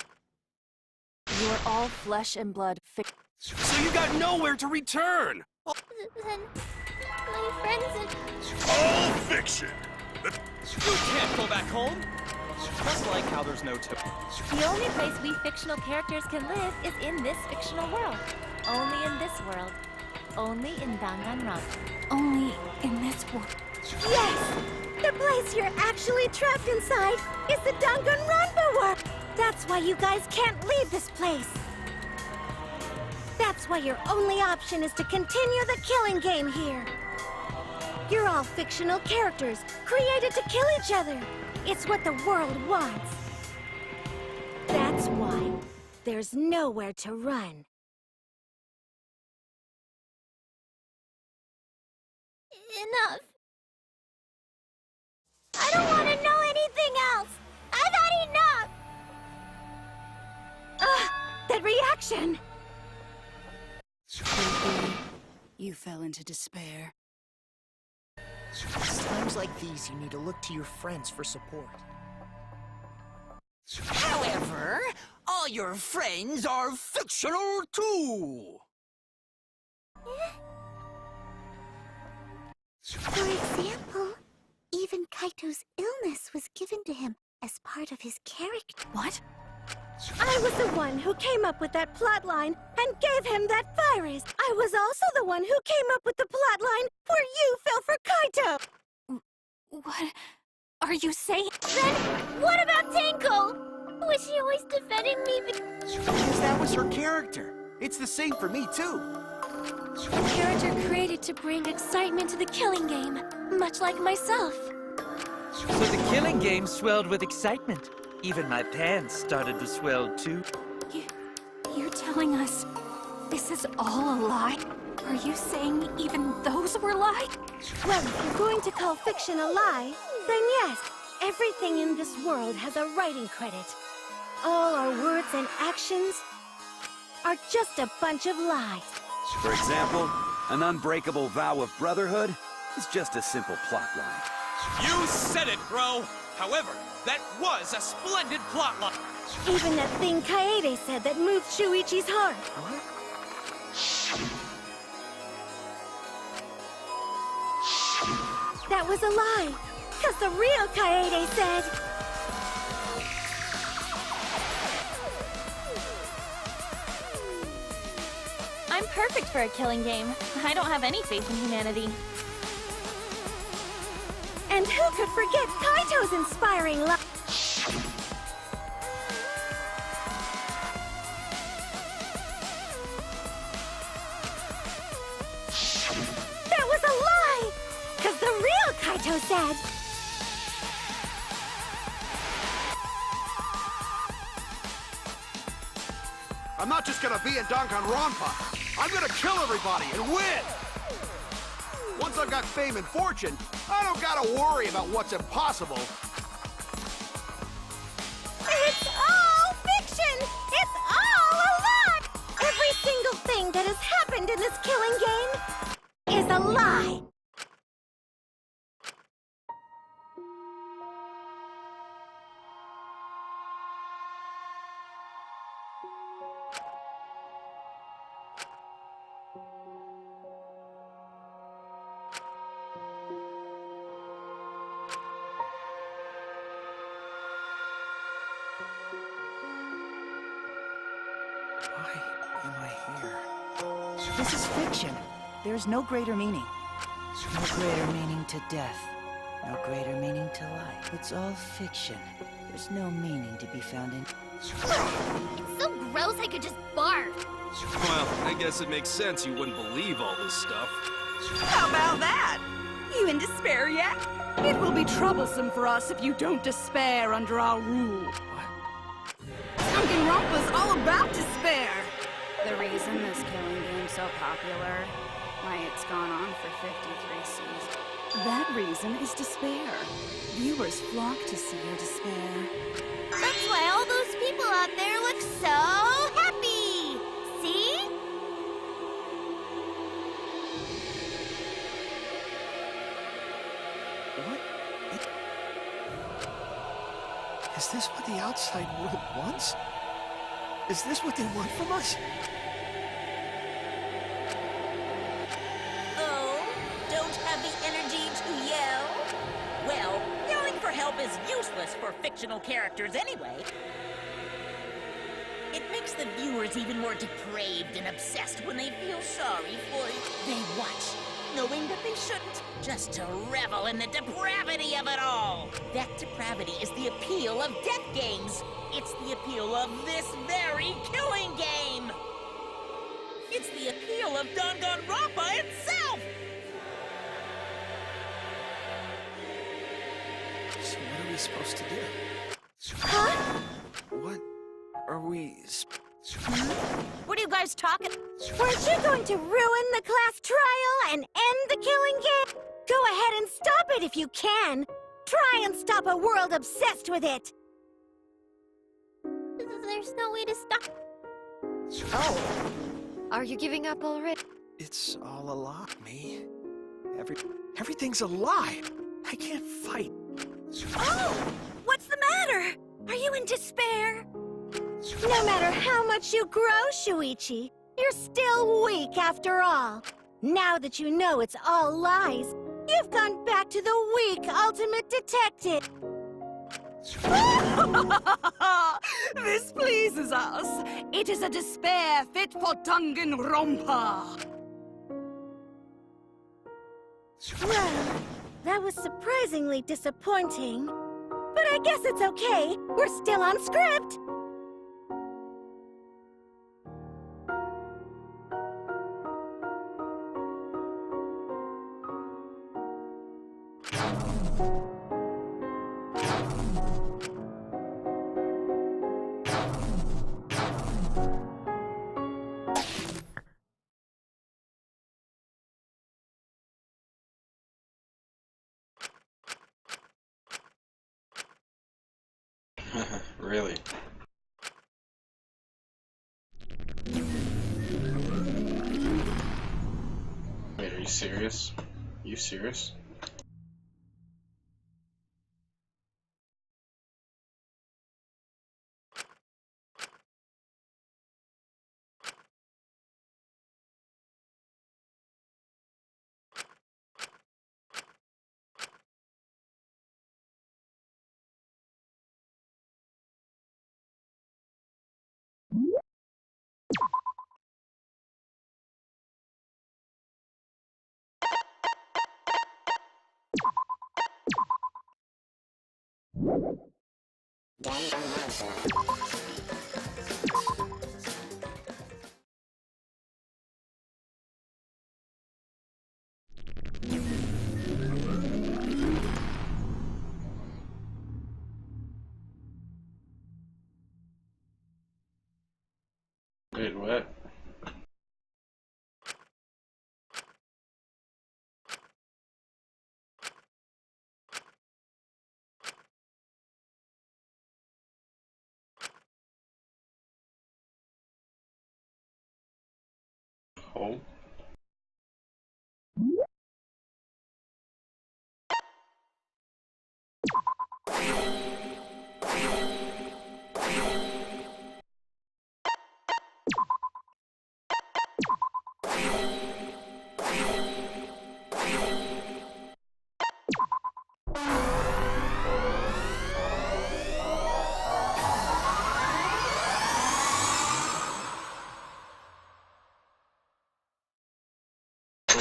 You are all flesh and blood So you got nowhere to return! Then my friends and... All fiction! You can't go back home! Just like how there's no The only place we fictional characters can live is in this fictional world. Only in this world. Only in Danganronpa. Only in this world. Yes! The place you're actually trapped inside is the Danganronpa world! That's why you guys can't leave this place! That's why your only option is to continue the killing game here! You're all fictional characters, created to kill each other! It's what the world wants! That's why there's nowhere to run. Enough! I don't want to know anything else! I've had enough! Ugh! That reaction! You fell into despair. It's times like these you need to look to your friends for support. However, all your friends are fictional too! For example, even Kaito's illness was given to him as part of his character. What? I was the one who came up with that plotline and gave him that virus. I was also the one who came up with the plotline where you fell for Kaito. What are you saying? Then, what about Tinkle? Was she always defending me Because that was her character. It's the same for me, too. A character created to bring excitement to the killing game, much like myself. So the killing game swelled with excitement. Even my pants started to swell too. You're telling us this is all a lie? Are you saying even those were lies? Well, if you're going to call fiction a lie, then yes, everything in this world has a writing credit. All our words and actions are just a bunch of lies. For example, an unbreakable vow of brotherhood is just a simple plotline. You said it, bro! However, that was a splendid plotline! Even that thing Kaede said that moved Shuichi's heart. That was a lie, because the real Kaede said... I'm perfect for a killing game. I don't have any faith in humanity. And who could forget Kaito's inspiring lie? That was a lie! Because the real Kaito said... I'm not just gonna be in Danganronpa. I'm gonna kill everybody and win! Once I've got fame and fortune, I don't gotta worry about what's impossible. It's all fiction! It's all a lie! Every single thing that has happened in this killing game is a lie! am I here? This is fiction. There's no greater meaning. No greater meaning to death. No greater meaning to life. It's all fiction. There's no meaning to be found in... It's so gross I could just barf. Well, I guess it makes sense you wouldn't believe all this stuff. How about that? You in despair yet? It will be troublesome for us if you don't despair under our rule. Danganronpa's all about despair. The reason this killing game's so popular, why it's gone on for 53 seasons. That reason is despair. Viewers flock to see your despair. That's why all those people out there look so happy. See? What? Is this what the outside world wants? Is this what they want from us? Oh, don't have the energy to yell? Well, yelling for help is useless for fictional characters anyway. It makes the viewers even more depraved and obsessed when they feel sorry for it. They watch, knowing that they shouldn't, just to revel in the depravity of it all. That depravity is the appeal of death games. It's the appeal of this very killing game. It's the appeal of Danganronpa itself. So what are we supposed to do? Huh? What are we... What are you guys talking? Weren't you going to ruin the class trial and end the killing game? Go ahead and stop it if you can. Try and stop a world obsessed with it. There's no way to stop. Oh. Are you giving up already? It's all a lie, me. Everything's a lie. I can't fight. Oh! What's the matter? Are you in despair? No matter how much you grow, Shuichi, you're still weak after all. Now that you know it's all lies, you've gone back to the weak ultimate detective. This pleases us. It is a despair fit for Danganronpa. Well, that was surprisingly disappointing. But I guess it's okay. We're still on script. Really? Wait, are you serious? You serious? Wait, what? Oh.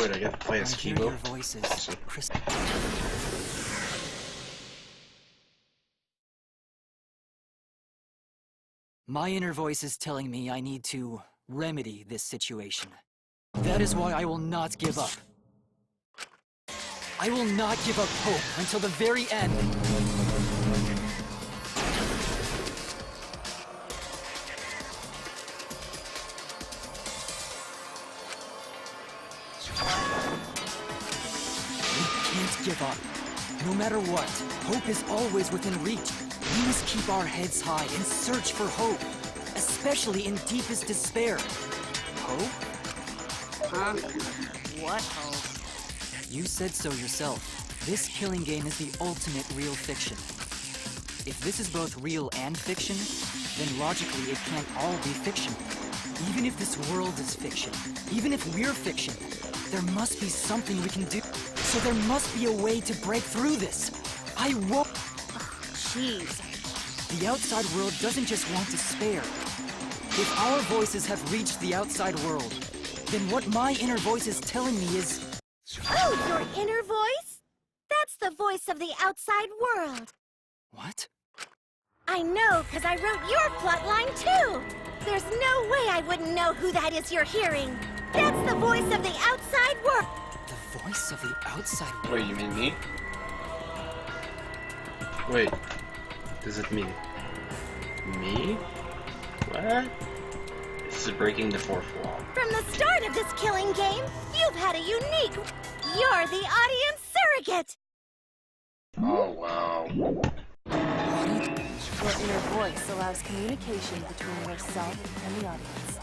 Wait, I get to play as I hear Kibo? your voices, Chris. My inner voice is telling me I need to remedy this situation. That is why I will not give up. I will not give up hope until the very end. We can't give up. No matter what, hope is always within reach. We must keep our heads high and search for hope, especially in deepest despair. Hope? Huh? What hope? You said so yourself. This killing game is the ultimate real fiction. If this is both real and fiction, then logically it can't all be fiction. Even if this world is fiction, even if we're fiction, there must be something we can do. So there must be a way to break through this. I won't. Jeez. The outside world doesn't just want despair. If our voices have reached the outside world, then what my inner voice is telling me is... Oh, your inner voice? That's the voice of the outside world. What? I know, because I wrote your plotline too. There's no way I wouldn't know who that is you're hearing. That's the voice of the outside world. The voice of the outside world? Wait, you mean me? Wait, does it mean me? What? This is breaking the fourth wall. From the start of this killing game, you've had a unique... You're the audience surrogate! Oh, wow. Your inner voice allows communication between yourself and the audience.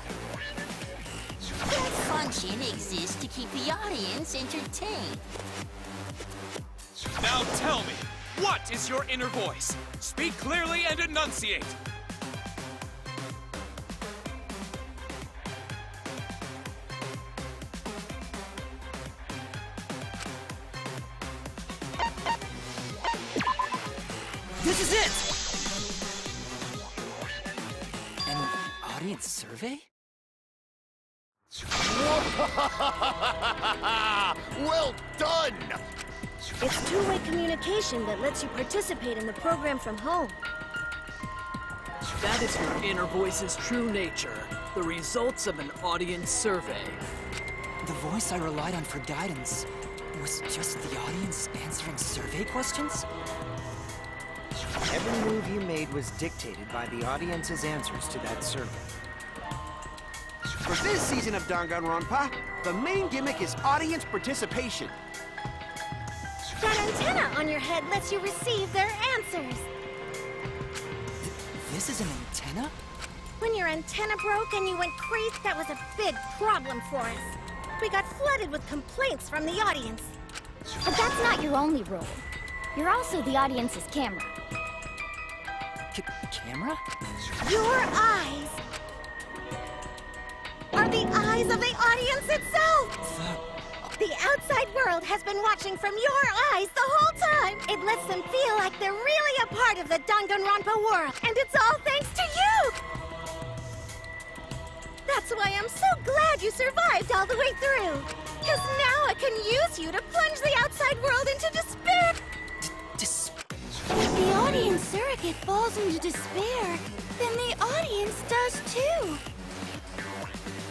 That function exists to keep the audience entertained. Now tell me, what is your inner voice? Speak clearly and enunciate. This is it! An audience survey? Well done! It's two-way communication that lets you participate in the program from home. That is your inner voice's true nature. The results of an audience survey. The voice I relied on for guidance was just the audience answering survey questions? Every move you made was dictated by the audience's answers to that survey. For this season of Danganronpa, the main gimmick is audience participation. That antenna on your head lets you receive their answers. This is an antenna? When your antenna broke and you went crazy, that was a big problem for us. We got flooded with complaints from the audience. But that's not your only role. You're also the audience's camera. Camera? Your eyes are the eyes of the audience itself! The outside world has been watching from your eyes the whole time! It lets them feel like they're really a part of the Danganronpa world, and it's all thanks to you! That's why I'm so glad you survived all the way through! Because now I can use you to plunge the outside world into despair! If the audience surrogate falls into despair, then the audience does too!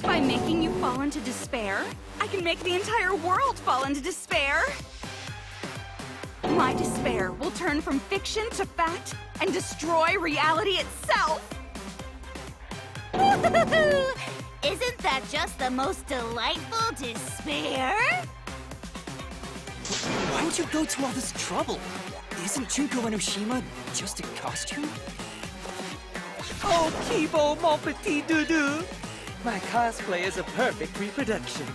By making you fall into despair, I can make the entire world fall into despair! My despair will turn from fiction to fact and destroy reality itself! Isn't that just the most delightful despair? Why would you go to all this trouble? Isn't Junko Enoshima just a costume? Oh, Kibo, mon petit doudou! My cosplay is a perfect reproduction.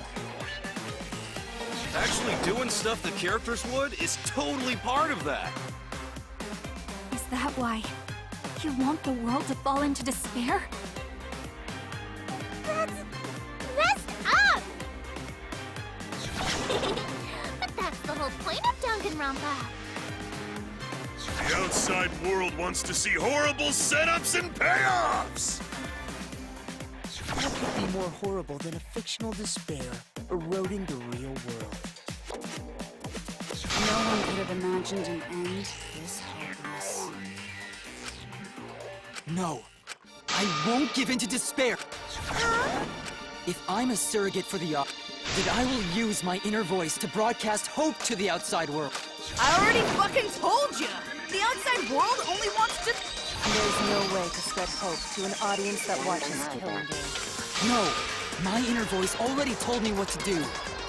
Actually doing stuff the characters would is totally part of that. Is that why you want the world to fall into despair? That's messed up! But that's the whole point of Danganronpa. The outside world wants to see horrible setups and payoffs! What could be more horrible than a fictional despair? eroding the real world. No one could have imagined an end this hopeless. No. I won't give in to despair. If I'm a surrogate for the then I will use my inner voice to broadcast hope to the outside world. I already fucking told you! The outside world only wants to... There's no way to spread hope to an audience that watches Killing Game. No! My inner voice already told me what to do.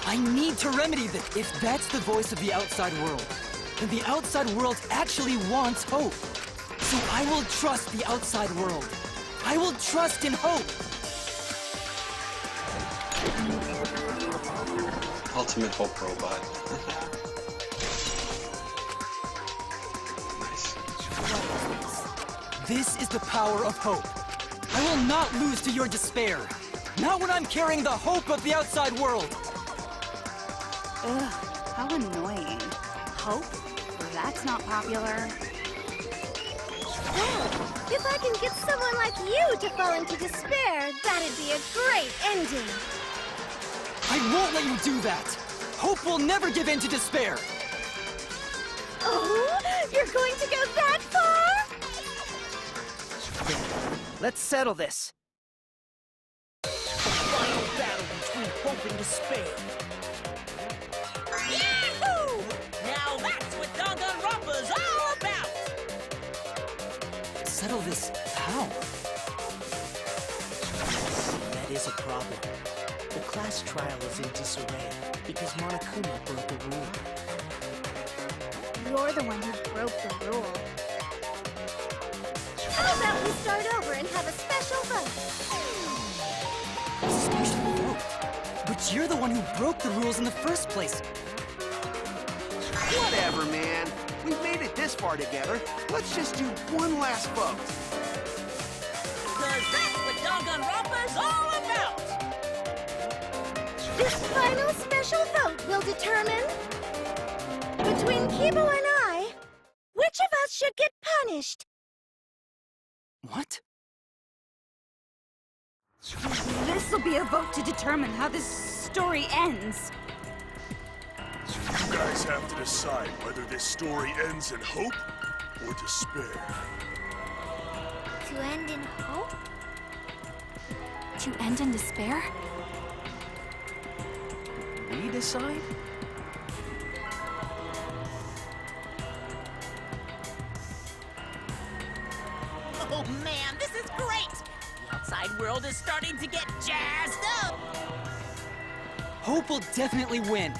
I need to remedy this. If that's the voice of the outside world, then the outside world actually wants hope. So I will trust the outside world. I will trust in hope. Ultimate hope robot. Nice. This is the power of hope. I will not lose to your despair. Not when I'm carrying the hope of the outside world. Ugh, how annoying. Hope? That's not popular. Well, if I can get someone like you to fall into despair, that'd be a great ending. I won't let you do that. Hope will never give in to despair. Oh, you're going to go that far? Let's settle this. Final battle between hope and despair. Yahoo! Now that's what Danganronpa's all about! Settle this how? That is a problem. The class trial is in disarray because Monokuma broke the rule. You're the one who broke the rule. How about we start over and have a special vote? Special vote? But you're the one who broke the rules in the first place. Whatever, man. We've made it this far together. Let's just do one last vote. Cause that's what Danganronpa's all about! This final special vote will determine, between Kibo and I, which of us should get punished. What? This'll be a vote to determine how this story ends. You guys have to decide whether this story ends in hope or despair. To end in hope? To end in despair? We decide? Oh man, this is great! The outside world is starting to get jazzed up! Hope will definitely win.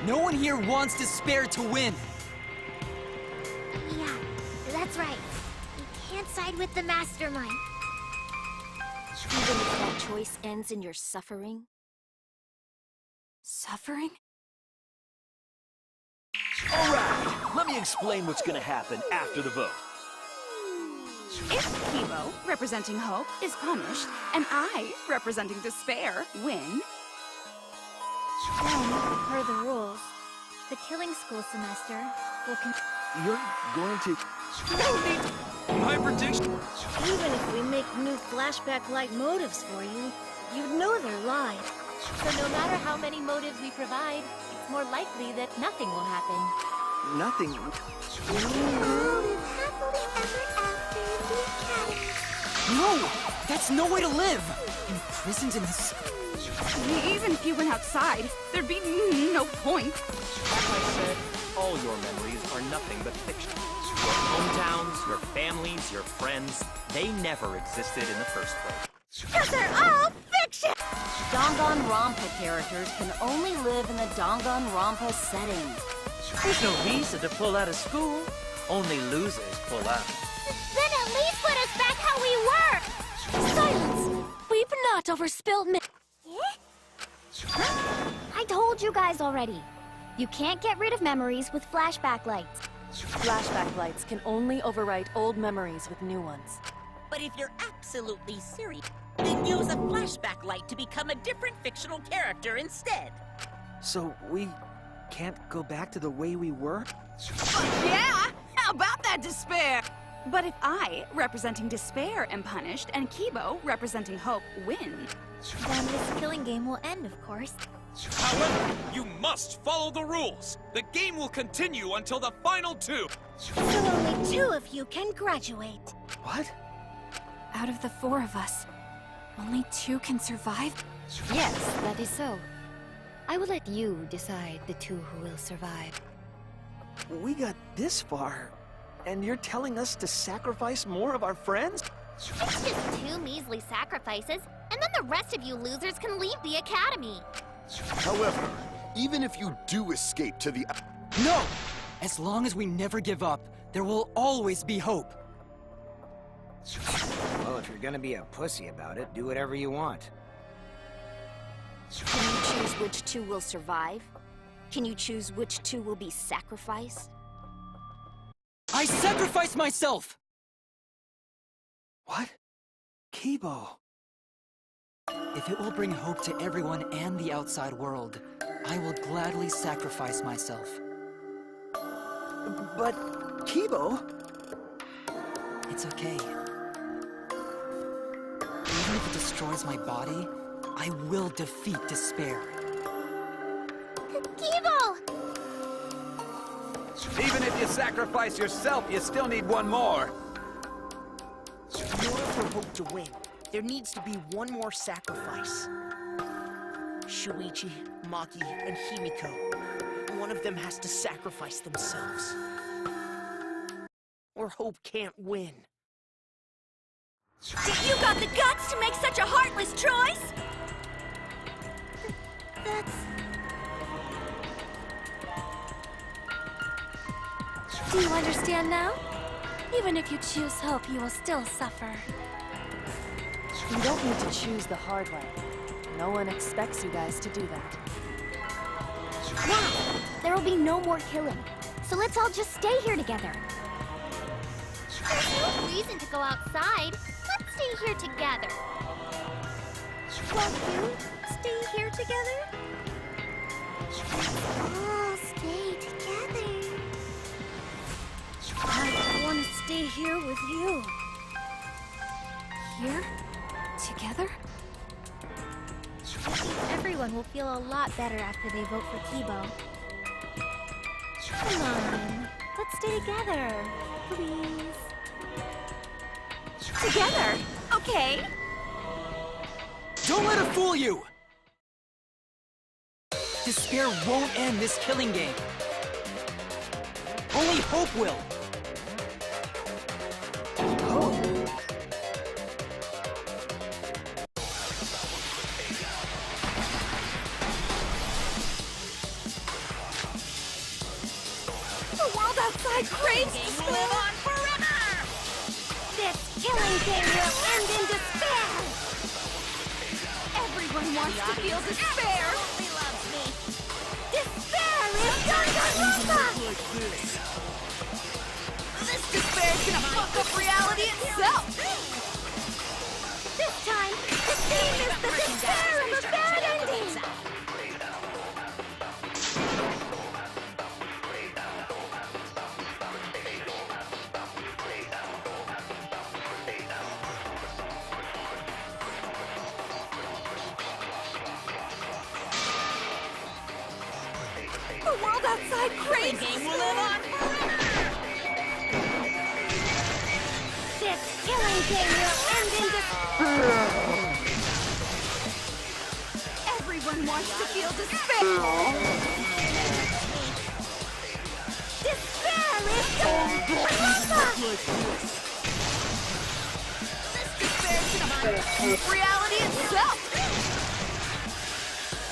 No one here wants despair to win. Yeah, that's right. You can't side with the mastermind. Even if that choice ends in your suffering? Suffering? Alright, let me explain what's gonna happen after the vote. If Kibo, representing hope, is punished, and I, representing despair, win, then, per the rules, the killing school semester will You're going to... My prediction... Even if we make new flashback-like motives for you, you'd know they're lies. So no matter how many motives we provide, it's more likely that nothing will happen. Nothing. All live happily ever after in the academy. No! That's no way to live! Imprisoned in this... even if you went outside, there'd be no point. Like I said, all your memories are nothing but fiction. Your hometowns, your families, your friends, they never existed in the first place. Because they're all fiction! Danganronpa characters can only live in the Danganronpa setting. There's no reason to pull out of school. Only losers pull out. Then at least put us back how we were! Silence! Weep not over spilled milk. I told you guys already. You can't get rid of memories with flashback lights. Flashback lights can only overwrite old memories with new ones. But if you're absolutely serious, then use a flashback light to become a different fictional character instead. So we can't go back to the way we were? Yeah! How about that despair? But if I, representing despair, am punished, and Kibo, representing hope, win... Then this killing game will end, of course. However, you must follow the rules. The game will continue until the final two. So only 2 of you can graduate. What? Out of the 4 of us, only 2 can survive? Yes, that is so. I will let you decide the 2 who will survive. We got this far, and you're telling us to sacrifice more of our friends? It's just 2 measly sacrifices, and then the rest of you losers can leave the academy. However, even if you do escape to the... No! As long as we never give up, there will always be hope. Well, if you're gonna be a pussy about it, do whatever you want. Can you choose which 2 will survive? Can you choose which 2 will be sacrificed? I sacrifice myself! What? Kibo. If it will bring hope to everyone and the outside world, I will gladly sacrifice myself. But, Kibo... It's okay. Even if it destroys my body, I will defeat despair. Kibo! Even if you sacrifice yourself, you still need one more. In order for Hope to win, there needs to be one more sacrifice. Shuichi, Maki, and Himiko. One of them has to sacrifice themselves. Or Hope can't win. You got the guts to make such a heartless choice? Do you understand now? Even if you choose hope, you will still suffer. You don't need to choose the hard way. No one expects you guys to do that. Now, there will be no more killing. So let's all just stay here together. There's no reason to go outside. Let's stay here together. Won't you stay here together? All stay together. I want to stay here with you. Here? Together? I think everyone will feel a lot better after they vote for Kibo. Come on, let's stay together, please. Together? Okay. Don't let it fool you! Despair won't end this killing game. Only hope will. The world outside craves to live on forever! This killing game will end in despair! Everyone wants to feel despair! Despair is Danganronpa! This despair's gonna fuck up reality itself! This time, the theme is the despair of a bad ending! The world outside craves! The game will live on forever! This killing game will end in despair! Everyone wants to feel despair! Despair is Danganronpa! This despair's gonna fuck up reality itself!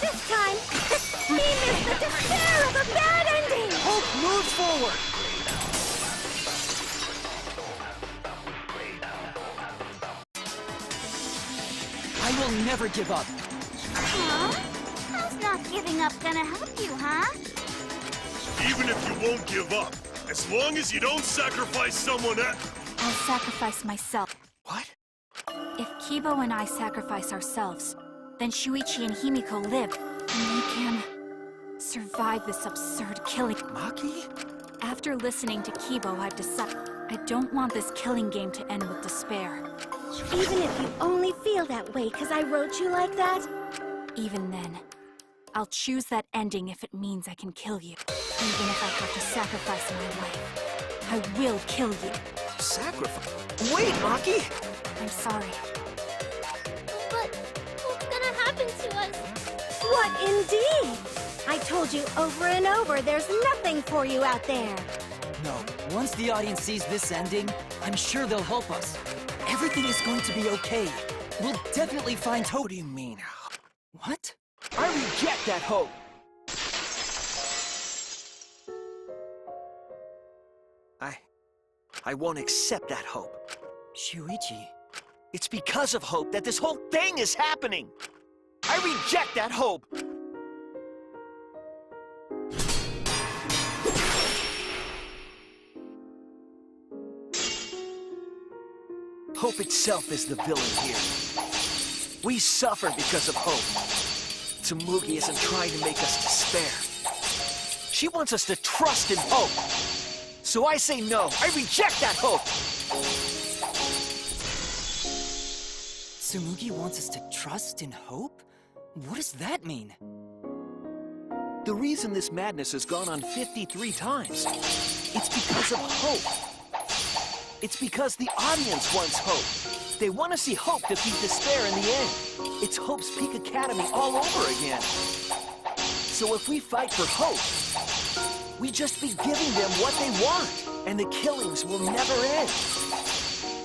This time, the theme is the despair of a bad ending! Hope moves forward! I will never give up. Huh? How's not giving up gonna help you, huh? Even if you won't give up, as long as you don't sacrifice someone else. I'll sacrifice myself. What? If Kibo and I sacrifice ourselves, then Shuichi and Himiko live, and they can survive this absurd killing. Maki? After listening to Kibo, I've decided I don't want this killing game to end with despair. Even if you only feel that way because I wrote you like that? Even then, I'll choose that ending if it means I can kill you. Even if I have to sacrifice my life, I will kill you. Sacrifice? Wait, Maki! I'm sorry. But what's gonna happen to us? What indeed? I told you over and over there's nothing for you out there. No, once the audience sees this ending, I'm sure they'll help us. Everything is going to be okay. We'll definitely find hope. What do you mean? What? I reject that hope! I won't accept that hope. Shuichi. It's because of hope that this whole thing is happening! I reject that hope! Hope itself is the villain here. We suffer because of hope. Tsumugi isn't trying to make us despair. She wants us to trust in hope. So I say no. I reject that hope! Tsumugi wants us to trust in hope? What does that mean? The reason this madness has gone on 53 times, it's because of hope. It's because the audience wants hope. They want to see hope defeat despair in the end. It's Hope's Peak Academy all over again. So if we fight for hope, we just be giving them what they want, and the killings will never end.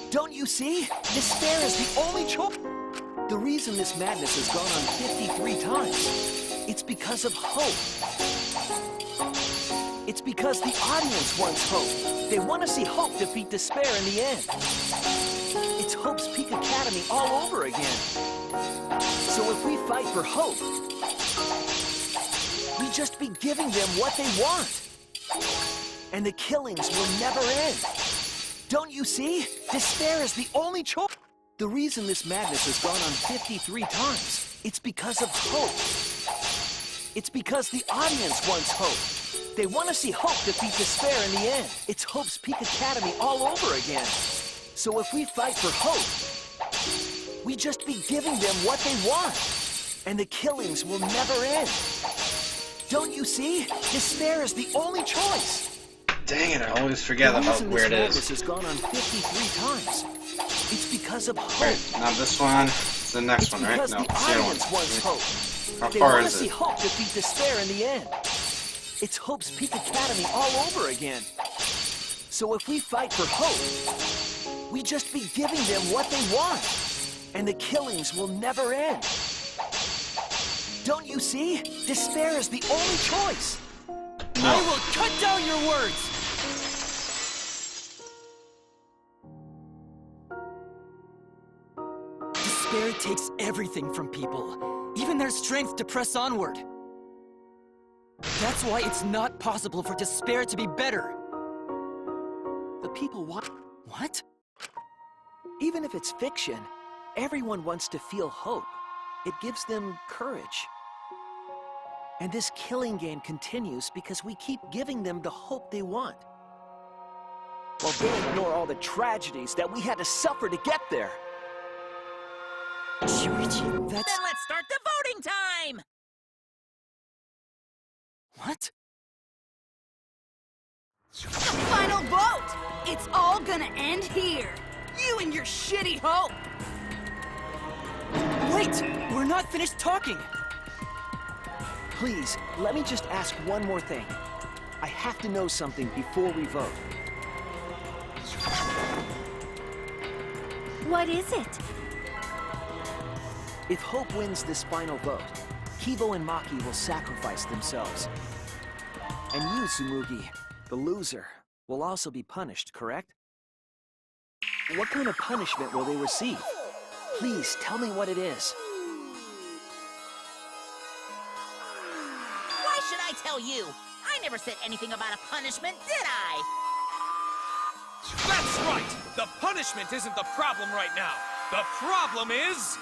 Don't you see? Despair is the only choice. The reason this madness has gone on 53 times, it's because of hope. It's because the audience wants hope. They want to see hope defeat despair in the end. It's Hope's Peak Academy all over again. So if we fight for hope, we just be giving them what they want. And the killings will never end. Don't you see? Despair is the only choice. The reason this madness has gone on 53 times, it's because of hope. It's because the audience wants hope. They want to see hope defeat despair in the end. It's Hope's Peak Academy all over again. So if we fight for hope, we just be giving them what they want. And the killings will never end. Don't you see? Despair is the only choice. Dang it, I always forget about where it is. The reason this madness has gone on 53 times, it's because of hope. Right, not this one. It's the next one, right? No, it's the other one. Wants hope. How they far want is to see it? hope defeat despair in the end. It's Hope's Peak Academy all over again. So if we fight for hope, we just be giving them what they want. And the killings will never end. Don't you see? Despair is the only choice. No. I will cut down your words! Despair takes everything from people, even their strength to press onward. That's why it's not possible for despair to be better. The people want... What? Even if it's fiction, everyone wants to feel hope. It gives them courage. And this killing game continues because we keep giving them the hope they want. While they ignore all the tragedies that we had to suffer to get there. Shuichi, Then let's start the voting time! What? The final vote! It's all gonna end here! You and your shitty hope! Wait! We're not finished talking! Please, let me just ask one more thing. I have to know something before we vote. What is it? If Hope wins this final vote, Kibo and Maki will sacrifice themselves. And you, Tsumugi, the loser, will also be punished, correct? What kind of punishment will they receive? Please, tell me what it is. Why should I tell you? I never said anything about a punishment, did I? That's right! The punishment isn't the problem right now. The problem is...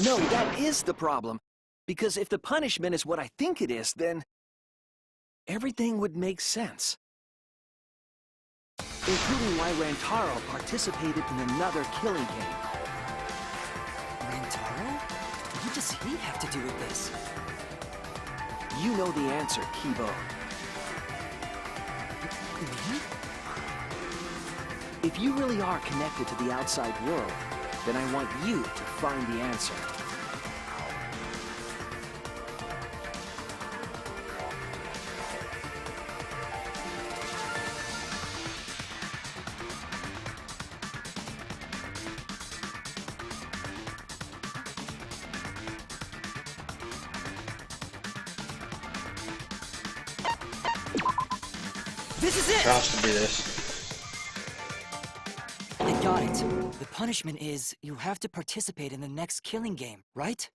No, that is the problem. Because if the punishment is what I think it is, then... everything would make sense. Including why Rantaro participated in another killing game. Rantaro? Did you does he have to do with this? You know the answer, Kibo. Me? If you really are connected to the outside world, then I want you to find the answer. This is it! Has to be this. I got it. The punishment is you have to participate in the next killing game, right?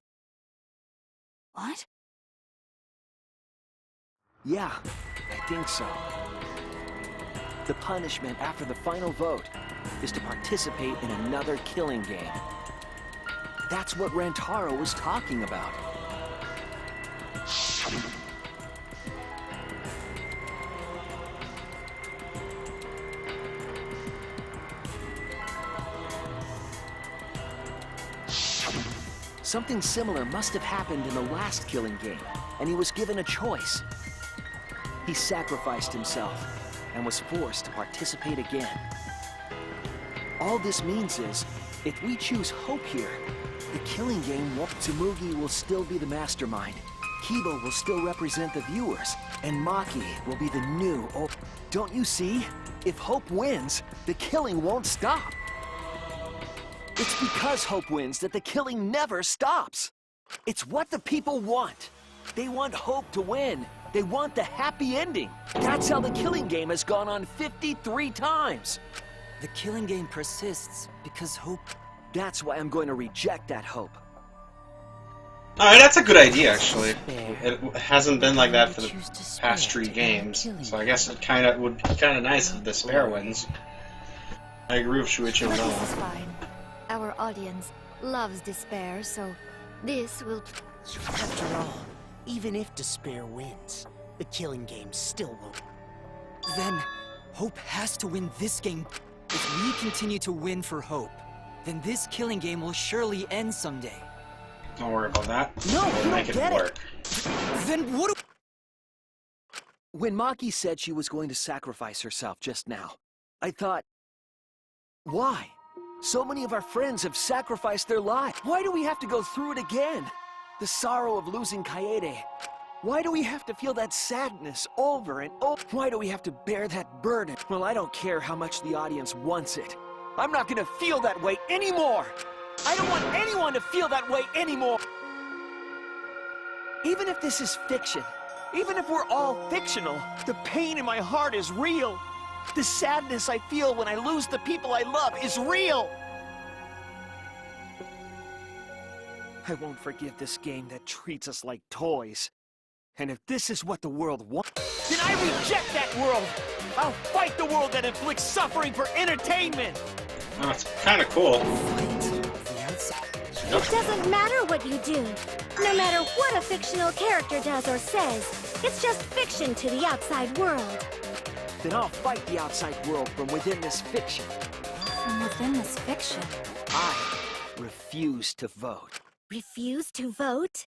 What? Yeah, I think so. The punishment after the final vote is to participate in another killing game. That's what Rantaro was talking about. Something similar must have happened in the last killing game, and he was given a choice. He sacrificed himself and was forced to participate again. All this means is, if we choose Hope here, the killing game Tsumugi will still be the mastermind, Kibo will still represent the viewers, and Maki will be the new Don't you see? If Hope wins, the killing won't stop. It's because Hope wins that the killing never stops. It's what the people want. They want Hope to win. They want the happy ending. That's how the killing game has gone on 53 times. The killing game persists because Hope... That's why I'm going to reject that Hope. Alright, that's a good idea, actually. It hasn't been like that for the past 3 games, so I guess it would be kind of nice if Despair wins. I agree with Shuichi on that This is one. fine. Our audience loves Despair, so this will... After all, even if Despair wins, the killing game still won't. Then, Hope has to win this game. If we continue to win for Hope, then this killing game will surely end someday. Don't worry about that. No, We'll you make don't it get work. Then what do... When Maki said she was going to sacrifice herself just now, I thought, why? So many of our friends have sacrificed their lives. Why do we have to go through it again? The sorrow of losing Kaede. Why do we have to feel that sadness over and over? Why do we have to bear that burden? Well, I don't care how much the audience wants it. I'm not gonna feel that way anymore! I don't want anyone to feel that way anymore! Even if this is fiction, even if we're all fictional, the pain in my heart is real. The sadness I feel when I lose the people I love is real! I won't forgive this game that treats us like toys. And if this is what the world wants, then I reject that world! I'll fight the world that inflicts suffering for entertainment! Oh, it's kind of cool. It doesn't matter what you do. No matter what a fictional character does or says, it's just fiction to the outside world. Then I'll fight the outside world from within this fiction. From within this fiction? I refuse to vote. Refuse to vote?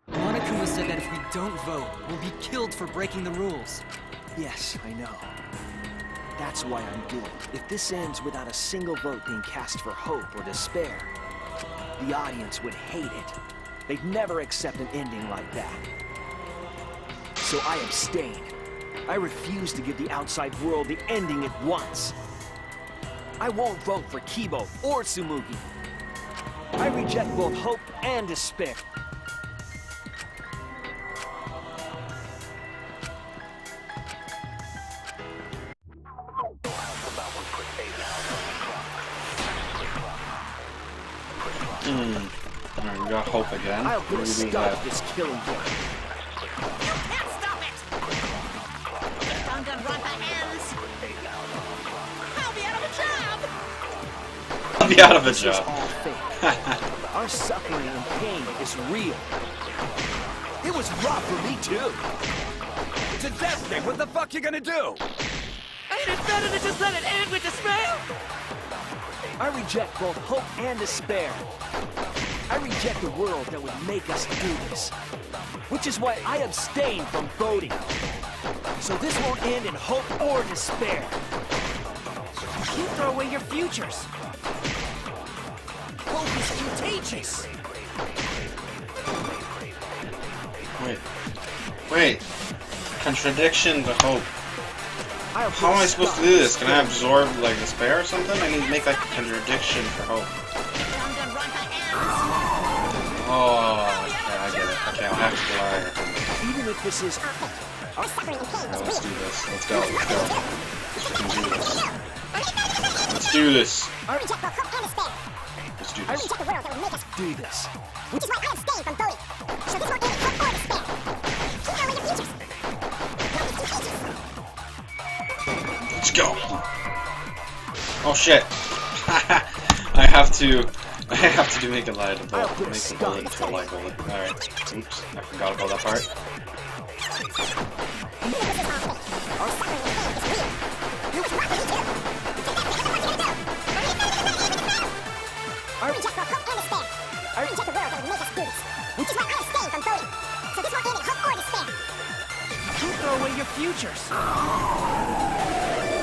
Monokuma said that if we don't vote, we'll be killed for breaking the rules. Yes, I know. That's why I'm doing it. If this ends without a single vote being cast for Hope or Despair, the audience would hate it. They'd never accept an ending like that. So I abstain. I refuse to give the outside world the ending it wants. I won't vote for Kibo or Tsumugi. I reject both Hope and Despair. Alright, we got Hope again. I'll put a stop to this killing game. You can't stop it! If Danganronpa ends, I'll be out of a job! I'll be out of a This is job. all fake. Our suffering and pain is real. It was rough for me too. It's a death thing. What the fuck you gonna do? Ain't it better to just let it end with despair? I reject both Hope and Despair. I reject a world that would make us do this. Which is why I abstain from voting. So this won't end in hope or despair. You can't throw away your futures. Hope is contagious. Wait. Contradiction to hope. How am I supposed to do this? Can I absorb, like, despair or something? I need to make, like, a contradiction for hope. Oh, okay, I get it. Okay, I'll have to lie. Even if this is... Alright, let's do this. Let's go. Let's freaking do this. Let's do this. Let's do this. Do this. Which is why I abstain from voting. So this won't end in hope or despair. Keep throwing your futures. Let's go. Oh shit. I have to make a lie to bullet. Make a bullet into a light bullet. Alright. Oops. I forgot about that part. I reject both hope and despair. I reject the world that would make us do this. Which is why I abstain from voting. So this won't end in hope or despair. Don't throw away your futures.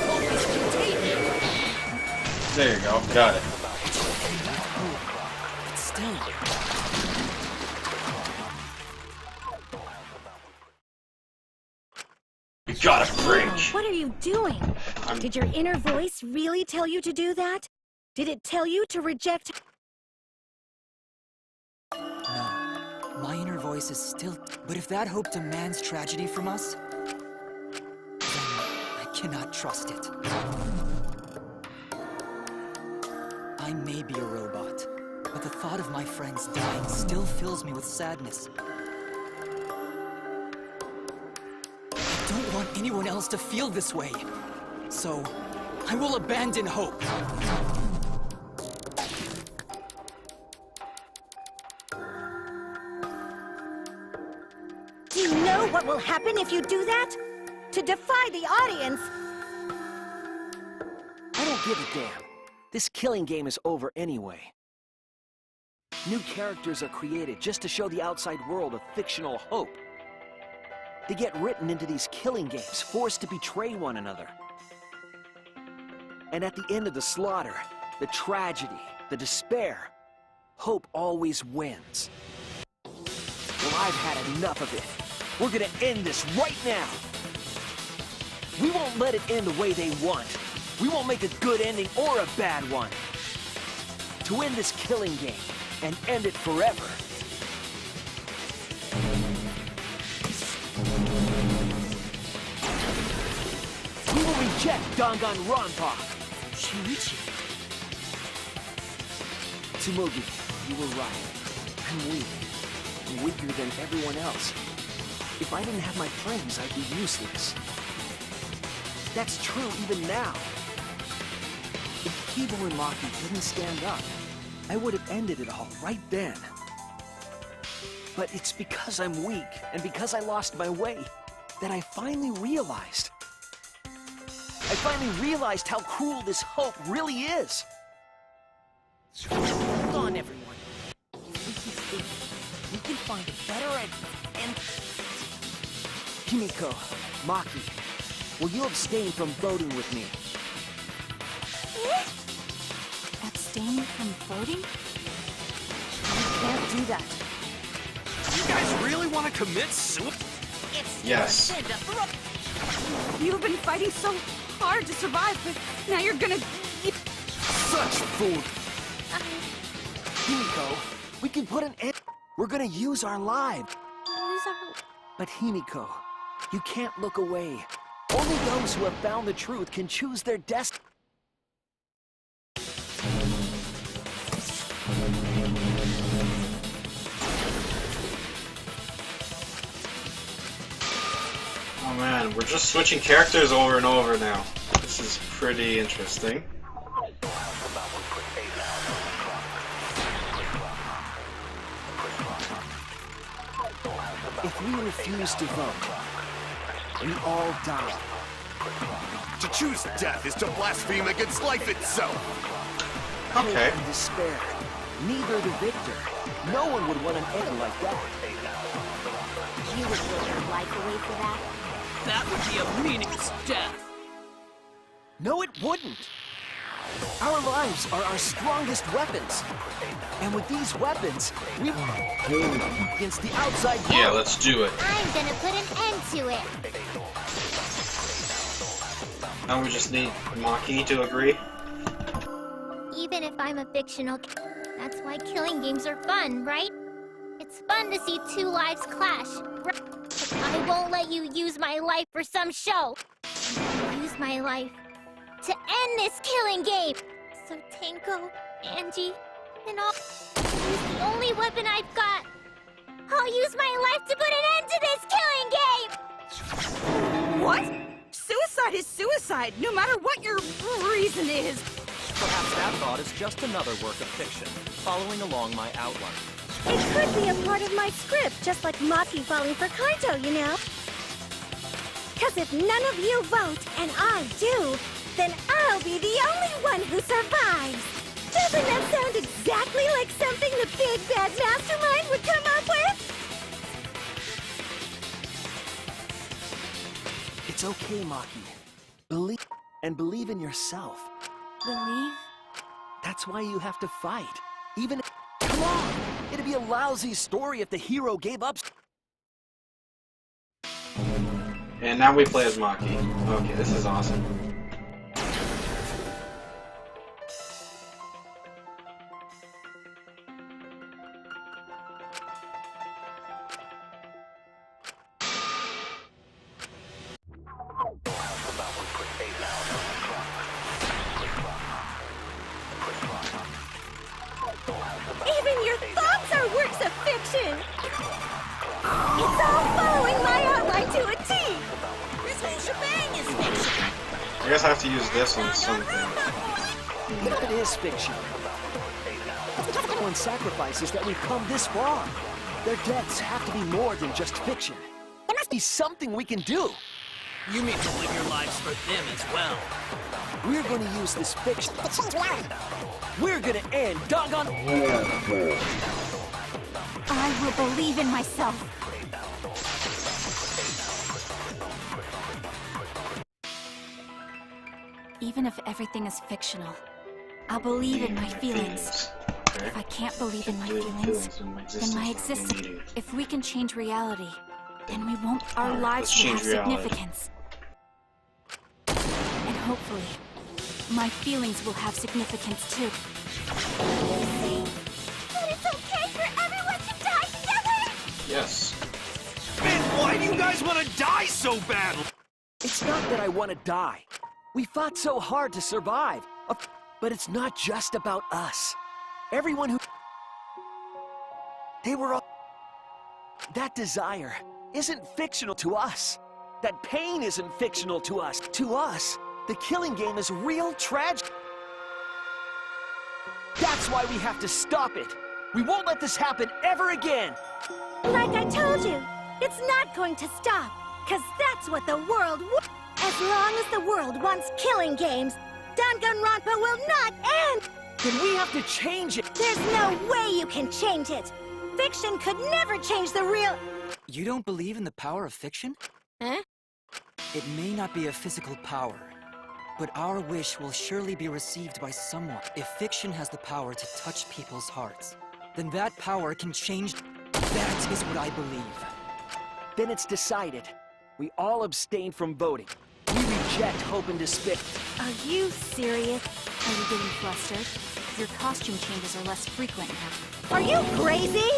Hope is contagious. There you go. Got it. We got a bridge. What are you doing? Did your inner voice really tell you to do that? Did it tell you to reject... No. My inner voice is still... But if that hope demands tragedy from us, then I cannot trust it. I may be a robot, but the thought of my friends dying still fills me with sadness. I don't want anyone else to feel this way, so I will abandon hope. Do you know what will happen if you do that? To defy the audience! I don't give a damn. This killing game is over anyway. New characters are created just to show the outside world a fictional hope. They get written into these killing games, forced to betray one another. And at the end of the slaughter, the tragedy, the despair, hope always wins. Well, I've had enough of it. We're gonna end this right now. We won't let it end the way they want. We won't make a good ending or a bad one. To end this killing game and end it forever. We will reject Danganronpa. Shinichi. Tsumugi, you were right. I'm weak. I'm weaker than everyone else. If I didn't have my friends, I'd be useless. That's true even now. If Kibo and Maki didn't stand up, I would have ended it all right then. But it's because I'm weak, and because I lost my way, that I finally realized. I finally realized how cruel this hope really is. Hold on, everyone. If we keep thinking, we can find a better end. Himiko, Maki, will you abstain from voting with me? Abstain from voting? You can't do that. You guys really want to commit suicide? Yes. You've been fighting so hard to survive, but now you're gonna... Such food! Himiko, we can put an end... We're gonna use our lives. But Himiko, you can't look away. Only those who have found the truth can choose their destiny. Oh man, we're just switching characters over and over now. This is pretty interesting. If we refuse to vote, we all die. To choose death is to blaspheme against life itself. Okay. Hope and despair, neither the victor. No one would want an end like that. You would throw your life away for that? That would be a meaningless death. No, it wouldn't. Our lives are our strongest weapons. And with these weapons, we against the outside world. Yeah, let's do it. I'm gonna put an end to it. Now we just need Maki to agree. Even if I'm a fictional, that's why killing games are fun, right? It's fun to see two lives clash. I won't let you use my life for some show. I'll use my life to end this killing game. So Tenko, Angie, and all use the only weapon I've got. I'll use my life to put an end to this killing game. What? Suicide is suicide, no matter what your reason is. Perhaps that thought is just another work of fiction, following along my outline. It could be a part of my script, just like Maki falling for Kaito, you know? Cause if none of you vote, and I do, then I'll be the only one who survives. Doesn't that sound exactly like something the big bad mastermind would come up with? It's okay, Maki. Believe in yourself. Believe? That's why you have to fight. Even if... Come on! It'd be a lousy story if the hero gave up. And now we play as Maki. Okay, this is awesome. Even your thoughts are works of fiction! It's all following my outline to a T! This whole shebang is fiction. I guess I have to use this on something. Even if it is fiction, everyone sacrifices that we've come this far. Their deaths have to be more than just fiction. There must be something we can do. You mean to live your lives for them as well. We're going to use this fiction to change reality. We're going to end Doggone... I will believe in myself. Even if everything is fictional, I'll believe in my feelings. Okay. If I can't believe in my feelings, then my existence... If we can change reality, then we won't... Our lives will have significance. And hopefully, my feelings will have significance too. But it's okay for everyone to die together! Yes. Man, why do you guys want to die so badly? It's not that I want to die. We fought so hard to survive. But it's not just about us. Everyone who... They were all... That desire isn't fictional to us. That pain isn't fictional to us. To us, the killing game is real tragic. That's why we have to stop it. We won't let this happen ever again. Like I told you, it's not going to stop. Cause that's what the world As long as the world wants killing games, Danganronpa will not end! Then we have to change it. There's no way you can change it. Fiction could never change the real... You don't believe in the power of fiction? Huh? It may not be a physical power, but our wish will surely be received by someone. If fiction has the power to touch people's hearts, then that power can change... That is what I believe. Then it's decided. We all abstain from voting. We reject hope and despair. Are you serious? Are you getting flustered? Your costume changes are less frequent now. Are you crazy?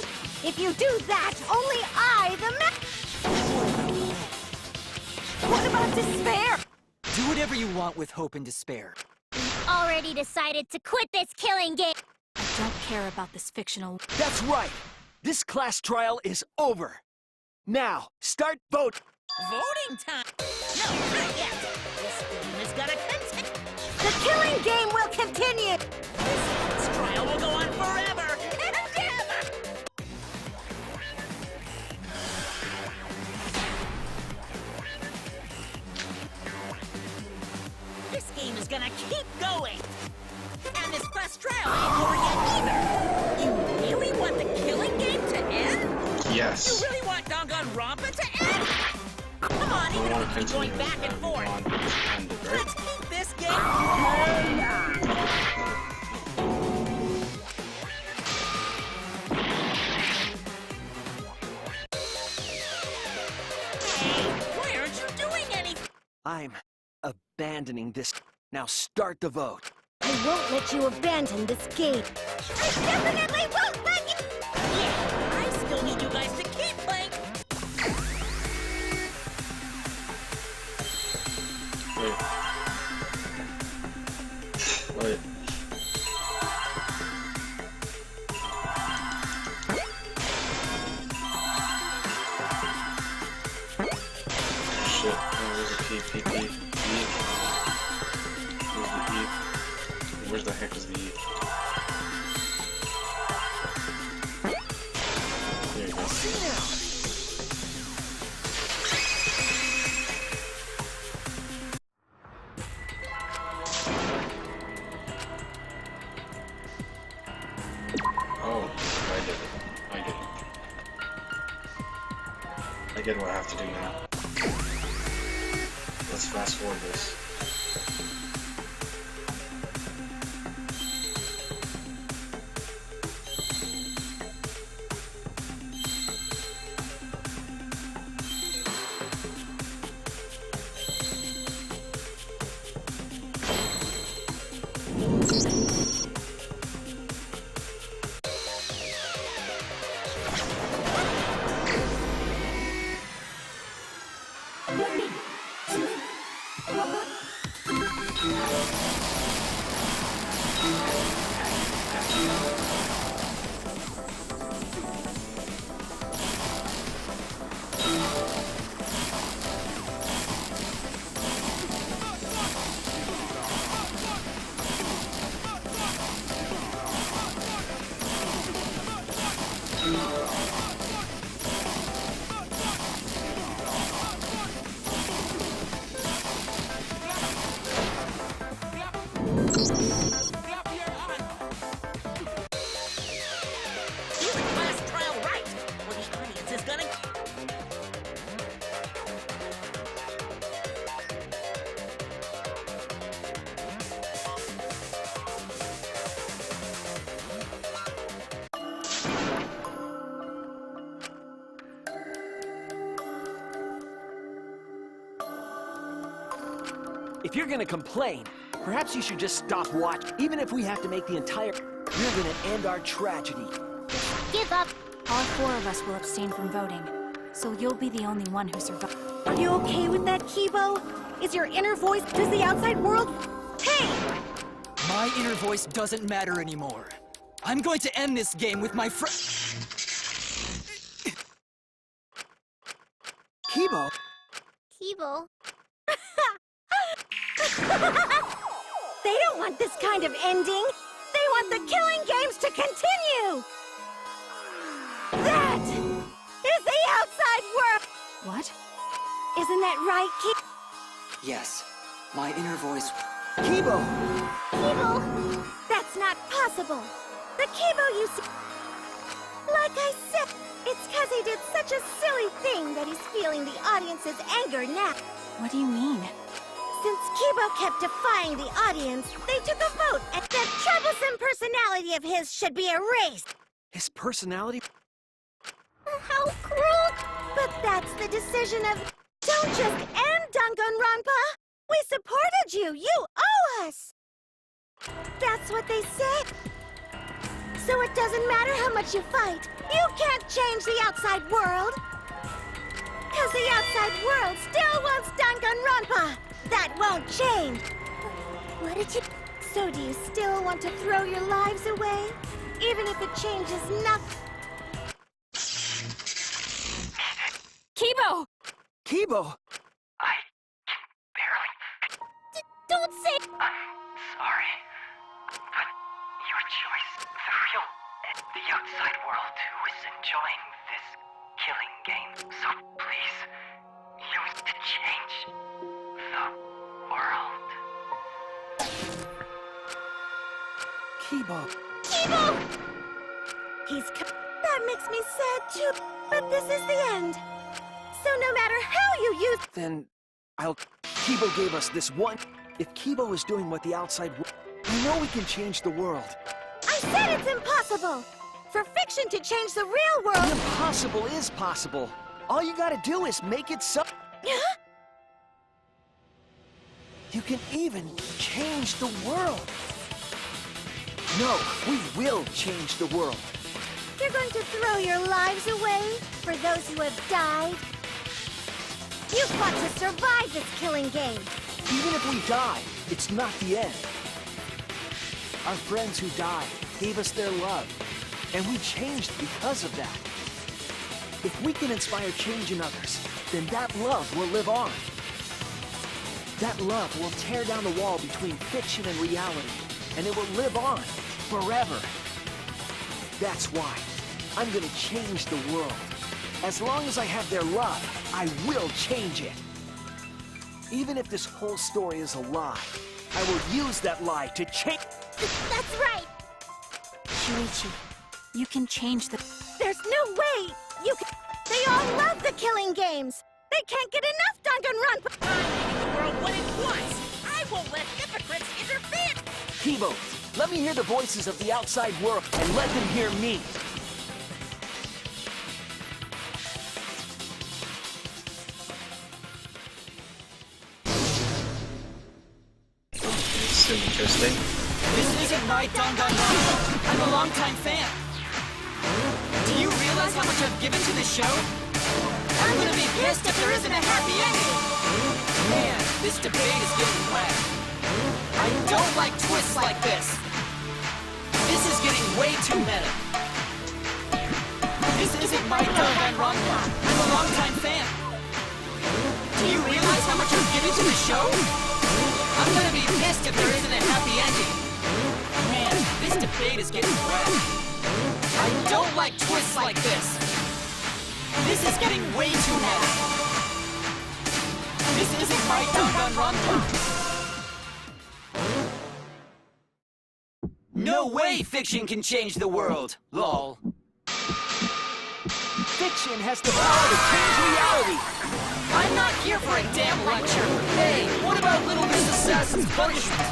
If you do that, only I, the What about despair? Do whatever you want with hope and despair. Already decided to quit this killing game. I don't care about this fictional... That's right! This class trial is over! Now, start voting! Voting time! No, not yet. This game is gonna continue. The killing game will continue! This trial will go on forever and ever! This game is gonna keep going! And this class trial ain't over yet either! Yes. You really want Danganronpa to end? Come on, even if we keep going back and forth. Let's keep this game. Hey, why aren't you doing anything? I'm abandoning this. Now start the vote. I won't let you abandon this game. I definitely won't let you! Yeah, I still need you guys to keep playing. Wait. Shit. Oh, there's a P. Where's the E? Where's the heck is the E? There you go. Oh, I get it. I get what I have to do now. Let's fast forward this. If you're gonna complain, perhaps you should just stop watching. Even if we have to make the entire... You're gonna end our tragedy. Give up! All four of us will abstain from voting, so you'll be the only one who survives. Are you okay with that, Kibo? Is your inner voice... Does the outside world... Hey! My inner voice doesn't matter anymore. I'm going to end this game with my friend. Kibo? Kibo? They don't want this kind of ending! They want the killing games to continue! That is the outside world! What? Isn't that right, Yes, my inner voice. Kibo! Kibo? That's not possible! The Kibo you see... Like I said, it's because he did such a silly thing that he's feeling the audience's anger now. What do you mean? Since Kibo kept defying the audience, they took a vote and that troublesome personality of his should be erased. His personality? How cruel! But that's the decision of... Don't just end Danganronpa! We supported you! You owe us! That's what they said. So it doesn't matter how much you fight, you can't change the outside world! Because the outside world still wants Danganronpa! That won't change! What did you... So do you still want to throw your lives away? Even if it changes nothing? Kibo! Kibo! Don't say... Sorry, but your choice, the outside world who is enjoying this killing game. So please, use to change the world. Kibo! Kibo! That makes me sad too. But this is the end. So no matter how you use... Then Kibo gave us this one. If Kibo is doing what the outside we know we can change the world. I said it's impossible! For fiction to change the real world... The impossible is possible. All you gotta do is make it so... You can even change the world. No, we will change the world. You're going to throw your lives away for those who have died? You've got to survive this killing game. Even if we die, it's not the end. Our friends who died gave us their love, and we changed because of that. If we can inspire change in others, then that love will live on. That love will tear down the wall between fiction and reality, and it will live on forever. That's why I'm gonna change the world. As long as I have their love, I will change it. Even if this whole story is a lie, I will use that lie to change... That's right! Shuichi, you can change the... There's no way you can... They all love the killing games! They can't get enough Danganronpa! I'm making the world what it wants! I won't let hypocrites interfere! Kibo, let me hear the voices of the outside world and let them hear me. So interesting. This isn't my Danganronpa. I'm a longtime fan. Do you realize how much I've given to this show? I'm gonna be pissed if there isn't a happy ending. Man, this debate is getting wet. I don't like twists like this. This is getting way too meta. This isn't my Danganronpa. I'm a longtime fan. Do you realize how much I've given to the show? I'm gonna be pissed if there isn't a happy ending. Man, this debate is getting wet. I don't like twists like this. This is getting way too meta. This isn't my Danganronpa. No way fiction can change the world, lol. Fiction has the power to change reality. I'm not here for a damn lecture. Hey, what about Little Miss Assassin's punishment?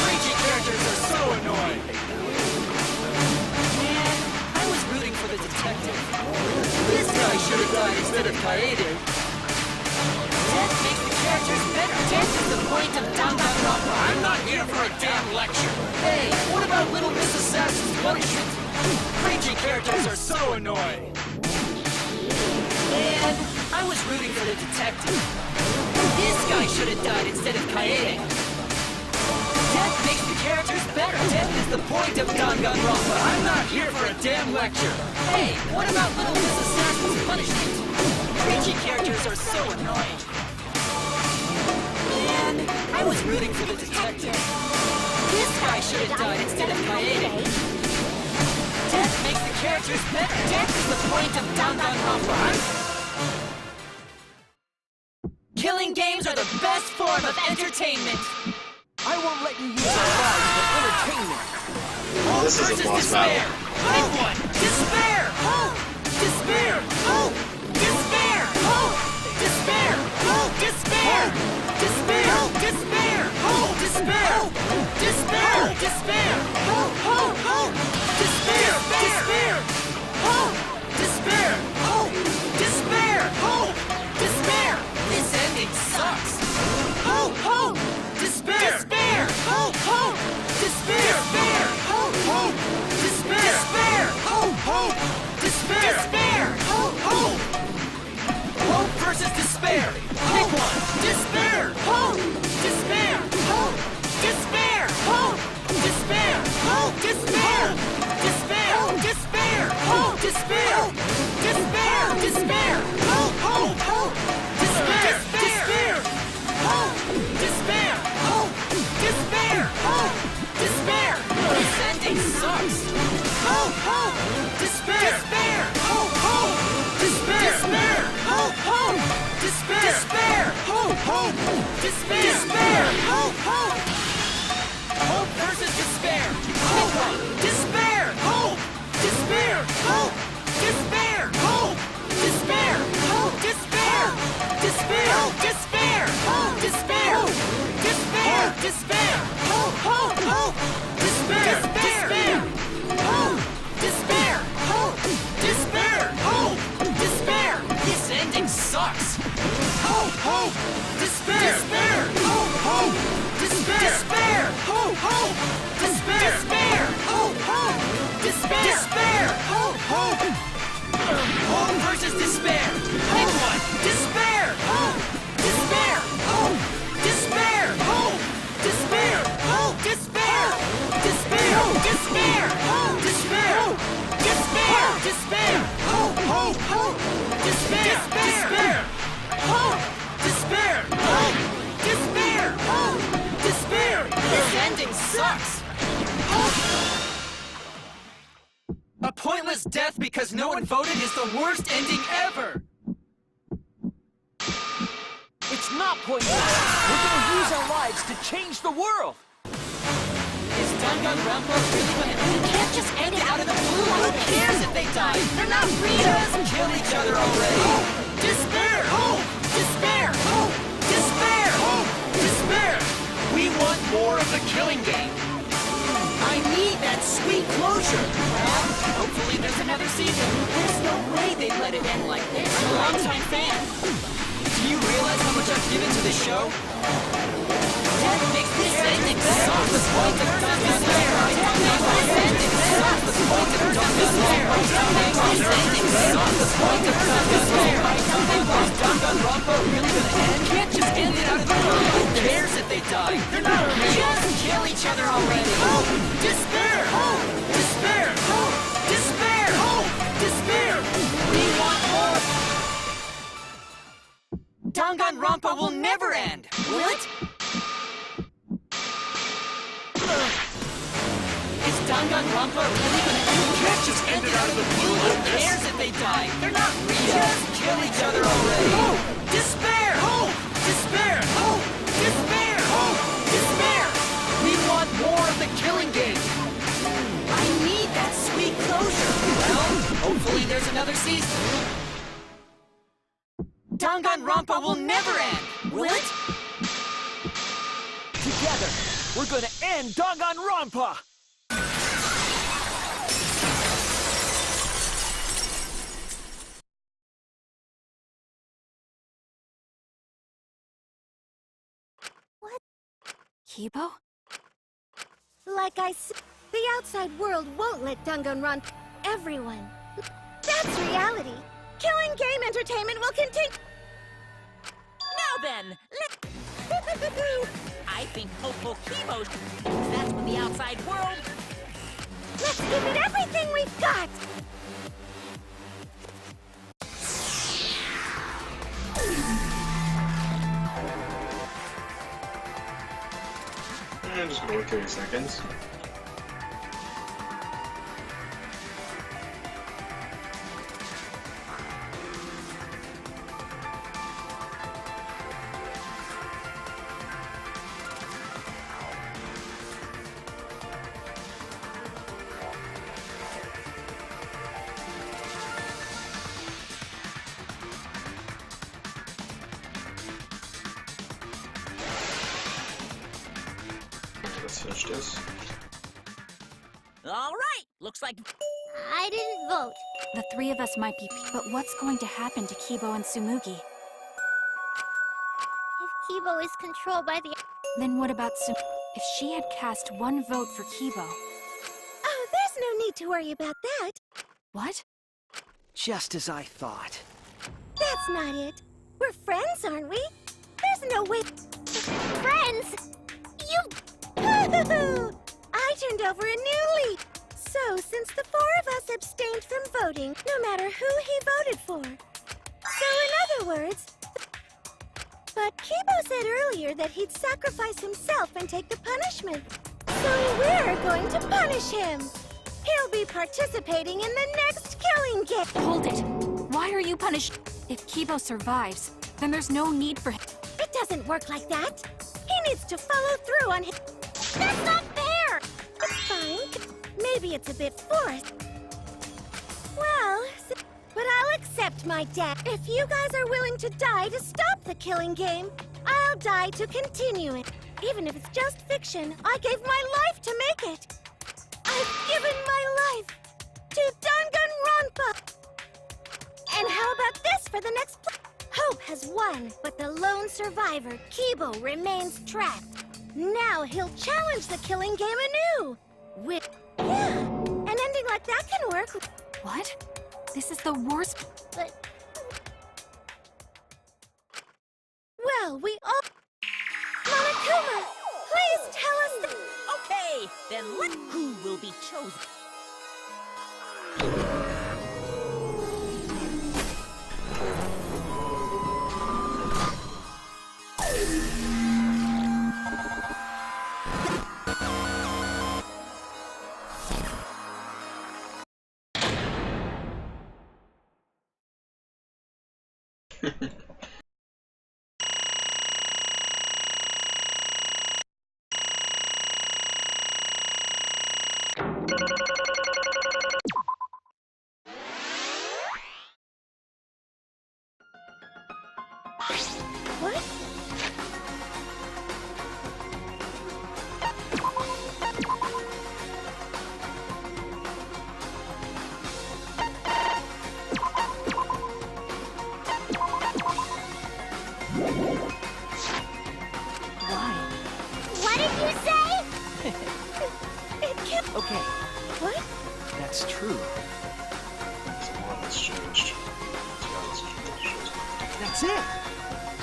Raging characters are so annoying. Man, I was rooting for the detective. This guy should have died instead of Kaede. Death makes the characters better. Death is the point of Danganronpa. I'm not here for a damn lecture. Hey, what about Little Miss Assassin's punishment? Raging characters are so annoying. Man, I was rooting for the detective. This guy should have died instead of Kaede. Death makes the characters better. Death is the point of Danganronpa. I'm not here for a damn lecture. Hey, what about Little Miss Assassin's punishment? Preachy characters are so annoying. Man, I was rooting for the detective. This guy should have died instead of Kaede. Death makes the characters better. Death is the point of Danganronpa. Killing games are the best form of entertainment. I won't let you use our lives for entertainment. Oh, this is a boss battle. Hope one. Despair. Hope. Despair. Hope. Despair. Hope. Despair. Hope. Despair. Despair. Despair. Hope. Despair. Despair. Despair. Hope. Hope. Hope. Despair. Despair. Hope. Despair. Hope. Despair. Hope. Despair. This ending sucks. Hope. Hope. Despair. Despair. Hope. Hope. Despair. Despair. Hope. Hope. Despair. Despair. Hope. Rampa's death because no one voted is the worst ending ever! It's not pointless! We're gonna use our lives to change the world! Is Danganronpa really gonna end? You can't just end it out of the blue! Who cares if they die? They're not real! Just kill each other already! Despair! Despair! Despair! Despair! We want more of the killing game! I need that sweet closure! Well, hopefully there's another season. There's no way they'd let it end like this. I'm a longtime fan. Do you realize how much I've given to the show? Death makes this ending suck. The point of despair. Death makes this ending suck. The point of despair. Death makes this ending suck. The point of despair. Is Danganronpa really gonna end? Can't just end it out of the blue. Who cares if they die? They're not real. Just kill each other already. Despair! Despair! Despair! Despair! We want more! Danganronpa will never end! Will it? Is Danganronpa really gonna end? You can't just end it out of the blue. Who cares if they die? They're not real. Just kill each other already. Despair! Despair! Despair! Despair! We want more of the killing game! I need that sweet closure! Well, hopefully there's another season. Danganronpa will never end! Will it? Together, we're gonna end Danganronpa! Kibo? Like I said, the outside world won't let Danganronpa everyone. That's reality. Killing game entertainment will continue. Now then, I think Hopeful Kibo. That's what the outside world. Let's give it everything we've got. I'm just gonna wait 30 seconds. Let's finish this. All right, looks like I didn't vote. The three of us might be, but what's going to happen to Kibo and Tsumugi? If Kibo is controlled by the... Then what about If she had cast one vote for Kibo? Oh, there's no need to worry about that. What? Just as I thought. That's not it. We're friends, aren't we? There's no way... Friends? You... I turned over a new leaf. So, since the four of us abstained from voting, no matter who he voted for. So, in other words... But Kibo said earlier that he'd sacrifice himself and take the punishment. So we're going to punish him. He'll be participating in the next killing game. Hold it. Why are you punished? If Kibo survives, then there's no need for him. It doesn't work like that. He needs to follow through on his... That's not fair! It's fine. Maybe it's a bit forced. Well, but I'll accept my death. If you guys are willing to die to stop the killing game, I'll die to continue it. Even if it's just fiction, I gave my life to make it. I've given my life to Danganronpa. And how about this for the next Hope has won, but the lone survivor, Kibo, remains trapped. Now he'll challenge the killing game anew. With... Yeah, an ending like that can work. What? This is the worst... But... Well, we all... Monokuma, please tell us the... Okay, then who will be chosen? What? What did you say? It can't. Okay, What? that's true. It's changed. That's it!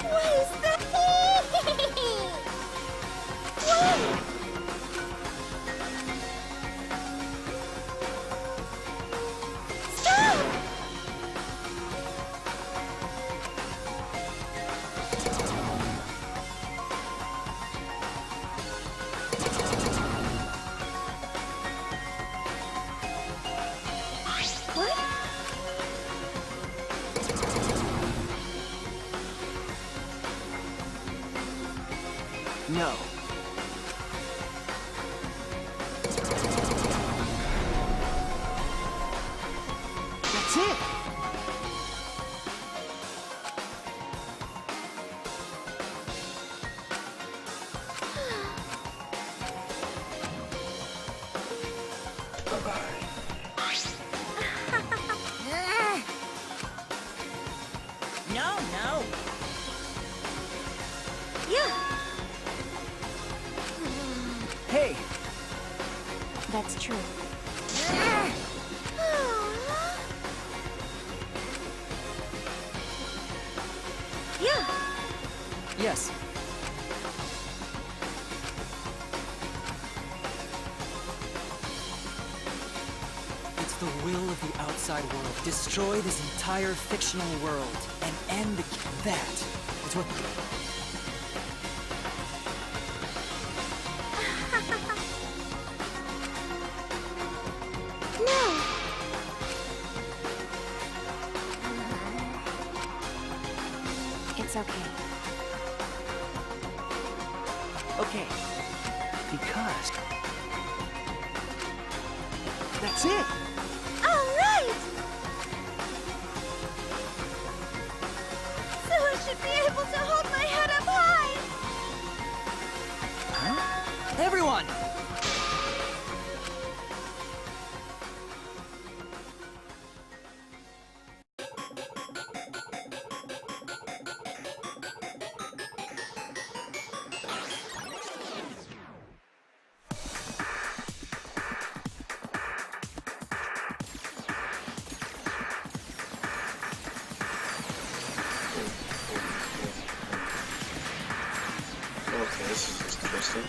What is that? What? Stop! What? No. That's it! No, no. Yeah. Hey! That's true. Yeah. Yes. It's the will of the outside world. Destroy this entire fictional world and end that. It's what. No. It's okay. Okay. Because. That's it! All right. So I should be able to hold my head up high. Huh? Everyone! Okay, this is interesting.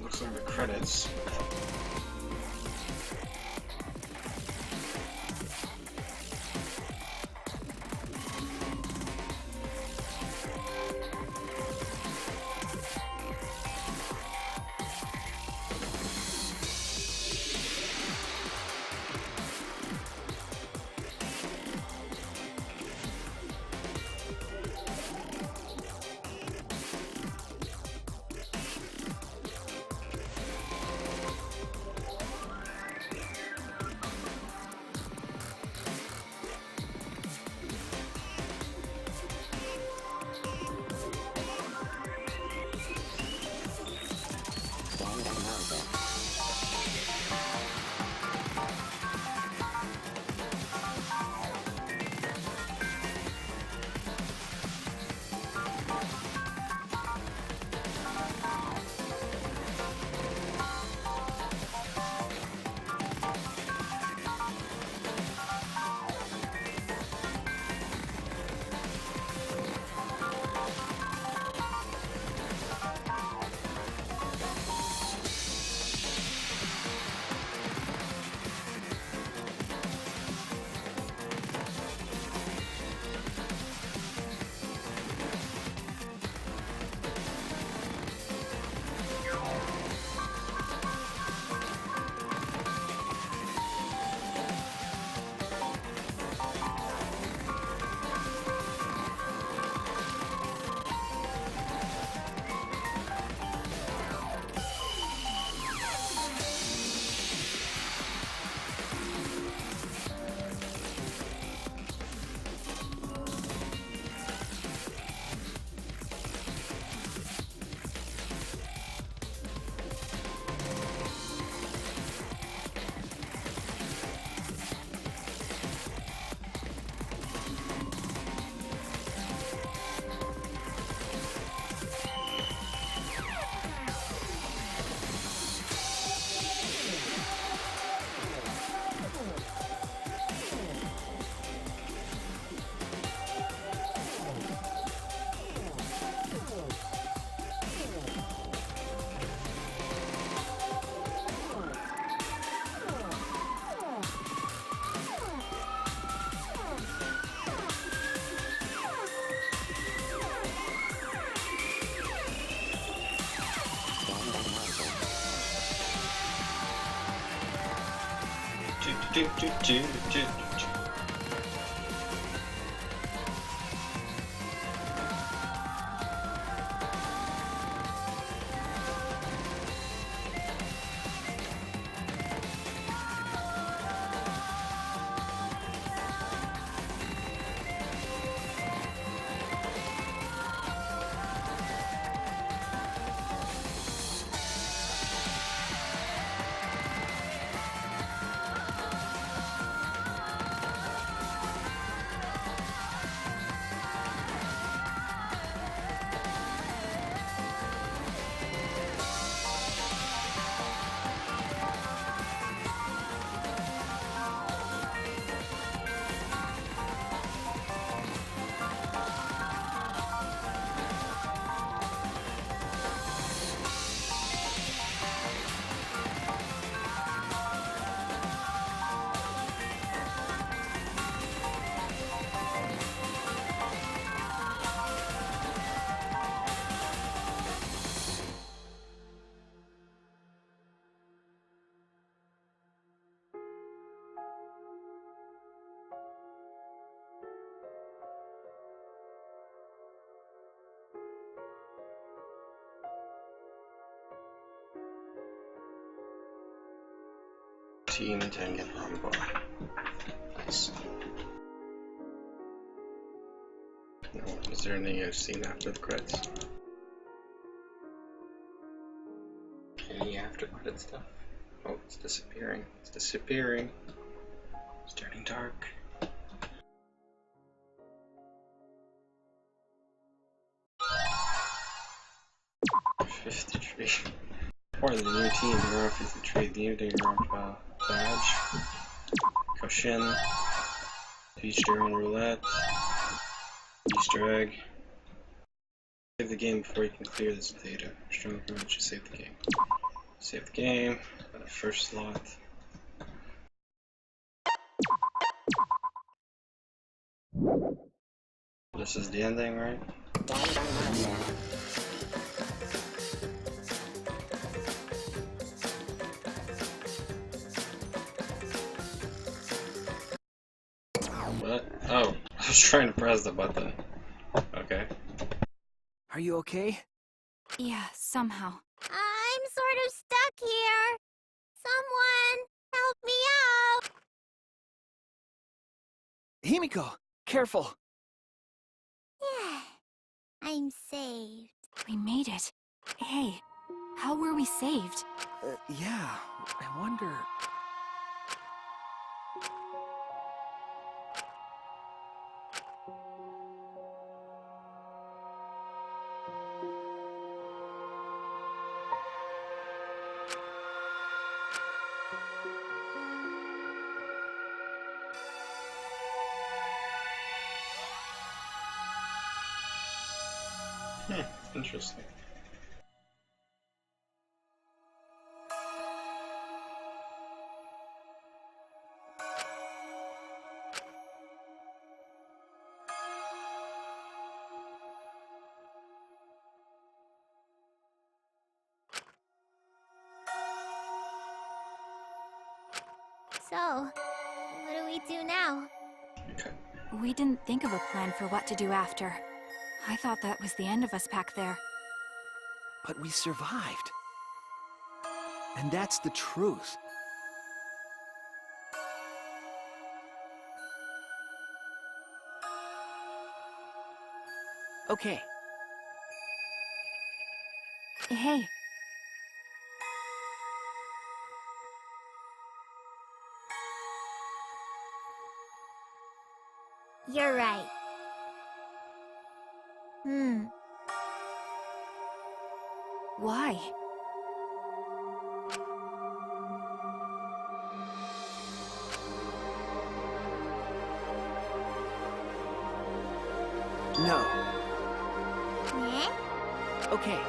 Looks like the credits. Team Danganronpa. Nice. Is there anything I've seen after the credits? Any after credit stuff? Oh, it's disappearing. It's disappearing. It's turning dark. '53. Or the new team, Danganronpa 53, the new Danganronpa badge, Koshin, Peach Drone Roulette, Easter egg. Save the game before you can clear this data. Strong recommend you save the game. Save the game, got a first slot. This is the ending, right? What? Oh, I was trying to press the button. Okay. Are you okay? Yeah, somehow. I'm sort of stuck here. Someone, help me out. Himiko, careful. Yeah, I'm saved. We made it. Hey, How were we saved? Yeah, I wonder... Interesting. So, what do we do now? We didn't think of a plan for what to do after. I thought that was the end of us back there. But we survived. And that's the truth. Okay. Hey. You're right. Why? No. Yeah? Okay.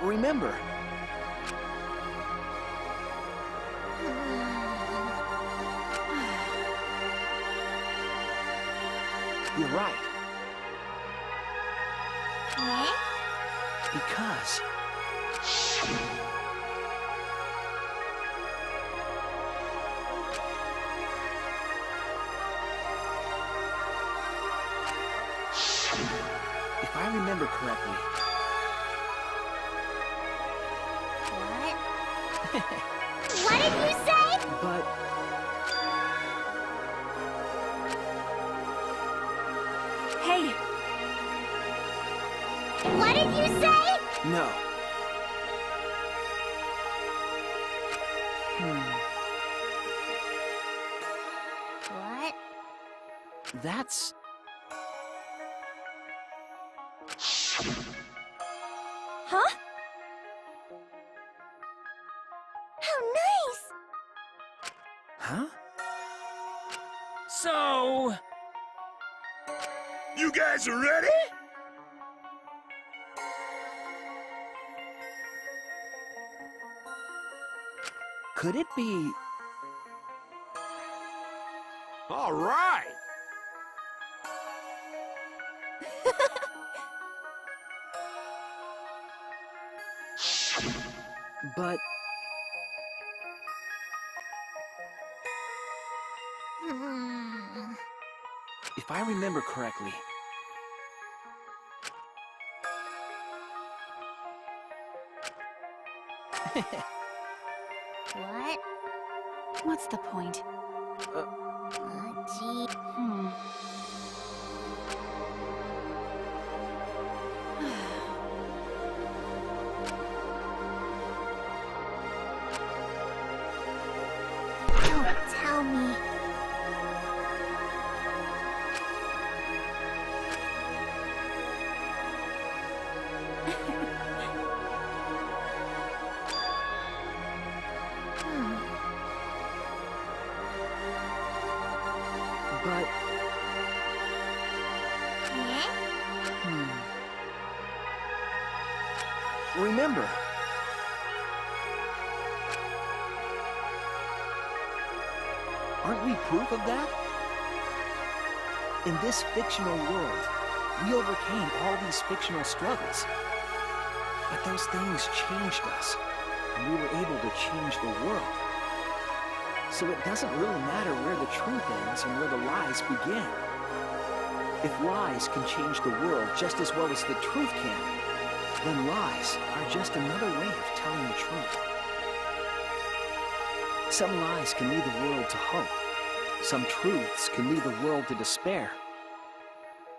Remember. You're right. Yeah? Because... if I remember correctly... What? What did you say? But... Hey! What did you say? No. What? That's... Huh? How nice! Huh? So... You guys are ready? Could it be... All right! But... if I remember correctly... What? What's the point? Gee. Don't tell me. But... Yeah? Remember... aren't we proof of that? In this fictional world, we overcame all these fictional struggles. But those things changed us, and we were able to change the world. So it doesn't really matter where the truth ends and where the lies begin. If lies can change the world just as well as the truth can, then lies are just another way of telling the truth. Some lies can lead the world to hope. Some truths can lead the world to despair.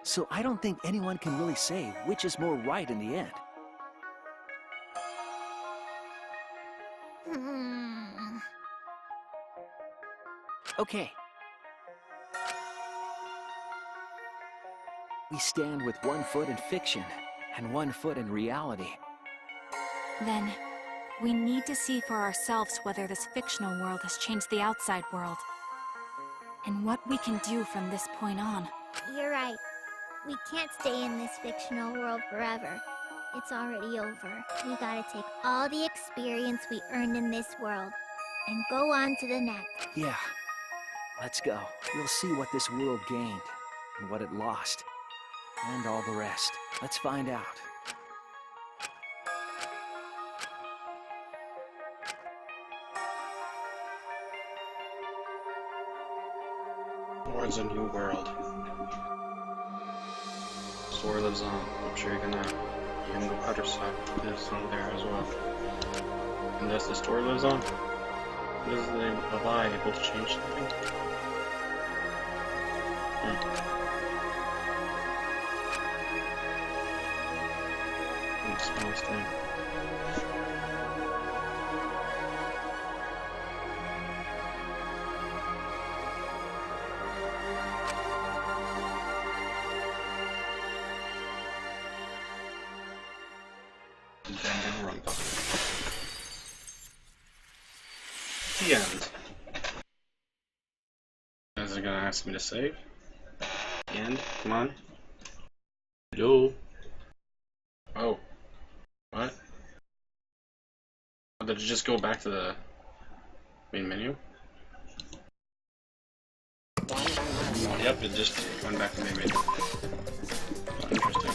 So I don't think anyone can really say which is more right in the end. Okay. We stand with one foot in fiction and one foot in reality. Then, we need to see for ourselves whether this fictional world has changed the outside world. And what we can do from this point on. You're right. We can't stay in this fictional world forever. It's already over. We gotta take all the experience we earned in this world and go on to the next. Yeah. Let's go. We'll see what this world gained and what it lost. And all the rest. Let's find out. Towards a new world. Story lives on. I'm sure you can go other side. There's on there as well. And thus the story lives on. Is the lie able to change something? That's the smallest thing. Danganronpa. The end. Is it gonna ask me to save? The end? Come on. Hello? Oh. What? Oh, did it just go back to the main menu? Yep, it just went back to the main menu. Interesting.